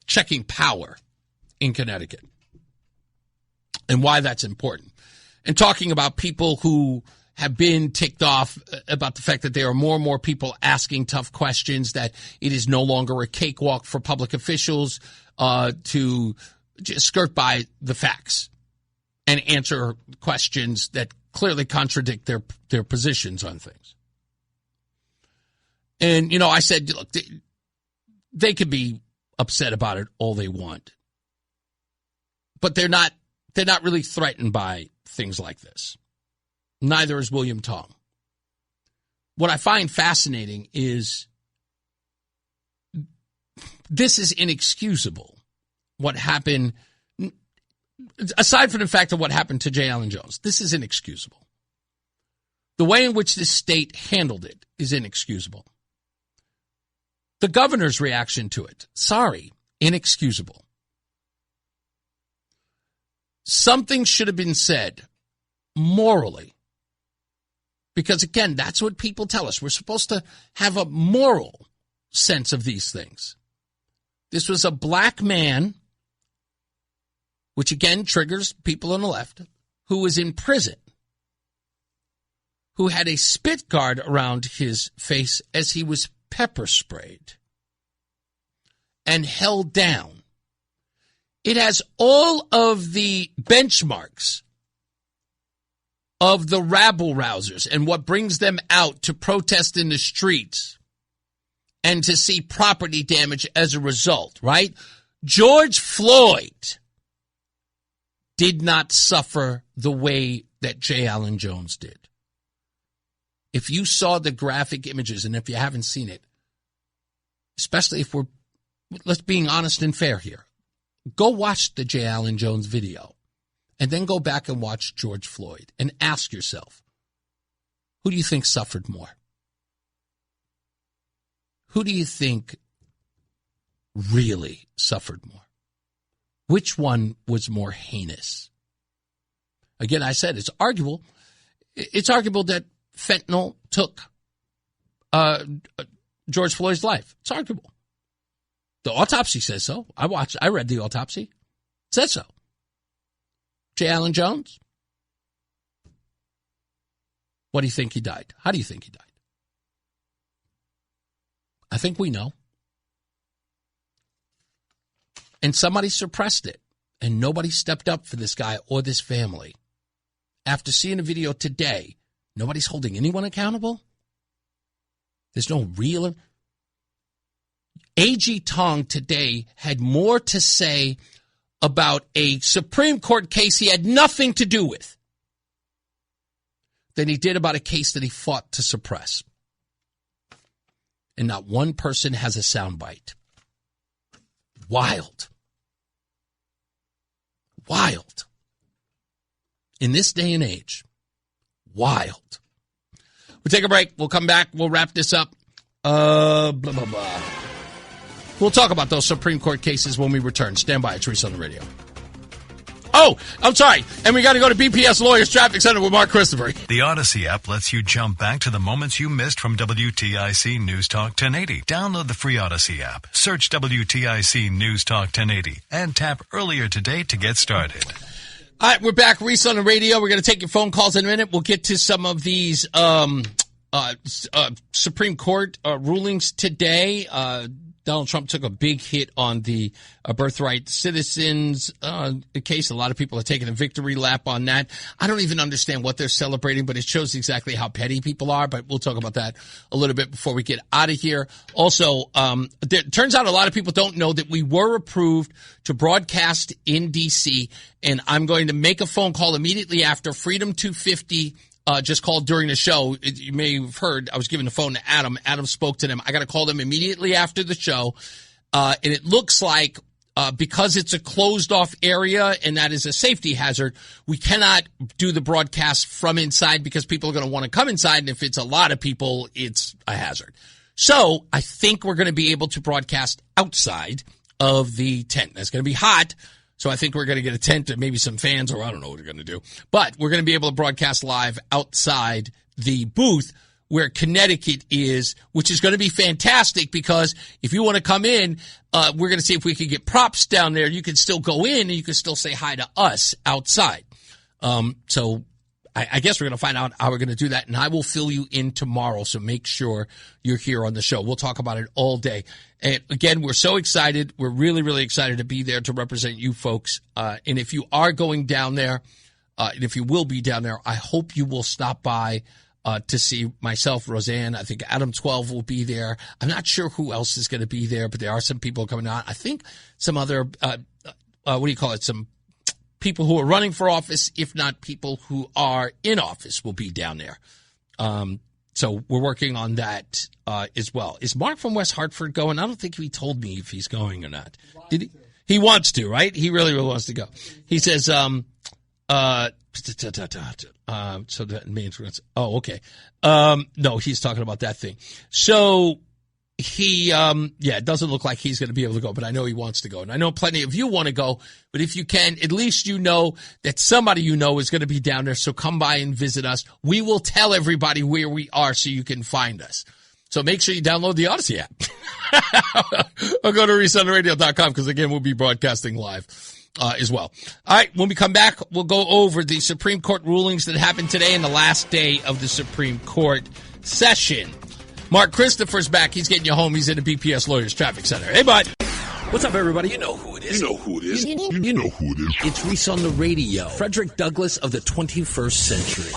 checking power in Connecticut and why that's important, and talking about people who have been ticked off about the fact that there are more and more people asking tough questions, that it is no longer a cakewalk for public officials to just skirt by the facts and answer questions that clearly contradict their positions on things. And, I said, look, they could be upset about it all they want. But they're not really threatened by things like this. Neither is William Tong. What I find fascinating is this is inexcusable. What happened, aside from the fact of what happened to J. Allen Jones, this is inexcusable. The way in which this state handled it is inexcusable. The governor's reaction to it, sorry, inexcusable. Something should have been said morally. Because, again, that's what people tell us. We're supposed to have a moral sense of these things. This was a black man, which, again, triggers people on the left, who was in prison, who had a spit guard around his face as he was pepper sprayed and held down. It has all of the benchmarks of the rabble-rousers and what brings them out to protest in the streets and to see property damage as a result, right? George Floyd did not suffer the way that J. Allen Jones did. If you saw the graphic images, and if you haven't seen it, especially if let's being honest and fair here, go watch the J. Allen Jones video. And then go back and watch George Floyd and ask yourself, who do you think suffered more? Who do you think really suffered more? Which one was more heinous? Again, I said it's arguable. It's arguable that fentanyl took George Floyd's life. It's arguable. The autopsy says so. I read the autopsy. It says so. J. Allen Jones? What do you think he died? How do you think he died? I think we know. And somebody suppressed it, and nobody stepped up for this guy or this family. After seeing the video today, nobody's holding anyone accountable? There's no real... A.G. Tong today had more to say about a Supreme Court case he had nothing to do with than he did about a case that he fought to suppress. And not one person has a soundbite. Wild. Wild. In this day and age, wild. We'll take a break. We'll come back. We'll wrap this up. Blah, blah, blah. We'll talk about those Supreme Court cases when we return. Stand by. It's Reese on the radio. Oh, I'm sorry. And we got to go to BPS Lawyers Traffic Center with Mark Christopher. The Odyssey app lets you jump back to the moments you missed from WTIC News Talk 1080. Download the free Odyssey app. Search WTIC News Talk 1080 and tap earlier today to get started. All right, we're back. Reese on the radio. We're going to take your phone calls in a minute. We'll get to some of these Supreme Court rulings today. Donald Trump took a big hit on the birthright citizens case. A lot of people are taking a victory lap on that. I don't even understand what they're celebrating, but it shows exactly how petty people are. But we'll talk about that a little bit before we get out of here. Also, it turns out a lot of people don't know that we were approved to broadcast in D.C., and I'm going to make a phone call immediately after Freedom 250 just called during the show. You may have heard I was giving the phone to Adam. Adam spoke to them. I got to call them immediately after the show. And it looks like because it's a closed-off area and that is a safety hazard, we cannot do the broadcast from inside because people are going to want to come inside. And if it's a lot of people, it's a hazard. So I think we're going to be able to broadcast outside of the tent. That's going to be hot. So I think we're going to get a tent and maybe some fans, or I don't know what we're going to do. But we're going to be able to broadcast live outside the booth where Connecticut is, which is going to be fantastic because if you want to come in, we're going to see if we can get props down there. You can still go in and you can still say hi to us outside. So I guess we're going to find out how we're going to do that, and I will fill you in tomorrow, so make sure you're here on the show. We'll talk about it all day. And again, we're so excited. We're really, really excited to be there to represent you folks. And if you are going down there, and if you will be down there, I hope you will stop by to see myself, Roseanne. I think Adam 12 will be there. I'm not sure who else is going to be there, but there are some people coming out. I think some other, some people who are running for office, if not people who are in office, will be down there. So we're working on that as well. Is Mark from West Hartford going? I don't think he told me if he's going or not. Did he? He wants to, right? He really wants to go. He says, so that means, oh, okay. No, he's talking about that thing. So he, it doesn't look like he's going to be able to go, but I know he wants to go. And I know plenty of you want to go, but if you can, at least you know that somebody you know is going to be down there. So come by and visit us. We will tell everybody where we are so you can find us. So make sure you download the Odyssey app or go to ReeseOnTheRadio.com because, again, we'll be broadcasting live as well. All right, when we come back, we'll go over the Supreme Court rulings that happened today and the last day of the Supreme Court session. Mark Christopher's back. He's getting you home. He's in the BPS Lawyers Traffic Center. Hey, bud. What's up, everybody? You know who it is. You know who it is. You know who it is. It's Reese on the radio. Frederick Douglass of the 21st century.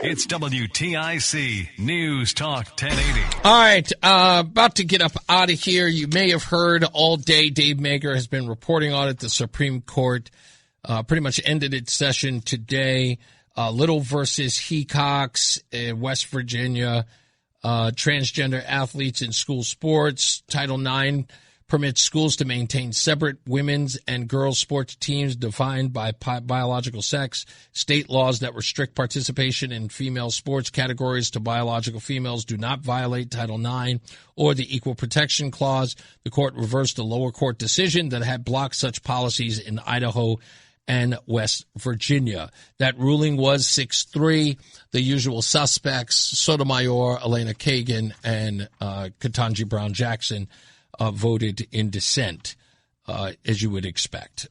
It's WTIC News Talk 1080. All right, about to get up out of here. You may have heard all day Dave Mager has been reporting on it. The Supreme Court pretty much ended its session today. Little versus Hecox in West Virginia. Transgender athletes in school sports. Title IX permits schools to maintain separate women's and girls' sports teams defined by biological sex. State laws that restrict participation in female sports categories to biological females do not violate Title IX or the Equal Protection Clause. The court reversed a lower court decision that had blocked such policies in Idaho and West Virginia. That ruling was 6-3. The usual suspects, Sotomayor, Elena Kagan, and Ketanji Brown Jackson, voted in dissent, as you would expect.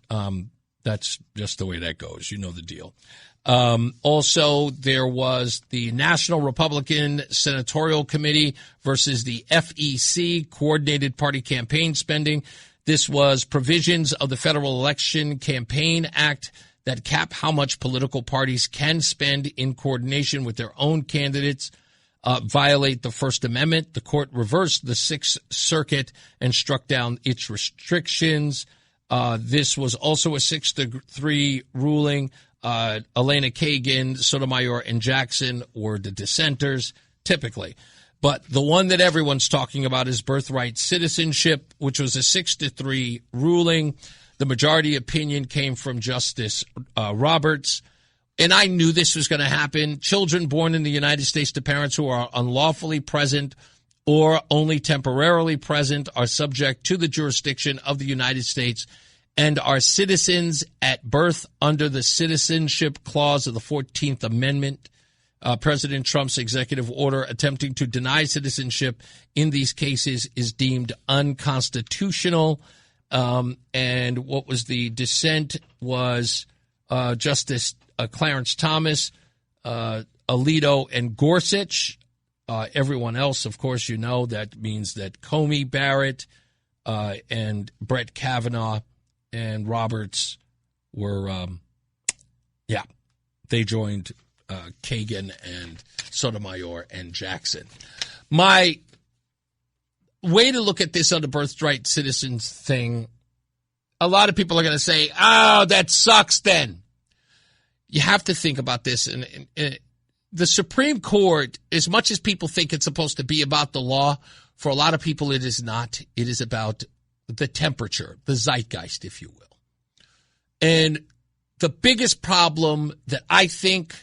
That's just the way that goes. You know the deal. Also, there was the National Republican Senatorial Committee versus the FEC, Coordinated Party Campaign Spending. This was provisions of the Federal Election Campaign Act that cap how much political parties can spend in coordination with their own candidates. Violate the First Amendment. The court reversed the Sixth Circuit and struck down its restrictions. This was also a 6-3 ruling. Elena Kagan, Sotomayor, and Jackson were the dissenters, typically. But the one that everyone's talking about is birthright citizenship, which was a 6-3 ruling. The majority opinion came from Justice Roberts. And I knew this was going to happen. Children born in the United States to parents who are unlawfully present or only temporarily present are subject to the jurisdiction of the United States and are citizens at birth under the Citizenship Clause of the 14th Amendment. President Trump's executive order attempting to deny citizenship in these cases is deemed unconstitutional. And what was the dissent was Justice Clarence Thomas, Alito, and Gorsuch. Everyone else, of course, you know, that means that Comey Barrett and Brett Kavanaugh and Roberts were, they joined Kagan and Sotomayor and Jackson. My way to look at this on the birthright citizens thing, a lot of people are going to say, oh, that sucks then. You have to think about this. And the Supreme Court, as much as people think it's supposed to be about the law, for a lot of people it is not. It is about the temperature, the zeitgeist, if you will. And the biggest problem that I think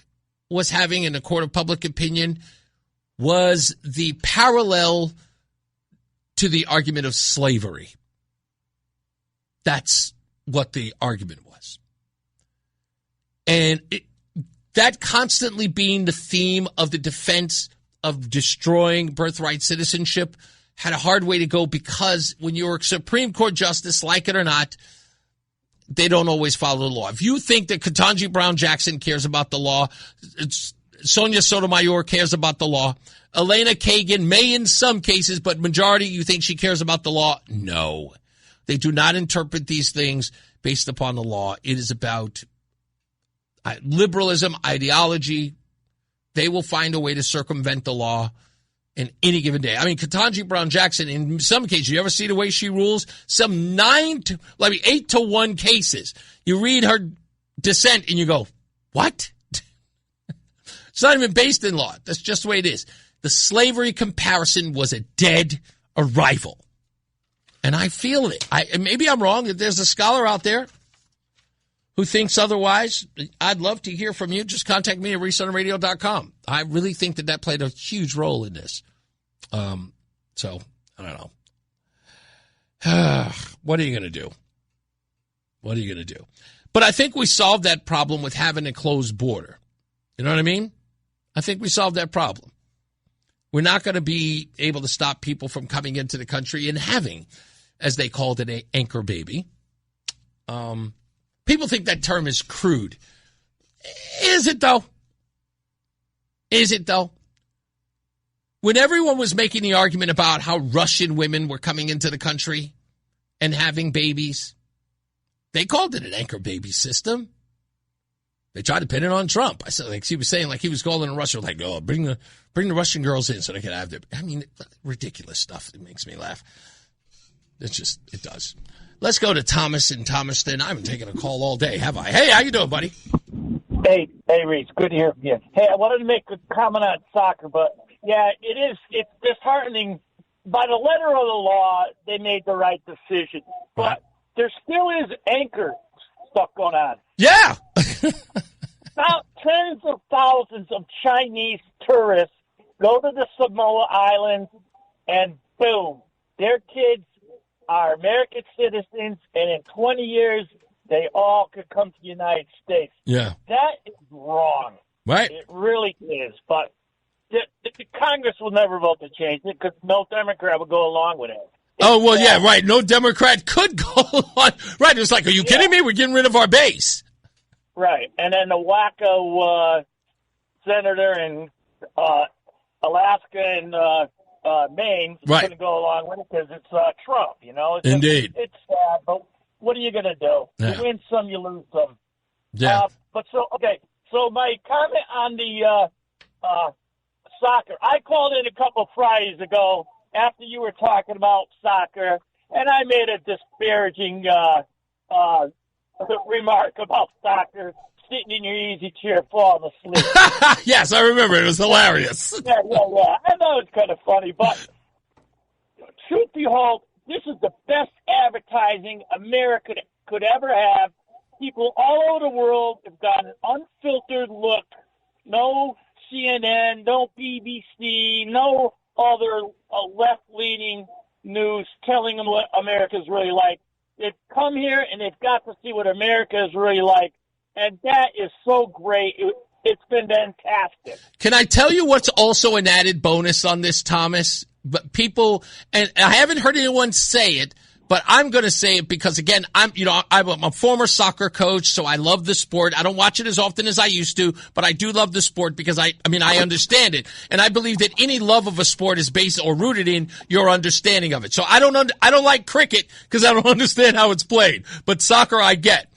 was having in the court of public opinion was the parallel to the argument of slavery. That's what the argument was. And that constantly being the theme of the defense of destroying birthright citizenship had a hard way to go because when you're a Supreme Court justice, like it or not, they don't always follow the law. If you think that Ketanji Brown Jackson cares about the law, Sonia Sotomayor cares about the law, Elena Kagan may in some cases, but majority you think she cares about the law? No. They do not interpret these things based upon the law. It is about liberalism, ideology, they will find a way to circumvent the law in any given day. I mean, Ketanji Brown Jackson, in some cases, you ever see the way she rules? Some 8-1 cases. You read her dissent and you go, what? It's not even based in law. That's just the way it is. The slavery comparison was a dead arrival. And I feel it. And maybe I'm wrong. If there's a scholar out there who thinks otherwise, I'd love to hear from you. Just contact me at reeseontheradio.com. I really think that played a huge role in this. So, I don't know. What are you going to do? What are you going to do? But I think we solved that problem with having a closed border. You know what I mean? I think we solved that problem. We're not going to be able to stop people from coming into the country and having, as they called it, an anchor baby. People think that term is crude. Is it, though? Is it, though? When everyone was making the argument about how Russian women were coming into the country and having babies, they called it an anchor baby system. They tried to pin it on Trump. I said, like he was saying, like he was calling Russia, like, oh, bring the Russian girls in so they can have their. I mean, ridiculous stuff. It makes me laugh. It does. Let's go to Thomas in Thomaston. I haven't taken a call all day, have I? Hey, how you doing, buddy? Hey, Reese. Good to hear from you. Hey, I wanted to make a comment on soccer, but yeah, it's disheartening. By the letter of the law, they made the right decision, but there still is anchor stuff going on. Yeah. Now, tens of thousands of Chinese tourists go to the Samoa Islands, and boom, their kids are American citizens, and in 20 years, they all could come to the United States. Yeah. That is wrong. Right. It really is. But the Congress will never vote to change it because no Democrat will go along with it. Oh, well, yeah, right. No Democrat could go on. Right. It's like, are you kidding me? We're getting rid of our base. Right. And then the wacko senator in Alaska and Maine is going to go along with it because it's Trump, you know. Indeed. It's sad, but what are you going to do? Yeah. You win some, you lose some. Yeah. So my comment on the soccer, I called in a couple Fridays ago after you were talking about soccer, and I made a disparaging remark about soccer, sitting in your easy chair, falling asleep. Yes, I remember. It was hilarious. Yeah. I know it's kind of funny, but truth be told, this is the best advertising America could ever have. People all over the world have got an unfiltered look. No CNN, no BBC, no other left-leaning news telling them what America's really like. They've come here and they've got to see what America is really like. And that is so great. It's been fantastic. Can I tell you what's also an added bonus on this, Thomas? But people, and I haven't heard anyone say it, but I'm going to say it because, again, I'm a former soccer coach, so I love the sport. I don't watch it as often as I used to, but I do love the sport because I understand it. And I believe that any love of a sport is based or rooted in your understanding of it. So I don't like cricket because I don't understand how it's played, but soccer I get.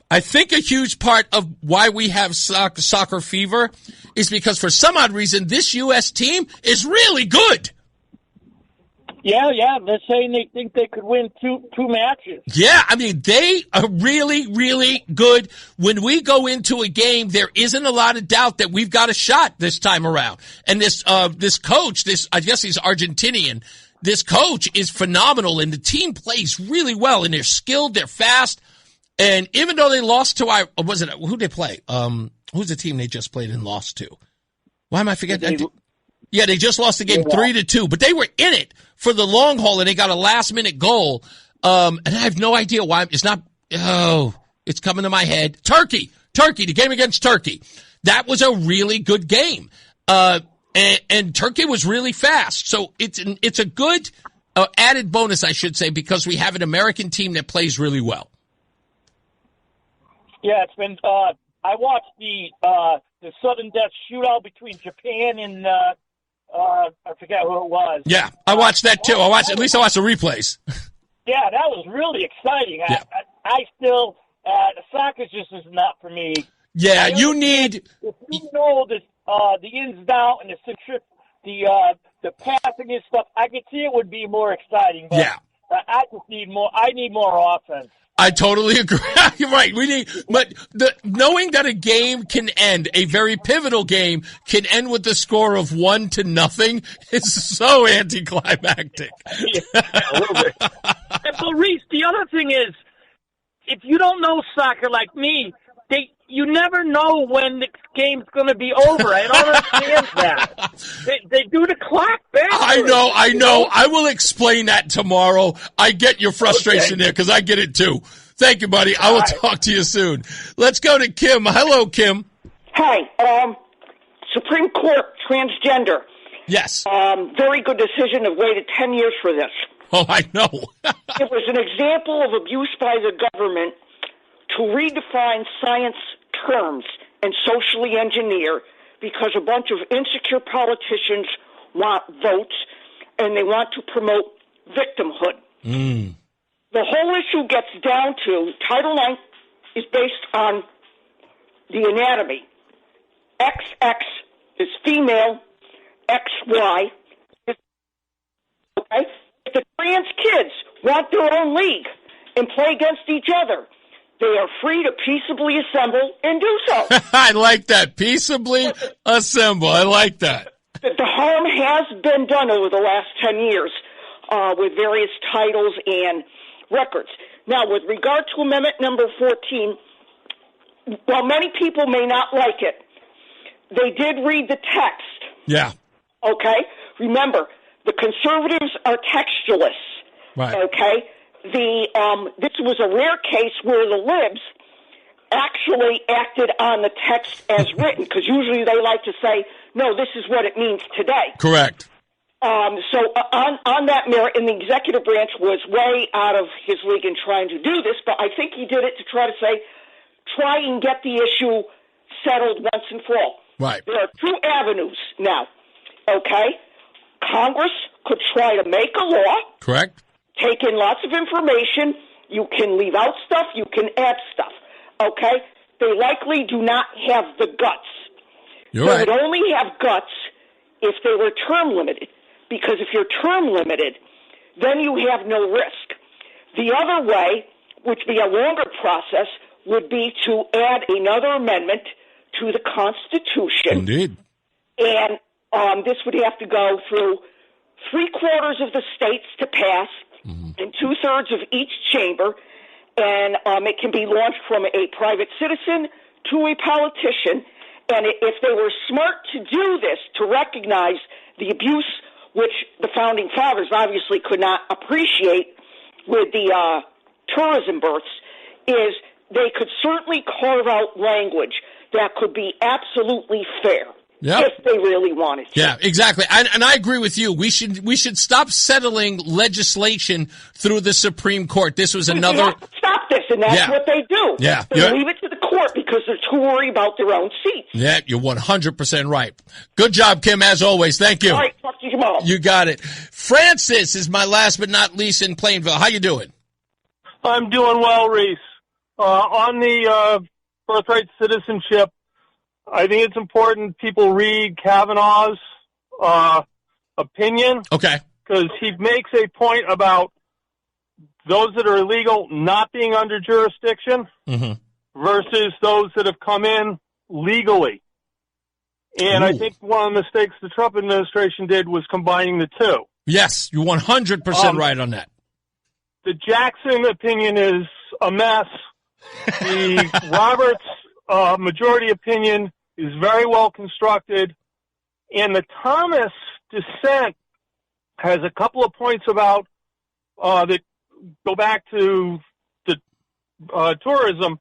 I think a huge part of why we have soccer fever is because for some odd reason, this U.S. team is really good. Yeah. They're saying they think they could win two matches. Yeah, I mean, they are really, really good. When we go into a game, there isn't a lot of doubt that we've got a shot this time around. And this coach, I guess he's Argentinian, this coach is phenomenal, and the team plays really well, and they're skilled, they're fast. And even though they lost to who'd they play? Who's the team they just played and lost to? Why am I forgetting? Yeah, they just lost the game 3-2, but they were in it for the long haul, and they got a last-minute goal. And I have no idea why. It's not. Oh, it's coming to my head. Turkey, the game against Turkey. That was a really good game, and Turkey was really fast. So it's a good added bonus, I should say, because we have an American team that plays really well. Yeah, it's been. I watched the sudden death shootout between Japan and I forget who it was. Yeah, I watched that too. I watched the replays. Yeah, that was really exciting. Yeah. I still soccer just is not for me. Yeah, you need. If you know that the ins and outs and the passing and stuff, I could see it would be more exciting. But Yeah. I just need more. I need more offense. I totally agree. You're right. But knowing that a game can end, a very pivotal game can end with the score of 1-0 is so anticlimactic. Yeah, a little bit. But Reese, the other thing is, if you don't know soccer like me, you never know when the game's going to be over. I don't understand that. They do the clock backwards. I know. I will explain that tomorrow. I get your frustration there because I get it too. Thank you, buddy. I will talk to you soon. Let's go to Kim. Hello, Kim. Hi. Supreme Court, transgender. Yes. Very good decision. Have waited 10 years for this. Oh, I know. It was an example of abuse by the government to redefine science terms and socially engineer because a bunch of insecure politicians want votes and they want to promote victimhood. The whole issue gets down to Title IX is based on the anatomy. XX is female, XY is okay. If the trans kids want their own league and play against each other, they are free to peaceably assemble and do so. I like that. Peaceably assemble. I like that. The harm has been done over the last 10 years with various titles and records. Now, with regard to Amendment number 14, while many people may not like it, they did read the text. Yeah. Okay? Remember, the conservatives are textualists. Right. Okay? This was a rare case where the libs actually acted on the text as written, because usually they like to say, no, this is what it means today. Correct. So on that merit, and the executive branch was way out of his league in trying to do this, but I think he did it to try and get the issue settled once and for all. Right. There are two avenues now, okay? Congress could try to make a law. Correct. Take in lots of information. You can leave out stuff. You can add stuff, okay? They likely do not have the guts. You're they right. would only have guts if they were term limited, because if you're term limited, then you have no risk. The other way, which would be a longer process, would be to add another amendment to the Constitution. Indeed. And this would have to go through 3/4 of the states to pass, and 2/3 of each chamber, and it can be launched from a private citizen to a politician. And if they were smart to do this, to recognize the abuse, which the founding fathers obviously could not appreciate with the tourism births, is they could certainly carve out language that could be absolutely fair. Yep. If they really wanted to. Yeah, exactly. And I agree with you. We should stop settling legislation through the Supreme Court. This was another... Stop this, and that's what they do. Yeah. They leave it to the court because they're too worried about their own seats. Yeah, you're 100% right. Good job, Kim, as always. Thank you. All right, talk to you tomorrow. You got it. Francis is my last but not least in Plainville. How you doing? I'm doing well, Reese. On the birthright citizenship, I think it's important people read Kavanaugh's opinion. Okay. Because he makes a point about those that are illegal not being under jurisdiction versus those that have come in legally. And I think one of the mistakes the Trump administration did was combining the two. Yes, you're 100% right on that. The Jackson opinion is a mess. The Roberts majority opinion is very well constructed, and the Thomas dissent has a couple of points about that go back to the tourism,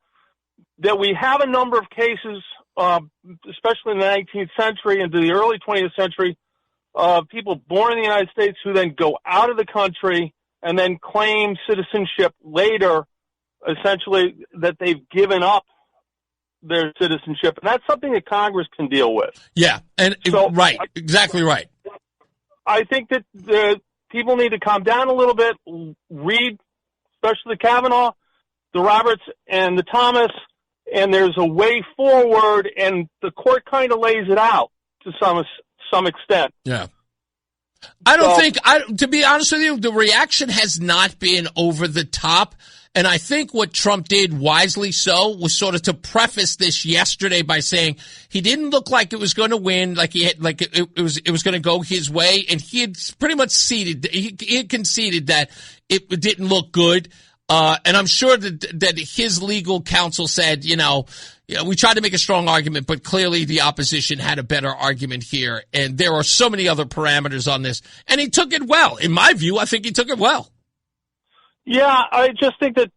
that we have a number of cases, especially in the 19th century into the early 20th century, people born in the United States who then go out of the country and then claim citizenship later, essentially that they've given up their citizenship, and that's something that Congress can deal with. Yeah, and so, right, exactly right. I think that the people need to calm down a little bit, read, especially the Kavanaugh, the Roberts, and the Thomas, and there's a way forward, and the court kind of lays it out. to some extent. Yeah. I don't think, to be honest with you, the reaction has not been over the top. And I think what Trump did, wisely so, was sort of to preface this yesterday by saying he didn't look like it was going to win, like it was going to go his way, and he had pretty much he had conceded that it didn't look good. And I'm sure that his legal counsel said, we tried to make a strong argument, but clearly the opposition had a better argument here, and there are so many other parameters on this, and he took it well. In my view, I think he took it well. Yeah, I just think that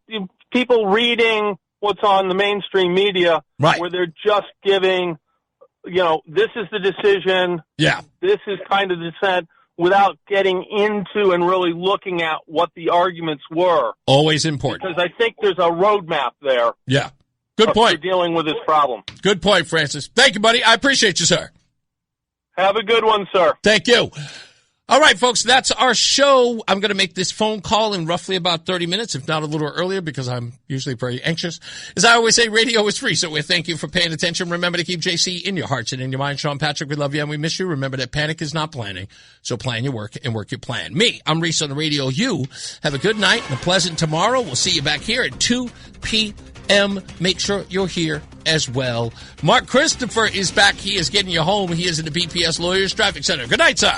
people reading what's on the mainstream media, where they're just giving, this is the decision, this is kind of the dissent, without getting into and really looking at what the arguments were. Always important. Because I think there's a roadmap there. Yeah. Good point. For dealing with this problem. Good point, Francis. Thank you, buddy. I appreciate you, sir. Have a good one, sir. Thank you. All right, folks, that's our show. I'm going to make this phone call in roughly about 30 minutes, if not a little earlier, because I'm usually very anxious. As I always say, radio is free, so we thank you for paying attention. Remember to keep JC in your hearts and in your mind. Sean Patrick, we love you and we miss you. Remember that panic is not planning, so plan your work and work your plan. Me, I'm Reese on the radio. You have a good night and a pleasant tomorrow. We'll see you back here at 2 p.m. Make sure you're here as well. Mark Christopher is back. He is getting you home. He is in the BPS Lawyers Traffic Center. Good night, sir.